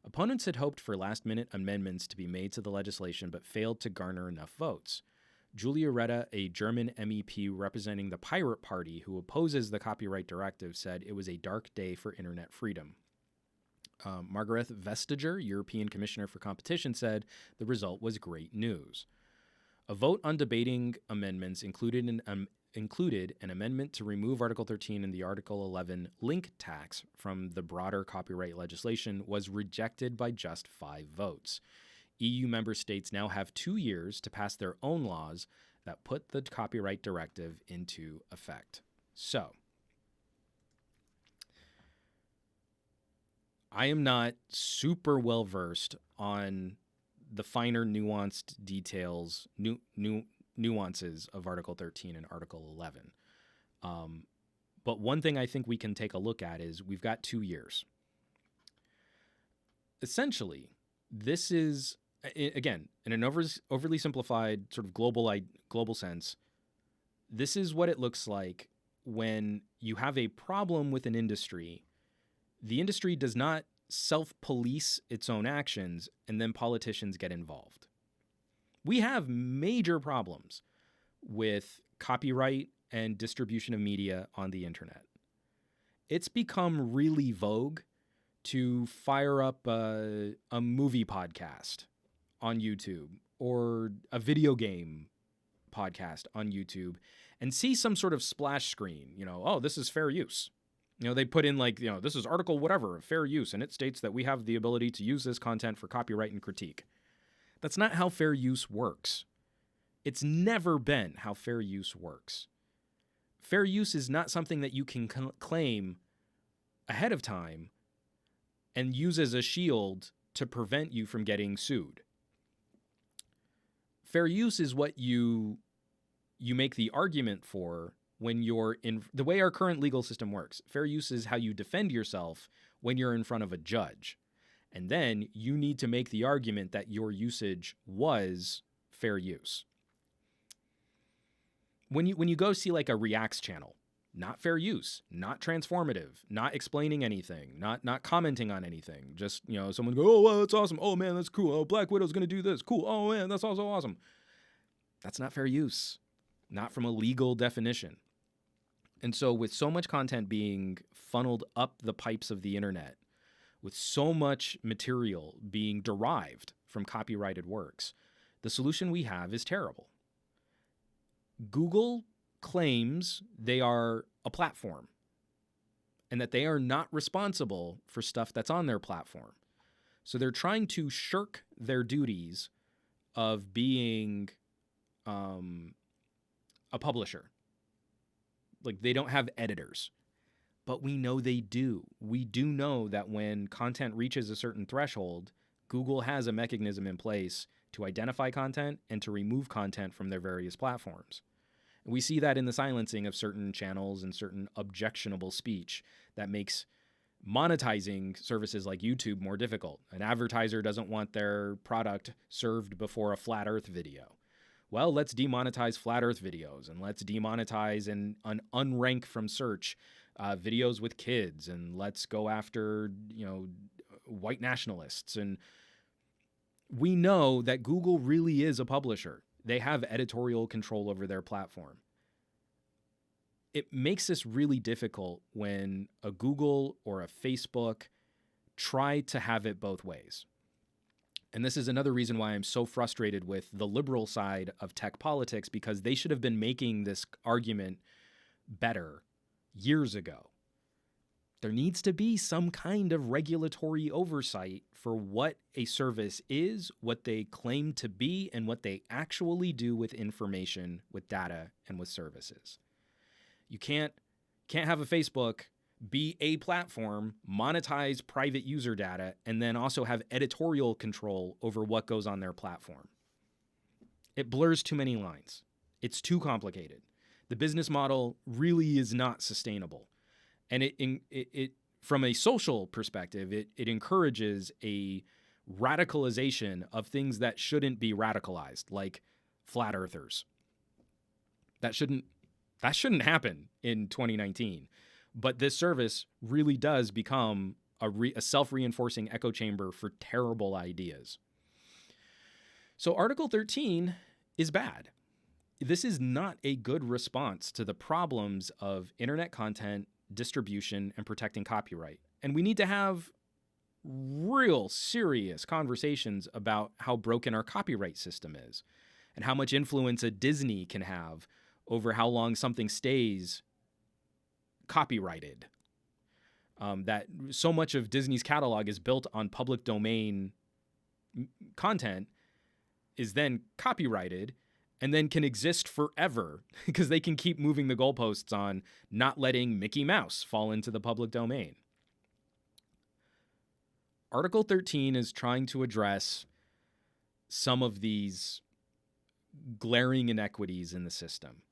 Opponents had hoped for last-minute amendments to be made to the legislation but failed to garner enough votes. Julia Reda, a German MEP representing the Pirate Party who opposes the copyright directive, said it was a dark day for internet freedom. Margaret Vestager, European Commissioner for Competition, said the result was great news. A vote on debating amendments included an amendment to remove Article 13 and the Article 11 link tax from the broader copyright legislation was rejected by just 5 votes. EU member states now have 2 years to pass their own laws that put the copyright directive into effect. So, I am not super well versed on the finer nuanced details, nuances of Article 13 and Article 11. But one thing I think we can take a look at is we've got 2 years. Essentially, this is, again, in an overly simplified sort of global sense, this is what it looks like when you have a problem with an industry. The industry does not self-police its own actions, and then politicians get involved. We have major problems with copyright and distribution of media on the internet. It's become really vogue to fire up a movie podcast on YouTube or a video game podcast on YouTube and see some sort of splash screen, oh, this is fair use. They put in like, this is article whatever, fair use, and it states that we have the ability to use this content for copyright and critique. That's not how fair use works. It's never been how fair use works. Fair use is not something that you can claim ahead of time and use as a shield to prevent you from getting sued. Fair use is what you make the argument for when you're in the way our current legal system works. Fair use is how you defend yourself when you're in front of a judge. And then you need to make the argument that your usage was fair use. When you go see like a Reacts channel, not fair use, not transformative, not explaining anything, not commenting on anything. Just, someone go, oh, wow, that's awesome. Oh, man, that's cool. Oh, Black Widow's going to do this. Cool. Oh, man, that's also awesome. That's not fair use, not from a legal definition. And so with so much content being funneled up the pipes of the internet, with so much material being derived from copyrighted works, the solution we have is terrible. Google claims they are a platform and that they are not responsible for stuff that's on their platform. So they're trying to shirk their duties of being a publisher. Like they don't have editors, but we know they do. We do know that when content reaches a certain threshold, Google has a mechanism in place to identify content and to remove content from their various platforms. We see that in the silencing of certain channels and certain objectionable speech that makes monetizing services like YouTube more difficult. An advertiser doesn't want their product served before a flat earth video. Well, let's demonetize flat earth videos, and let's demonetize and unrank from search videos with kids, and let's go after, white nationalists. And we know that Google really is a publisher. They have editorial control over their platform. It makes this really difficult when a Google or a Facebook try to have it both ways. And this is another reason why I'm so frustrated with the liberal side of tech politics, because they should have been making this argument better years ago. There needs to be some kind of regulatory oversight for what a service is, what they claim to be, and what they actually do with information, with data, and with services. You can't have a Facebook be a platform, monetize private user data, and then also have editorial control over what goes on their platform. It blurs too many lines. It's too complicated. The business model really is not sustainable. And it from a social perspective, it encourages a radicalization of things that shouldn't be radicalized, like flat earthers. That shouldn't happen in 2019. But this service really does become a self-reinforcing echo chamber for terrible ideas. So Article 13 is bad. This is not a good response to the problems of internet content distribution and protecting copyright. And we need to have real serious conversations about how broken our copyright system is and how much influence a Disney can have over how long something stays copyrighted. That so much of Disney's catalog is built on public domain content, is then copyrighted, and then can exist forever because they can keep moving the goalposts on not letting Mickey Mouse fall into the public domain. Article 13 is trying to address some of these glaring inequities in the system.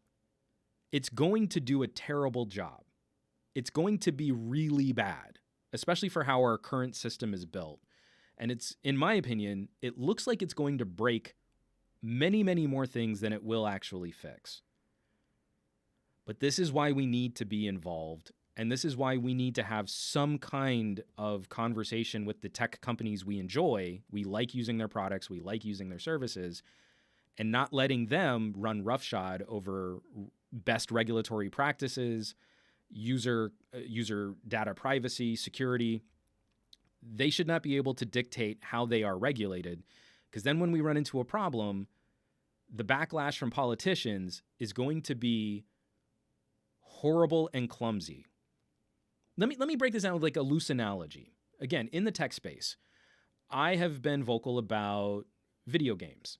It's going to do a terrible job. It's going to be really bad, especially for how our current system is built. And it's, in my opinion, it looks like it's going to break many, many more things than it will actually fix. But this is why we need to be involved. And this is why we need to have some kind of conversation with the tech companies we enjoy. We like using their products. We like using their services. And not letting them run roughshod over best regulatory practices, user data privacy, security. They should not be able to dictate how they are regulated, Because then when we run into a problem, the backlash from politicians is going to be horrible and clumsy. Let me break this down with like a loose analogy. Again, in the tech space, I have been vocal about video games.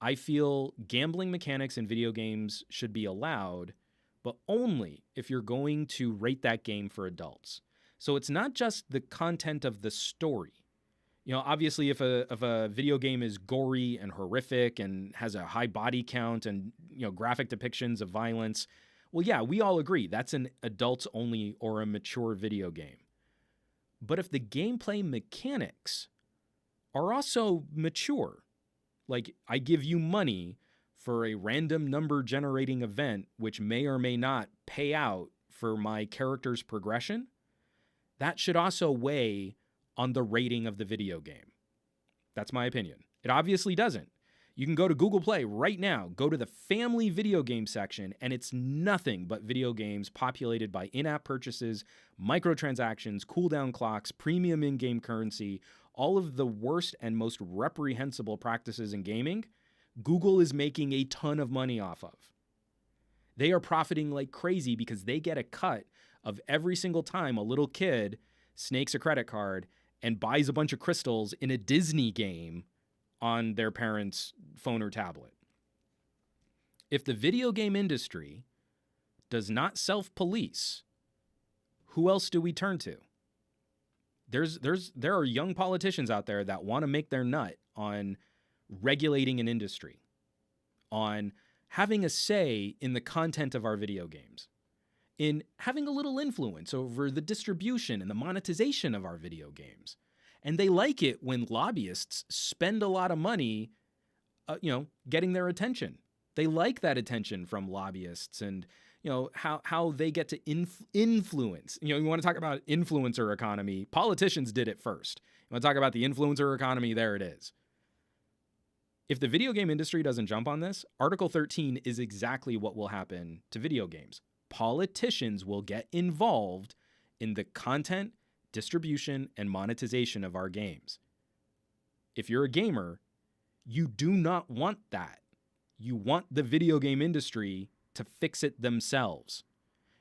I feel gambling mechanics in video games should be allowed, but only if you're going to rate that game for adults. So it's not just the content of the story. You know, obviously, if a video game is gory and horrific and has a high body count and, you know, graphic depictions of violence, well, yeah, we all agree that's an adults only or a mature video game. But if the gameplay mechanics are also mature, like I give you money for a random number generating event which may or may not pay out for my character's progression, that should also weigh on the rating of the video game. That's my opinion. It obviously doesn't. You can go to Google Play right now, go to the family video game section, and it's nothing but video games populated by in-app purchases, microtransactions, cooldown clocks, premium in-game currency, all of the worst and most reprehensible practices in gaming. Google is making a ton of money off of. They are profiting like crazy because they get a cut of every single time a little kid snakes a credit card and buys a bunch of crystals in a Disney game on their parents' phone or tablet. If the video game industry does not self-police, who else do we turn to? There are young politicians out there that want to make their nut on regulating an industry, on having a say in the content of our video games, in having a little influence over the distribution and the monetization of our video games. And they like it when lobbyists spend a lot of money, getting their attention. They like that attention from lobbyists and, how they get to influence. You want to talk about influencer economy. Politicians did it first. You want to talk about the influencer economy? There it is. If the video game industry doesn't jump on this, Article 13 is exactly what will happen to video games. Politicians will get involved in the content, distribution, and monetization of our games. If you're a gamer, you do not want that. You want the video game industry to fix it themselves.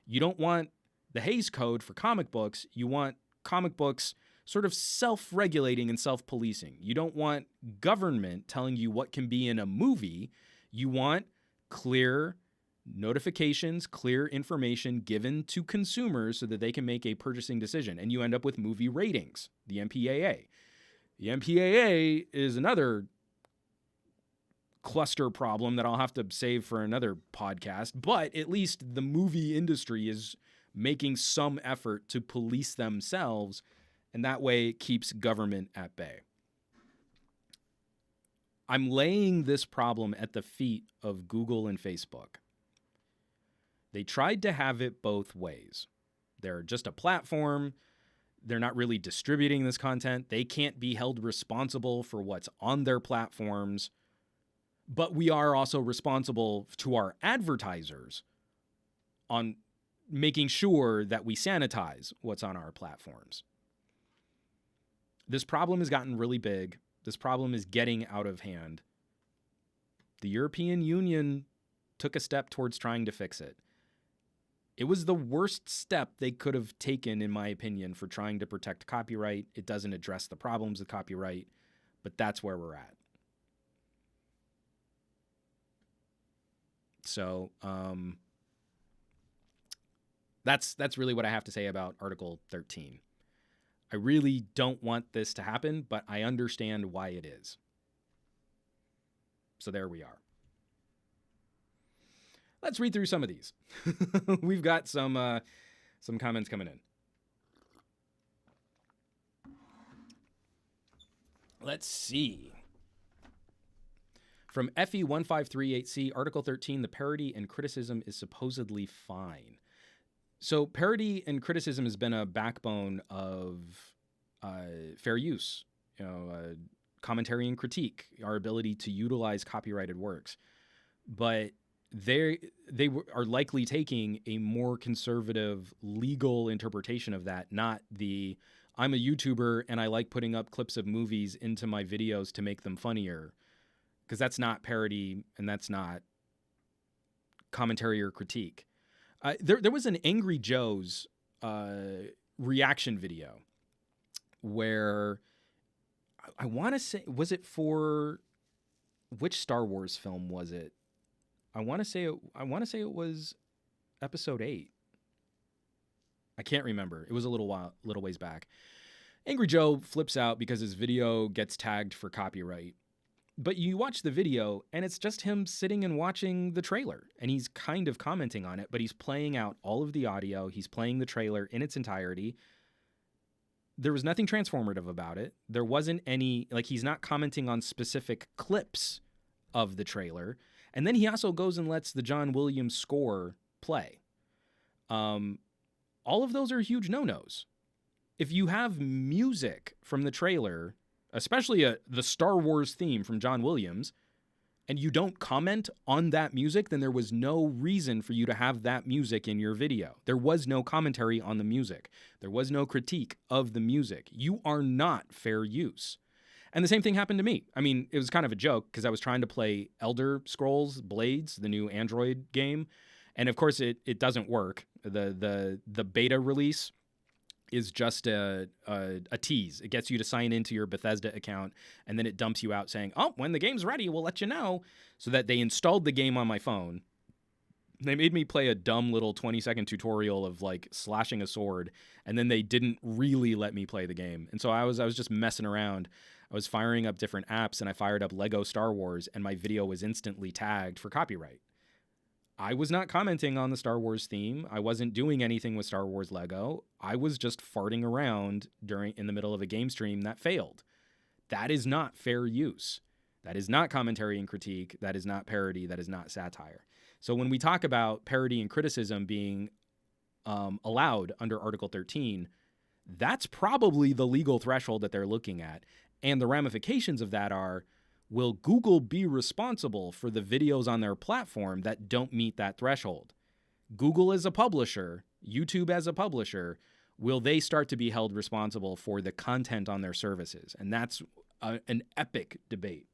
You don't want the Hays Code for comic books. You want comic books sort of self-regulating and self-policing. You don't want government telling you what can be in a movie. You want clear notifications, clear information given to consumers so that they can make a purchasing decision. And you end up with movie ratings, the MPAA. The MPAA is another cluster problem that I'll have to save for another podcast, but at least the movie industry is making some effort to police themselves, and that way it keeps government at bay. I'm laying this problem at the feet of Google and Facebook. They tried to have it both ways. They're just a platform. They're not really distributing this content. They can't be held responsible for what's on their platforms. But we are also responsible to our advertisers on making sure that we sanitize what's on our platforms. This problem has gotten really big. This problem is getting out of hand. The European Union took a step towards trying to fix it. It was the worst step they could have taken, in my opinion, for trying to protect copyright. It doesn't address the problems with copyright, but that's where we're at. So that's really what I have to say about Article 13. I really don't want this to happen, but I understand why it is. So there we are. Let's read through some of these. We've got some comments coming in. Let's see. From FE1538C, Article 13, the parody and criticism is supposedly fine. So parody and criticism has been a backbone of fair use, commentary and critique, our ability to utilize copyrighted works. But they are likely taking a more conservative legal interpretation of that, not the I'm a YouTuber and I like putting up clips of movies into my videos to make them funnier, because that's not parody and that's not commentary or critique. There was an Angry Joe's reaction video where I want to say, was it for which Star Wars film was it? I want to say it was Episode 8. I can't remember. It was a little ways back. Angry Joe flips out because his video gets tagged for copyright. But you watch the video and it's just him sitting and watching the trailer, and he's kind of commenting on it, but he's playing out all of the audio. He's playing the trailer in its entirety. There was nothing transformative about it. There wasn't any, like, he's not commenting on specific clips of the trailer. And then he also goes and lets the John Williams score play. All of those are huge no-nos. If you have music from the trailer, especially the Star Wars theme from John Williams, and you don't comment on that music, then there was no reason for you to have that music in your video. There was no commentary on the music. There was no critique of the music. You are not fair use. And the same thing happened to me. I mean, it was kind of a joke because I was trying to play Elder Scrolls Blades, the new Android game. And of course, it doesn't work. The beta release is just a tease. It gets you to sign into your Bethesda account, and then it dumps you out saying, oh, when the game's ready, we'll let you know. So that they installed the game on my phone. They made me play a dumb little 20-second tutorial of like slashing a sword, and then they didn't really let me play the game. And so I was just messing around. I was firing up different apps, and I fired up Lego Star Wars, and my video was instantly tagged for copyright. I was not commenting on the Star Wars theme. I wasn't doing anything with Star Wars Lego. I was just farting around in the middle of a game stream that failed. That is not fair use. That is not commentary and critique. That is not parody. That is not satire. So when we talk about parody and criticism being allowed under Article 13, that's probably the legal threshold that they're looking at. And the ramifications of that are, will Google be responsible for the videos on their platform that don't meet that threshold? Google as a publisher, YouTube as a publisher, will they start to be held responsible for the content on their services? And that's an epic debate.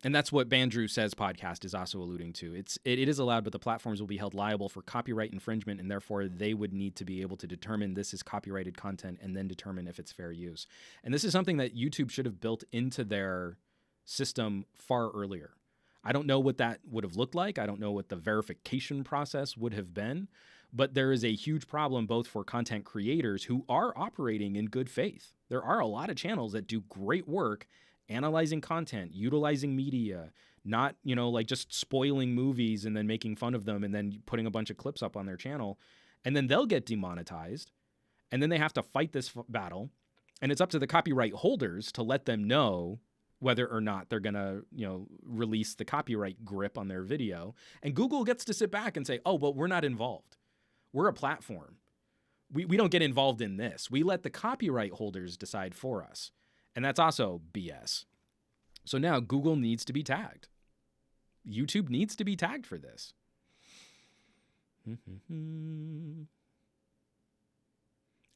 And that's what Bandrew Says podcast is also alluding to. It is allowed, but the platforms will be held liable for copyright infringement, and therefore they would need to be able to determine this is copyrighted content and then determine if it's fair use. And this is something that YouTube should have built into their system far earlier. I don't know what that would have looked like. I don't know what the verification process would have been, but there is a huge problem both for content creators who are operating in good faith. There are a lot of channels that do great work analyzing content, utilizing media, not, like just spoiling movies and then making fun of them and then putting a bunch of clips up on their channel. And then they'll get demonetized. And then they have to fight this battle. And it's up to the copyright holders to let them know whether or not they're going to, release the copyright grip on their video. And Google gets to sit back and say, oh, well, we're not involved. We're a platform. We don't get involved in this. We let the copyright holders decide for us. And that's also BS. So now Google needs to be tagged. YouTube needs to be tagged for this.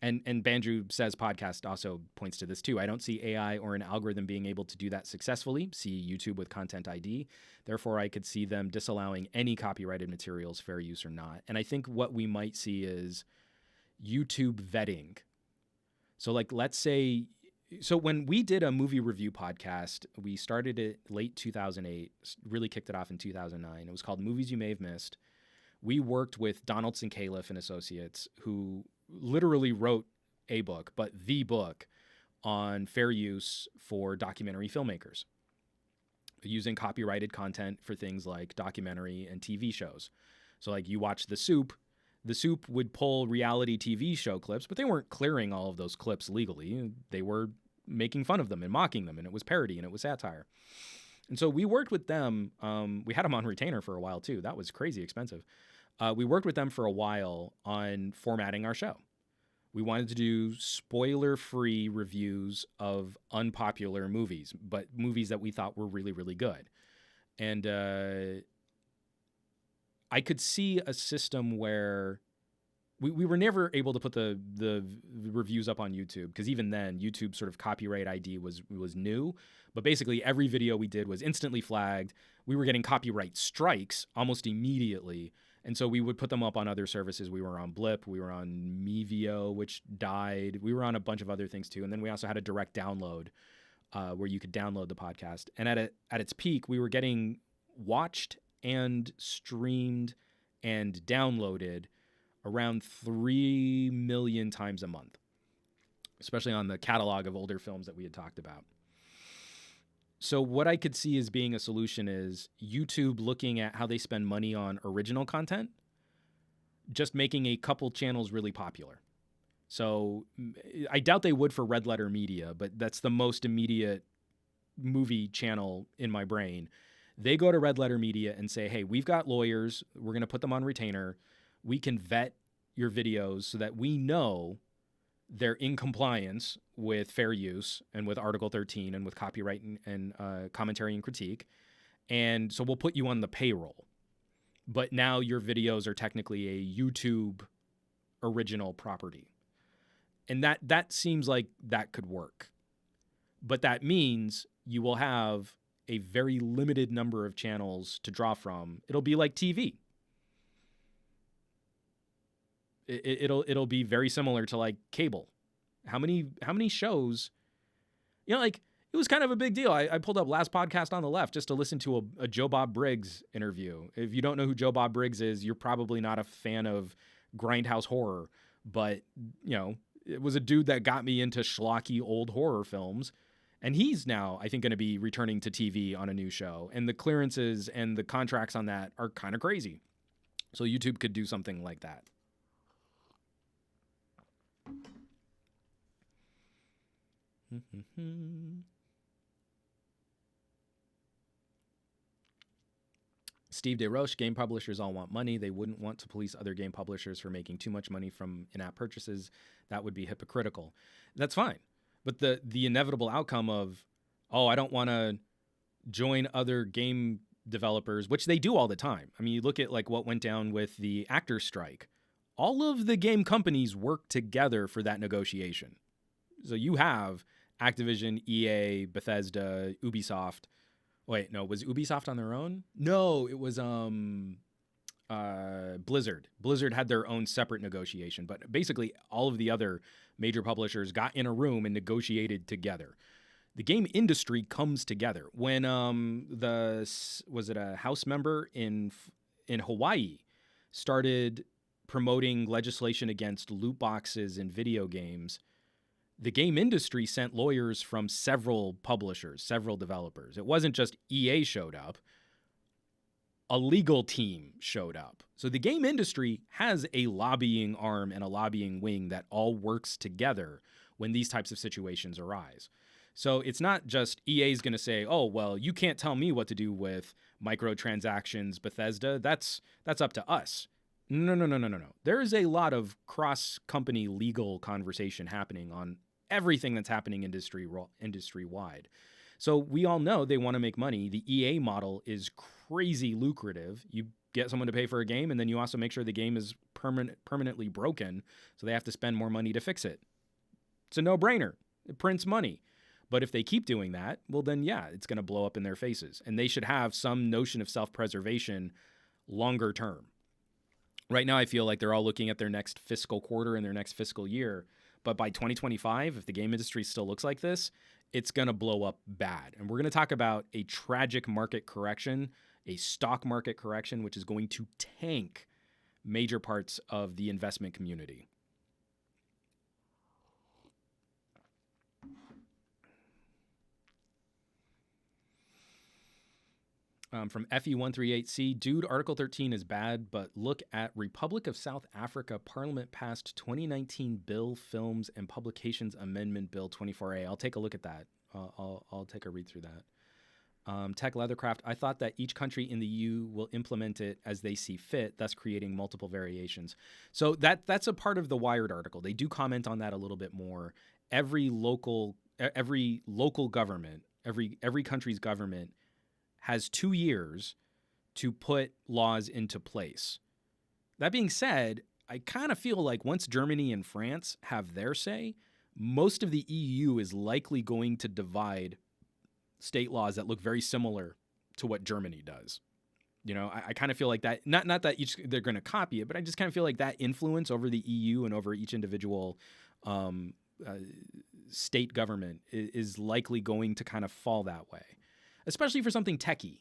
And Bandrew Says podcast also points to this too. I don't see AI or an algorithm being able to do that successfully. See YouTube with Content ID. Therefore, I could see them disallowing any copyrighted materials, fair use or not. And I think what we might see is YouTube vetting. So like, let's say, so when we did a movie review podcast, we started it late 2008, really kicked it off in 2009. It was called Movies You May Have Missed. We worked with Donaldson Califf and Associates, who literally wrote a book, but the book on fair use for documentary filmmakers, using copyrighted content for things like documentary and TV shows. So like you watch The Soup would pull reality TV show clips, but they weren't clearing all of those clips legally. They were making fun of them and mocking them, and it was parody and it was satire. And so we worked with them. We had them on retainer for a while too. That was crazy expensive. We worked with them for a while on formatting our show. We wanted to do spoiler-free reviews of unpopular movies, but movies that we thought were really, really good. And I could see a system where we were never able to put the reviews up on YouTube, because even then YouTube sort of copyright ID was new. But basically every video we did was instantly flagged. We were getting copyright strikes almost immediately. And so we would put them up on other services. We were on Blip, we were on Mevio, which died. We were on a bunch of other things too. And then we also had a direct download where you could download the podcast. And at its peak, we were getting watched and streamed and downloaded around 3 million times a month, especially on the catalog of older films that we had talked about. So what I could see as being a solution is YouTube looking at how they spend money on original content, just making a couple channels really popular. So I doubt they would for Red Letter Media, but that's the most immediate movie channel in my brain. They go to Red Letter Media and say, hey, we've got lawyers. We're going to put them on retainer. We can vet your videos so that we know they're in compliance with fair use and with Article 13 and with copyright and commentary and critique. And so we'll put you on the payroll. But now your videos are technically a YouTube original property. And that seems like that could work. But that means you will have a very limited number of channels to draw from. It'll be like TV. It'll be very similar to like cable. How many shows, like it was kind of a big deal. I pulled up Last Podcast on the Left just to listen to a Joe Bob Briggs interview. If you don't know who Joe Bob Briggs is, you're probably not a fan of grindhouse horror, but it was a dude that got me into schlocky old horror films. And he's now, I think, going to be returning to TV on a new show. And the clearances and the contracts on that are kind of crazy. So YouTube could do something like that. Steve DeRoche, game publishers all want money. They wouldn't want to police other game publishers for making too much money from in-app purchases. That would be hypocritical. That's fine. But the inevitable outcome of, I don't want to join other game developers, which they do all the time. I mean, you look at like what went down with the actors' strike. All of the game companies work together for that negotiation. So you have Activision, EA, Bethesda, Ubisoft. Wait, no, was Ubisoft on their own? No, it was Blizzard. Blizzard had their own separate negotiation, but basically all of the other major publishers got in a room and negotiated together. The game industry comes together. When was it a House member in Hawaii started promoting legislation against loot boxes in video games, the game industry sent lawyers from several publishers, several developers. It wasn't just EA showed up. A legal team showed up. So the game industry has a lobbying arm and a lobbying wing that all works together when these types of situations arise. So it's not just EA's going to say, oh, well, you can't tell me what to do with microtransactions, Bethesda. That's up to us. No. There is a lot of cross-company legal conversation happening on everything that's happening industry-wide. So we all know they want to make money. The EA model is crazy lucrative. You get someone to pay for a game, and then you also make sure the game is permanently broken, so they have to spend more money to fix it. It's a no-brainer. It prints money. But if they keep doing that, well, then, yeah, it's going to blow up in their faces. And they should have some notion of self-preservation longer term. Right now, I feel like they're all looking at their next fiscal quarter and their next fiscal year. But by 2025, if the game industry still looks like this, it's going to blow up bad. And we're going to talk about a tragic market correction, a stock market correction, which is going to tank major parts of the investment community. From FE138C, dude, Article 13 is bad, but look at Republic of South Africa Parliament passed 2019 Bill, Films, and Publications Amendment Bill 24A. I'll take a look at that. I'll take a read through that. Tech Leathercraft, I thought that each country in the EU will implement it as they see fit, thus creating multiple variations. So that's a part of the Wired article. They do comment on that a little bit more. Every local government, every country's government has 2 years to put laws into place. That being said, I kind of feel like once Germany and France have their say, most of the EU is likely going to divide state laws that look very similar to what Germany does. You know, I kind of feel like that, not that they're going to copy it, but I just kind of feel like that influence over the EU and over each individual state government is likely going to kind of fall that way, especially for something techie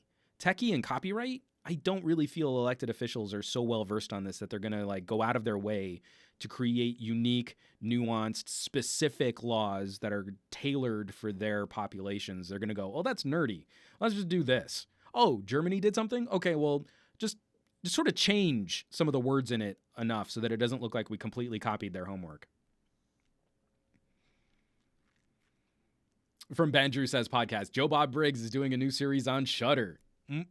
and copyright. I don't really feel elected officials are so well versed on this that they're going to like go out of their way to create unique, nuanced, specific laws that are tailored for their populations. They're going to go, oh, that's nerdy. Let's just do this. Oh, Germany did something? Okay, well, just sort of change some of the words in it enough so that it doesn't look like we completely copied their homework. From Bandrew Says Podcast, Joe Bob Briggs is doing a new series on Shudder.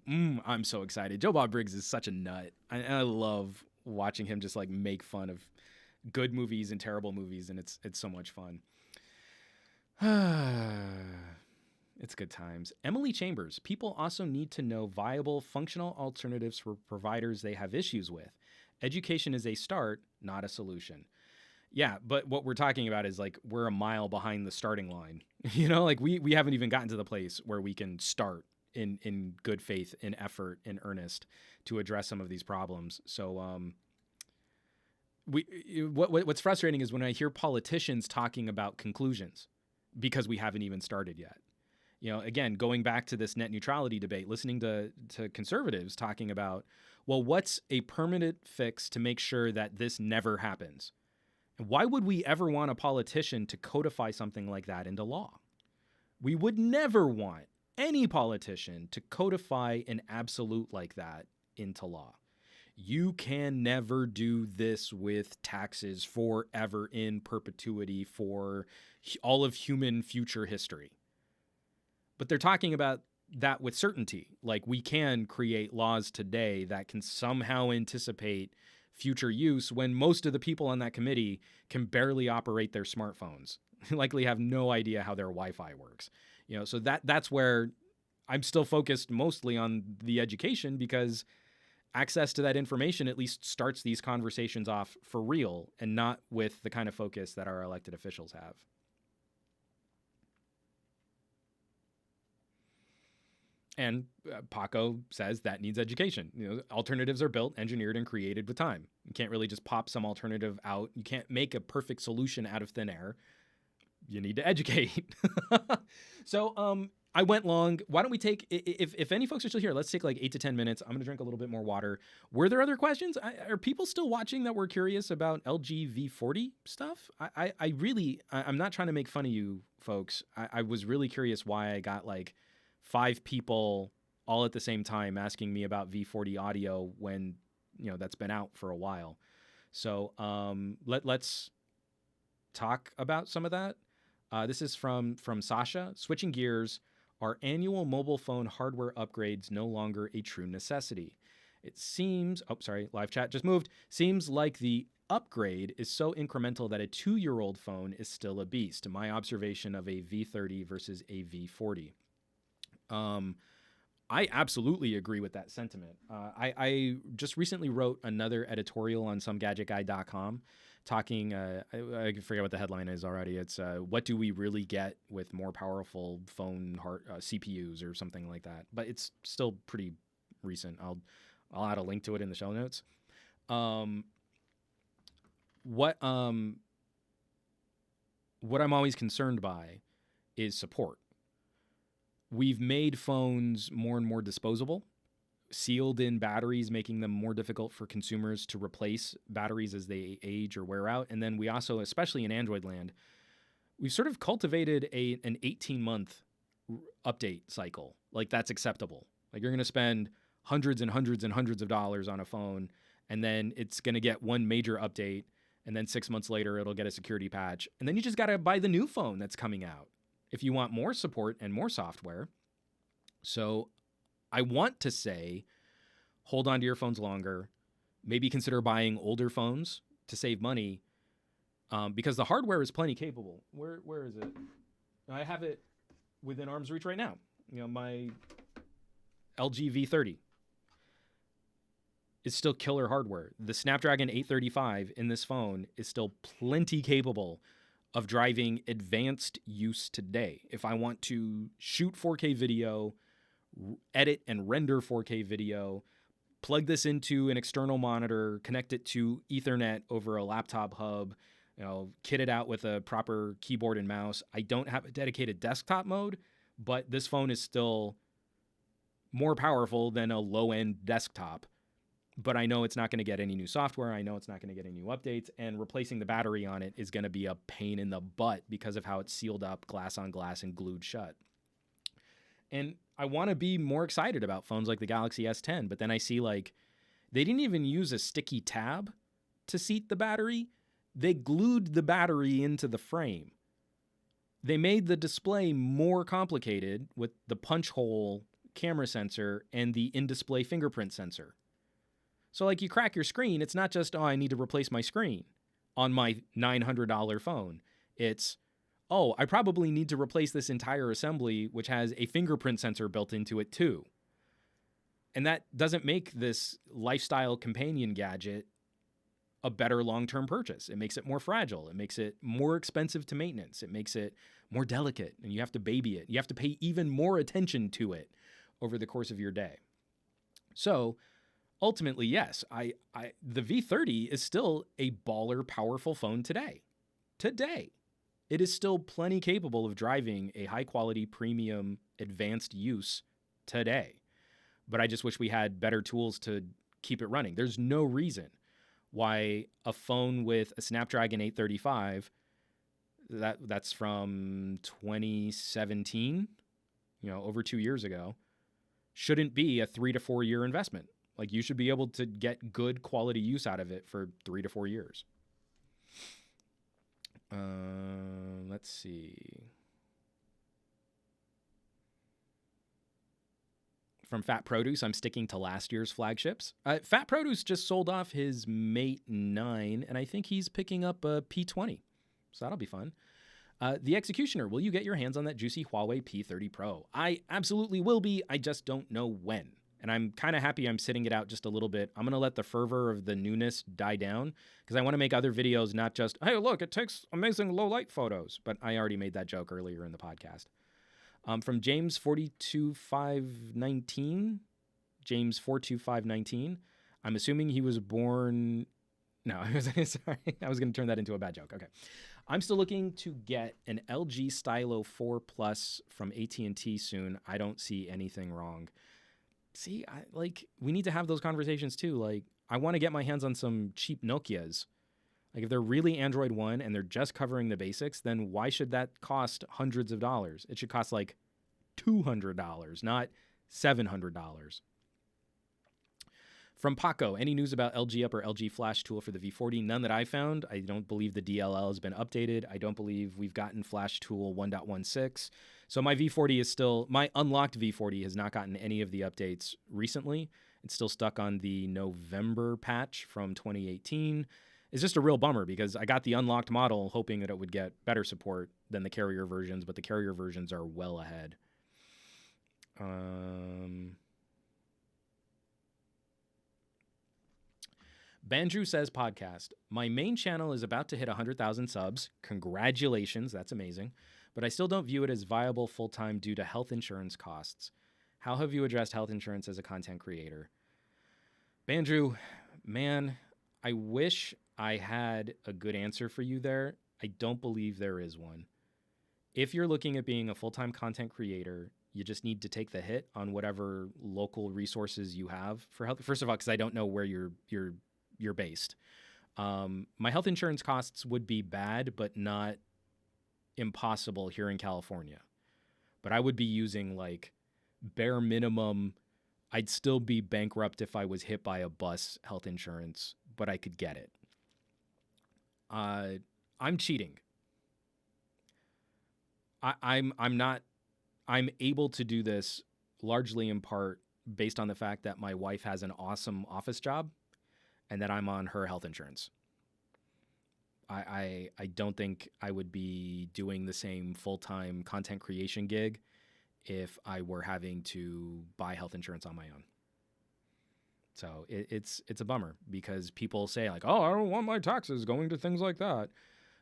I'm so excited. Joe Bob Briggs is such a nut. I love watching him just like make fun of good movies and terrible movies, and it's so much fun. It's good times. Emily Chambers, people also need to know viable, functional alternatives for providers they have issues with. Education is a start, not a solution. Yeah, but what we're talking about is like we're a mile behind the starting line. You know, like we haven't even gotten to the place where we can start in good faith, in effort, in earnest to address some of these problems. So what's frustrating is when I hear politicians talking about conclusions because we haven't even started yet. You know, again, going back to this net neutrality debate, listening to conservatives talking about, well, what's a permanent fix to make sure that this never happens? And why would we ever want a politician to codify something like that into law? We would never want any politician to codify an absolute like that into law. You can never do this with taxes forever in perpetuity for all of human future history. But they're talking about that with certainty. Like we can create laws today that can somehow anticipate future use when most of the people on that committee can barely operate their smartphones, likely have no idea how their Wi-Fi works. You know, so that's where I'm still focused mostly on the education, because access to that information at least starts these conversations off for real and not with the kind of focus that our elected officials have. And Paco says that needs education. You know, alternatives are built, engineered, and created with time. You can't really just pop some alternative out. You can't make a perfect solution out of thin air. You need to educate. So I went long. Why don't we take, if any folks are still here, let's take like 8 to 10 minutes. I'm going to drink a little bit more water. Were there other questions? Are people still watching that were curious about LG V40 stuff? I'm not trying to make fun of you folks. I was really curious why I got like 5 people all at the same time asking me about V40 audio when, you know, that's been out for a while. So let's talk about some of that. This is from Sasha. Switching gears, are annual mobile phone hardware upgrades no longer a true necessity? It seems, live chat just moved. Seems like the upgrade is so incremental that a 2-year-old phone is still a beast. My observation of a V30 versus a V40. I absolutely agree with that sentiment. I just recently wrote another editorial on SomeGadgetGuy.com talking, I forget what the headline is already. It's what do we really get with more powerful phone CPUs or something like that. But it's still pretty recent. I'll add a link to it in the show notes. What I'm always concerned by is support. We've made phones more and more disposable, sealed in batteries, making them more difficult for consumers to replace batteries as they age or wear out. And then we also, especially in Android land, we've sort of cultivated an 18-month update cycle. Like that's acceptable. Like you're going to spend hundreds and hundreds and hundreds of dollars on a phone, and then it's going to get one major update, and then 6 months later it'll get a security patch, and then you just got to buy the new phone that's coming out if you want more support and more software. So I want to say, hold on to your phones longer. Maybe consider buying older phones to save money, because the hardware is plenty capable. Where is it? I have it within arm's reach right now. You know, my LG V30. is still killer hardware. The Snapdragon 835 in this phone is still plenty capable of driving advanced use today. If I want to shoot 4K video, edit and render 4K video, plug this into an external monitor, connect it to Ethernet over a laptop hub, kit it out with a proper keyboard and mouse. I don't have a dedicated desktop mode, but this phone is still more powerful than a low-end desktop. But I know it's not going to get any new software. I know it's not going to get any new updates. And replacing the battery on it is going to be a pain in the butt because of how it's sealed up, glass on glass, and glued shut. And I want to be more excited about phones like the Galaxy S10, but then I see they didn't even use a sticky tab to seat the battery. They glued the battery into the frame. They made the display more complicated with the punch hole camera sensor and the in-display fingerprint sensor. So you crack your screen, it's not just, I need to replace my screen on my $900 phone. It's, I probably need to replace this entire assembly, which has a fingerprint sensor built into it too. And that doesn't make this lifestyle companion gadget a better long-term purchase. It makes it more fragile. It makes it more expensive to maintenance. It makes it more delicate, and you have to baby it. You have to pay even more attention to it over the course of your day. So ultimately, yes, the V30 is still a baller, powerful phone today. Today. It is still plenty capable of driving a high-quality, premium, advanced use today. But I just wish we had better tools to keep it running. There's no reason why a phone with a Snapdragon 835, that's from 2017, over 2 years ago, shouldn't be a 3 to 4 year investment. You should be able to get good quality use out of it for 3 to 4 years. Let's see. From Fat Produce, I'm sticking to last year's flagships. Fat Produce just sold off his Mate 9, and I think he's picking up a P20. So that'll be fun. The Executioner, will you get your hands on that juicy Huawei P30 Pro? I absolutely will be. I just don't know when. And I'm kind of happy I'm sitting it out just a little bit. I'm going to let the fervor of the newness die down because I want to make other videos, not just, hey, look, it takes amazing low light photos. But I already made that joke earlier in the podcast. From James 42519, James 42519. I'm assuming he was born. No, sorry. I was going to turn that into a bad joke. Okay. I'm still looking to get an LG Stylo 4 Plus from AT&T soon. I don't see anything wrong. See, we need to have those conversations too. I want to get my hands on some cheap Nokias. If they're really Android One and they're just covering the basics, then why should that cost hundreds of dollars? It should cost $200, not $700. From Paco, any news about LG Up or LG Flash tool for the V40? None that I found. I don't believe the DLL has been updated. I don't believe we've gotten Flash tool 1.16. So my V40 is still, my unlocked V40 has not gotten any of the updates recently. It's still stuck on the November patch from 2018. It's just a real bummer because I got the unlocked model hoping that it would get better support than the carrier versions, but the carrier versions are well ahead. Bandrew Says Podcast. My main channel is about to hit 100,000 subs. Congratulations, that's amazing. But I still don't view it as viable full-time due to health insurance costs. How have you addressed health insurance as a content creator? Bandrew, man, I wish I had a good answer for you there. I don't believe there is one. If you're looking at being a full-time content creator, you just need to take the hit on whatever local resources you have for health. First of all, because I don't know where you're based. My health insurance costs would be bad, but not impossible here in California. But I would be using bare minimum. I'd still be bankrupt if I was hit by a bus health insurance, but I could get it. I'm cheating. I'm able to do this largely in part based on the fact that my wife has an awesome office job and that I'm on her health insurance. I don't think I would be doing the same full-time content creation gig if I were having to buy health insurance on my own. So it's a bummer because people say like, oh, I don't want my taxes going to things like that.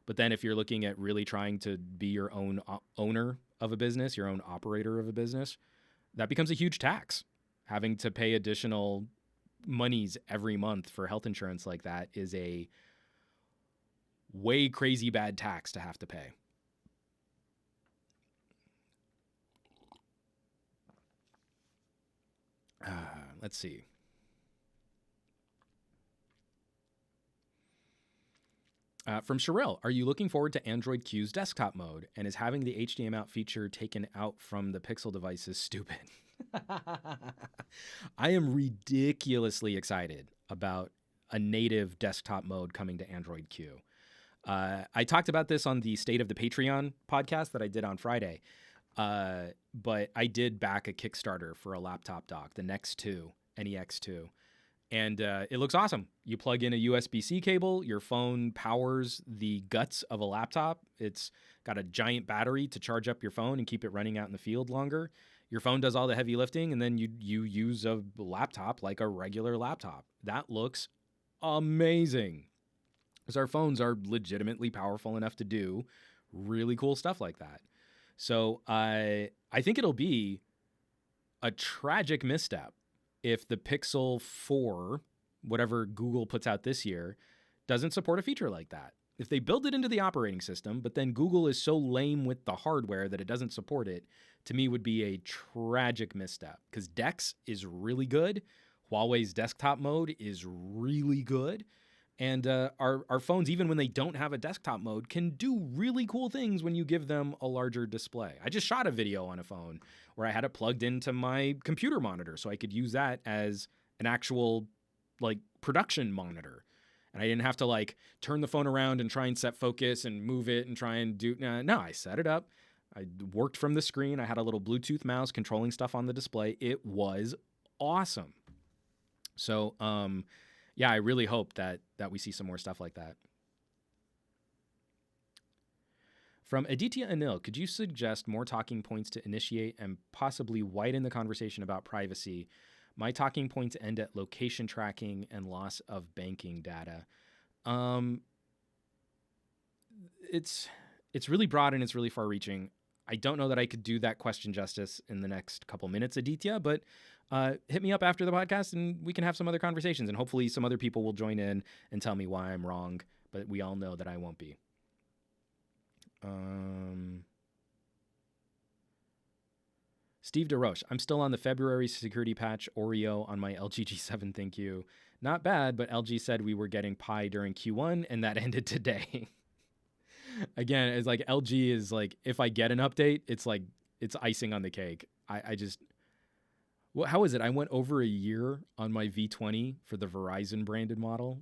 But then if you're looking at really trying to be your own owner of a business, your own operator of a business, that becomes a huge tax. Having to pay additional monies every month for health insurance like that is a way crazy bad tax to have to pay. Let's see. From Sherelle, are you looking forward to Android Q's desktop mode? And is having the HDMI out feature taken out from the Pixel devices stupid? I am ridiculously excited about a native desktop mode coming to Android Q. I talked about this on the State of the Patreon podcast that I did on Friday. But I did back a Kickstarter for a laptop dock, the Next 2, NEX 2. And it looks awesome. You plug in a USB-C cable, your phone powers the guts of a laptop. It's got a giant battery to charge up your phone and keep it running out in the field longer. Your phone does all the heavy lifting, and then you use a laptop like a regular laptop. That looks amazing. Because our phones are legitimately powerful enough to do really cool stuff like that. So I think it'll be a tragic misstep if the Pixel 4, whatever Google puts out this year, doesn't support a feature like that. If they build it into the operating system, but then Google is so lame with the hardware that it doesn't support it, to me would be a tragic misstep. Because DeX is really good. Huawei's desktop mode is really good. And our phones, even when they don't have a desktop mode, can do really cool things when you give them a larger display. I just shot a video on a phone where I had it plugged into my computer monitor so I could use that as an actual like production monitor. And I didn't have to like turn the phone around and try and set focus and move it and try and do... No, I set it up. I worked from the screen. I had a little Bluetooth mouse controlling stuff on the display. It was awesome. So, yeah, I really hope that we see some more stuff like that. From Aditya Anil, could you suggest more talking points to initiate and possibly widen the conversation about privacy? My talking points end at location tracking and loss of banking data. It's really broad and it's really far-reaching. I don't know that I could do that question justice in the next couple minutes, Aditya, but hit me up after the podcast and we can have some other conversations, and hopefully some other people will join in and tell me why I'm wrong, but we all know that I won't be. Steve DeRoche, I'm still on the February security patch Oreo on my LG G7, thank you. Not bad, but LG said we were getting Pi during Q1 and that ended today. Again, it's like LG is like, if I get an update, it's like, it's icing on the cake. I just... Well, how is it? I went over a year on my V20 for the Verizon branded model.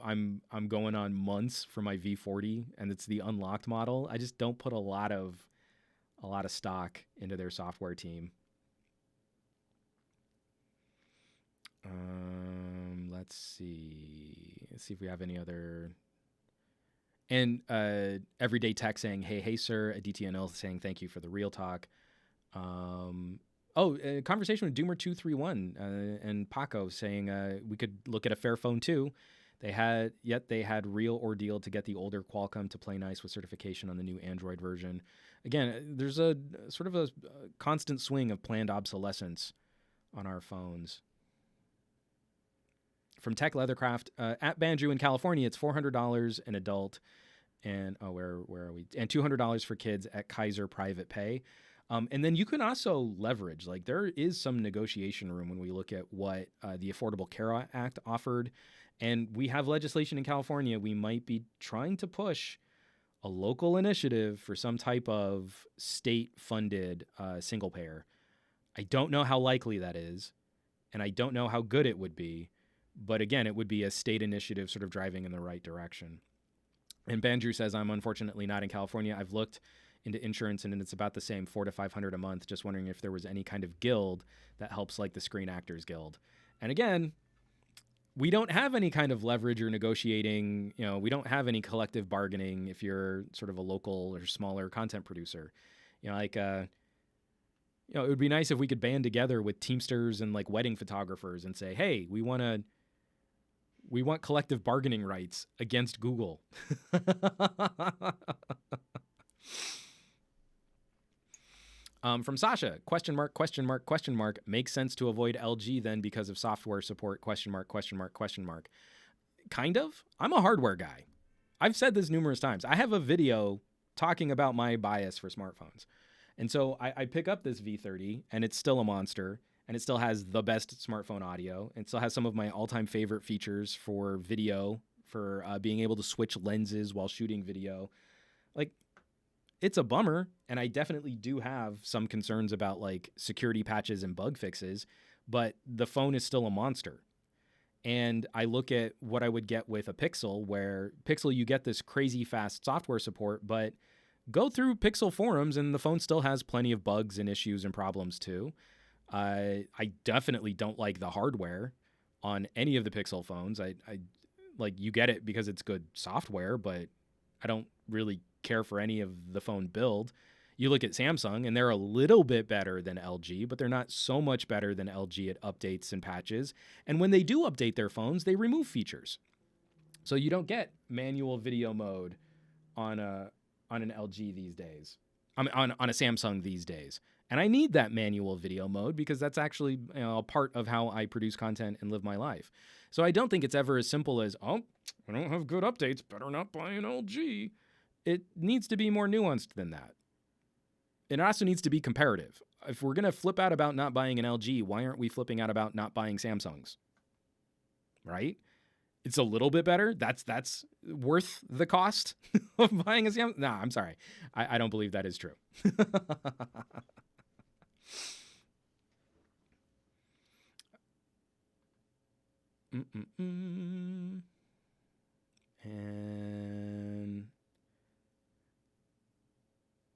I'm going on months for my V40, and it's the unlocked model. I just don't put a lot of stock into their software team. Let's see if we have any other. And Everyday Tech saying, hey sir. Aditya Anil saying thank you for the real talk. A conversation with Doomer231 and Paco saying we could look at a Fairphone 2. They had real ordeal to get the older Qualcomm to play nice with certification on the new Android version. Again, there's a sort of a constant swing of planned obsolescence on our phones. From Tech Leathercraft, at Banjo in California, it's $400 an adult, and where are we? And $200 for kids at Kaiser Private Pay. And then you can also leverage, like there is some negotiation room when we look at what the Affordable Care Act offered. And we have legislation in California. We might be trying to push a local initiative for some type of state-funded single payer. I don't know how likely that is, and I don't know how good it would be. But again, it would be a state initiative sort of driving in the right direction. And Bandrew says, I'm unfortunately not in California. I've looked into insurance and it's about the same, $400 to $500 a month. Just wondering if there was any kind of guild that helps like the Screen Actors Guild. And again, we don't have any kind of leverage or negotiating. We don't have any collective bargaining if you're sort of a local or smaller content producer. it would be nice if we could band together with Teamsters and like wedding photographers and say, hey, we want collective bargaining rights against Google. From Sasha, question mark, question mark, question mark. Makes sense to avoid LG then because of software support, question mark, question mark, question mark. Kind of. I'm a hardware guy. I've said this numerous times. I have a video talking about my bias for smartphones. And so I pick up this V30 and it's still a monster and it still has the best smartphone audio. It still has some of my all-time favorite features for video, for being able to switch lenses while shooting video. Like, it's a bummer, and I definitely do have some concerns about like security patches and bug fixes, but the phone is still a monster. And I look at what I would get with a Pixel, where Pixel, you get this crazy fast software support, but go through Pixel forums and the phone still has plenty of bugs and issues and problems too. I definitely don't like the hardware on any of the Pixel phones. I like, you get it because it's good software, but I don't really care for any of the phone build. You look at Samsung and they're a little bit better than LG, but they're not so much better than LG at updates and patches. And when they do update their phones, they remove features. So you don't get manual video mode on an LG these days. On a Samsung these days. And I need that manual video mode because that's actually a part of how I produce content and live my life. So I don't think it's ever as simple as, oh, I don't have good updates, better not buy an LG. It needs to be more nuanced than that. It also needs to be comparative. If we're going to flip out about not buying an LG, why aren't we flipping out about not buying Samsungs? Right? It's a little bit better. That's worth the cost of buying a Samsung. Nah, I'm sorry. I don't believe that is true.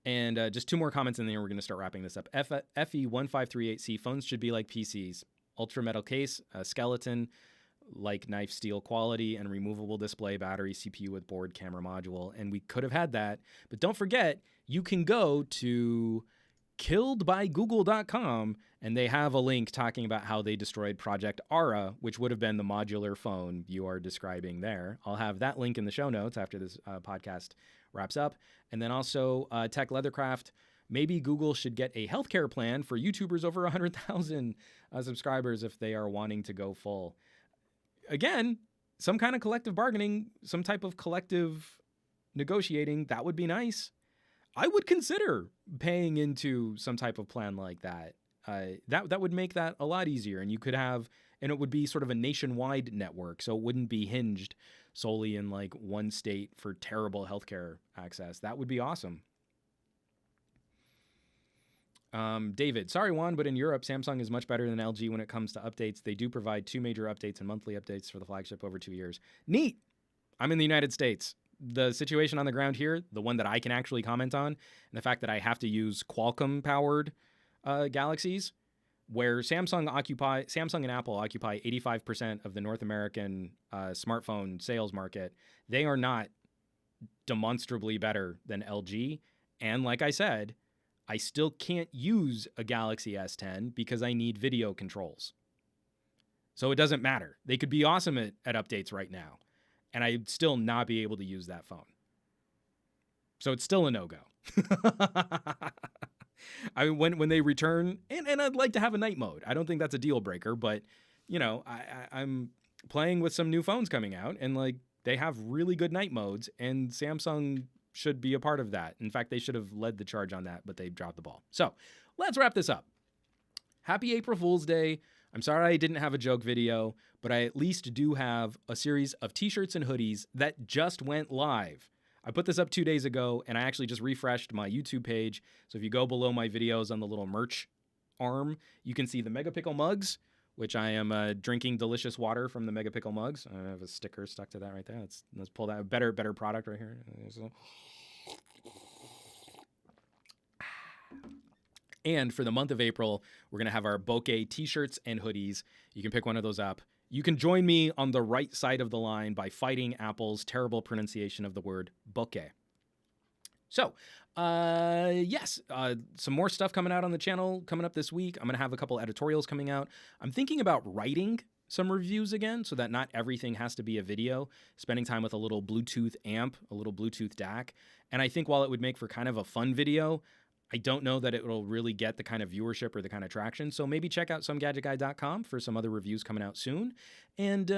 And just two more comments and then we're going to start wrapping this up. FE1538C, phones should be like PCs. Ultra metal case, skeleton, like knife steel quality, and removable display, battery, CPU with board, camera module. And we could have had that. But don't forget, you can go to killedbygoogle.com and they have a link talking about how they destroyed Project Ara, which would have been the modular phone you are describing there. I'll have that link in the show notes after this podcast wraps up. And then also Tech Leathercraft, maybe Google should get a healthcare plan for YouTubers over 100,000 subscribers if they are wanting to go full. Again, some kind of collective bargaining, some type of collective negotiating, that would be nice. I would consider paying into some type of plan like that. That would make that a lot easier, and you could have, and it would be sort of a nationwide network, so it wouldn't be hinged solely in like one state for terrible healthcare access. That would be awesome. David, sorry Juan, but in Europe, Samsung is much better than LG when it comes to updates. They do provide 2 major updates and monthly updates for the flagship over 2 years. Neat. I'm in the United States. The situation on the ground here, the one that I can actually comment on, and the fact that I have to use Qualcomm-powered Galaxies, where Samsung and Apple occupy 85% of the North American smartphone sales market, they are not demonstrably better than LG. And like I said, I still can't use a Galaxy S10 because I need video controls. So it doesn't matter. They could be awesome at updates right now, and I'd still not be able to use that phone. So it's still a no-go. I mean, when they return, and I'd like to have a night mode. I don't think that's a deal breaker, but I'm playing with some new phones coming out, and like they have really good night modes, and Samsung should be a part of that. In fact, they should have led the charge on that, but they dropped the ball. So let's wrap this up. Happy April Fool's Day. I'm sorry I didn't have a joke video, but I at least do have a series of t-shirts and hoodies that just went live. I put this up 2 days ago, and I actually just refreshed my YouTube page. So if you go below my videos on the little merch arm, you can see the Megapixel mugs, which I am drinking delicious water from the Megapixel mugs. I have a sticker stuck to that right there. Let's pull that. Better product right here. And for the month of April, we're going to have our Bokeh t-shirts and hoodies. You can pick one of those up. You can join me on the right side of the line by fighting Apple's terrible pronunciation of the word bokeh. So, yes, some more stuff coming out on the channel coming up this week. I'm going to have a couple editorials coming out. I'm thinking about writing some reviews again so that not everything has to be a video, spending time with a little Bluetooth amp, a little Bluetooth DAC. And I think while it would make for kind of a fun video, I don't know that it will really get the kind of viewership or the kind of traction. So maybe check out SomeGadgetGuy.com for some other reviews coming out soon. And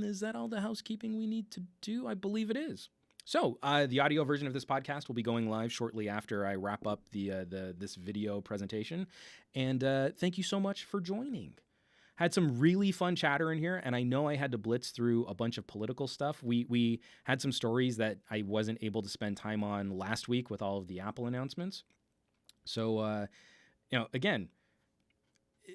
is that all the housekeeping we need to do? I believe it is. So the audio version of this podcast will be going live shortly after I wrap up this video presentation. And thank you so much for joining. Had some really fun chatter in here, and I know I had to blitz through a bunch of political stuff. We had some stories that I wasn't able to spend time on last week with all of the Apple announcements. So, again,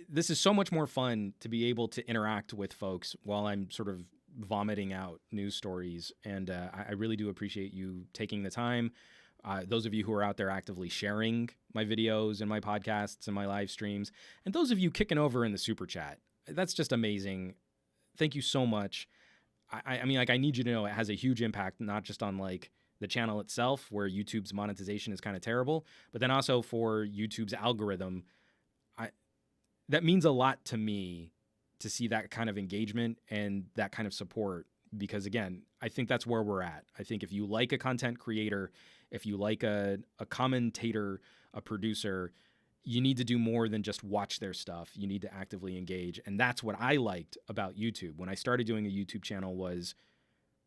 this is so much more fun to be able to interact with folks while I'm sort of vomiting out news stories. And I really do appreciate you taking the time. Those of you who are out there actively sharing my videos and my podcasts and my live streams, and those of you kicking over in the super chat. That's just amazing. Thank you so much. I mean, like, I need you to know it has a huge impact, not just on like the channel itself, where YouTube's monetization is kind of terrible, but then also for YouTube's algorithm. That means a lot to me to see that kind of engagement and that kind of support, because again, I think that's where we're at. I think if you like a content creator, if you like a commentator, a producer, you need to do more than just watch their stuff. You need to actively engage. And that's what I liked about YouTube. When I started doing a YouTube channel, was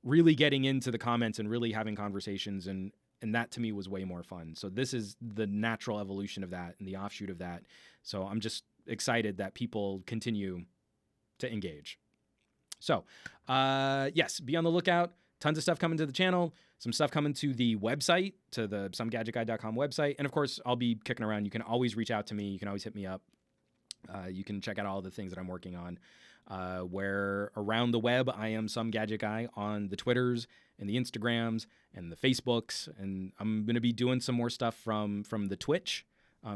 really getting into the comments and really having conversations. And that to me was way more fun. So this is the natural evolution of that and the offshoot of that. So I'm just excited that people continue to engage. So, yes, be on the lookout. Tons of stuff coming to the channel, some stuff coming to the website, to the SomeGadgetGuy.com website. And of course, I'll be kicking around. You can always reach out to me. You can always hit me up. You can check out all the things that I'm working on. Where around the web, I am SomeGadgetGuy on the Twitters and the Instagrams and the Facebooks. And I'm going to be doing some more stuff from the Twitch.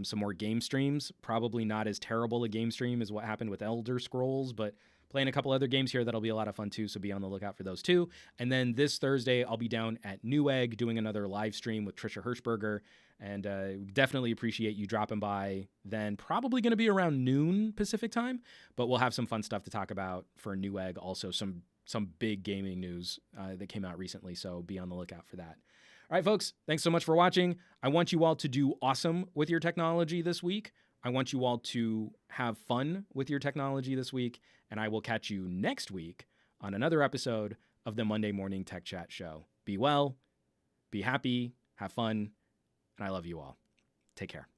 Some more game streams. Probably not as terrible a game stream as what happened with Elder Scrolls, but playing a couple other games here that'll be a lot of fun too, so be on the lookout for those too. And then this Thursday, I'll be down at Newegg doing another live stream with Trisha Hirschberger, and definitely appreciate you dropping by then. Probably going to be around noon Pacific time, but we'll have some fun stuff to talk about for Newegg. Also, some big gaming news that came out recently, so be on the lookout for that. All right, folks, thanks so much for watching. I want you all to do awesome with your technology this week. I want you all to have fun with your technology this week, and I will catch you next week on another episode of the Monday Morning Tech Chat Show. Be well, be happy, have fun, and I love you all. Take care.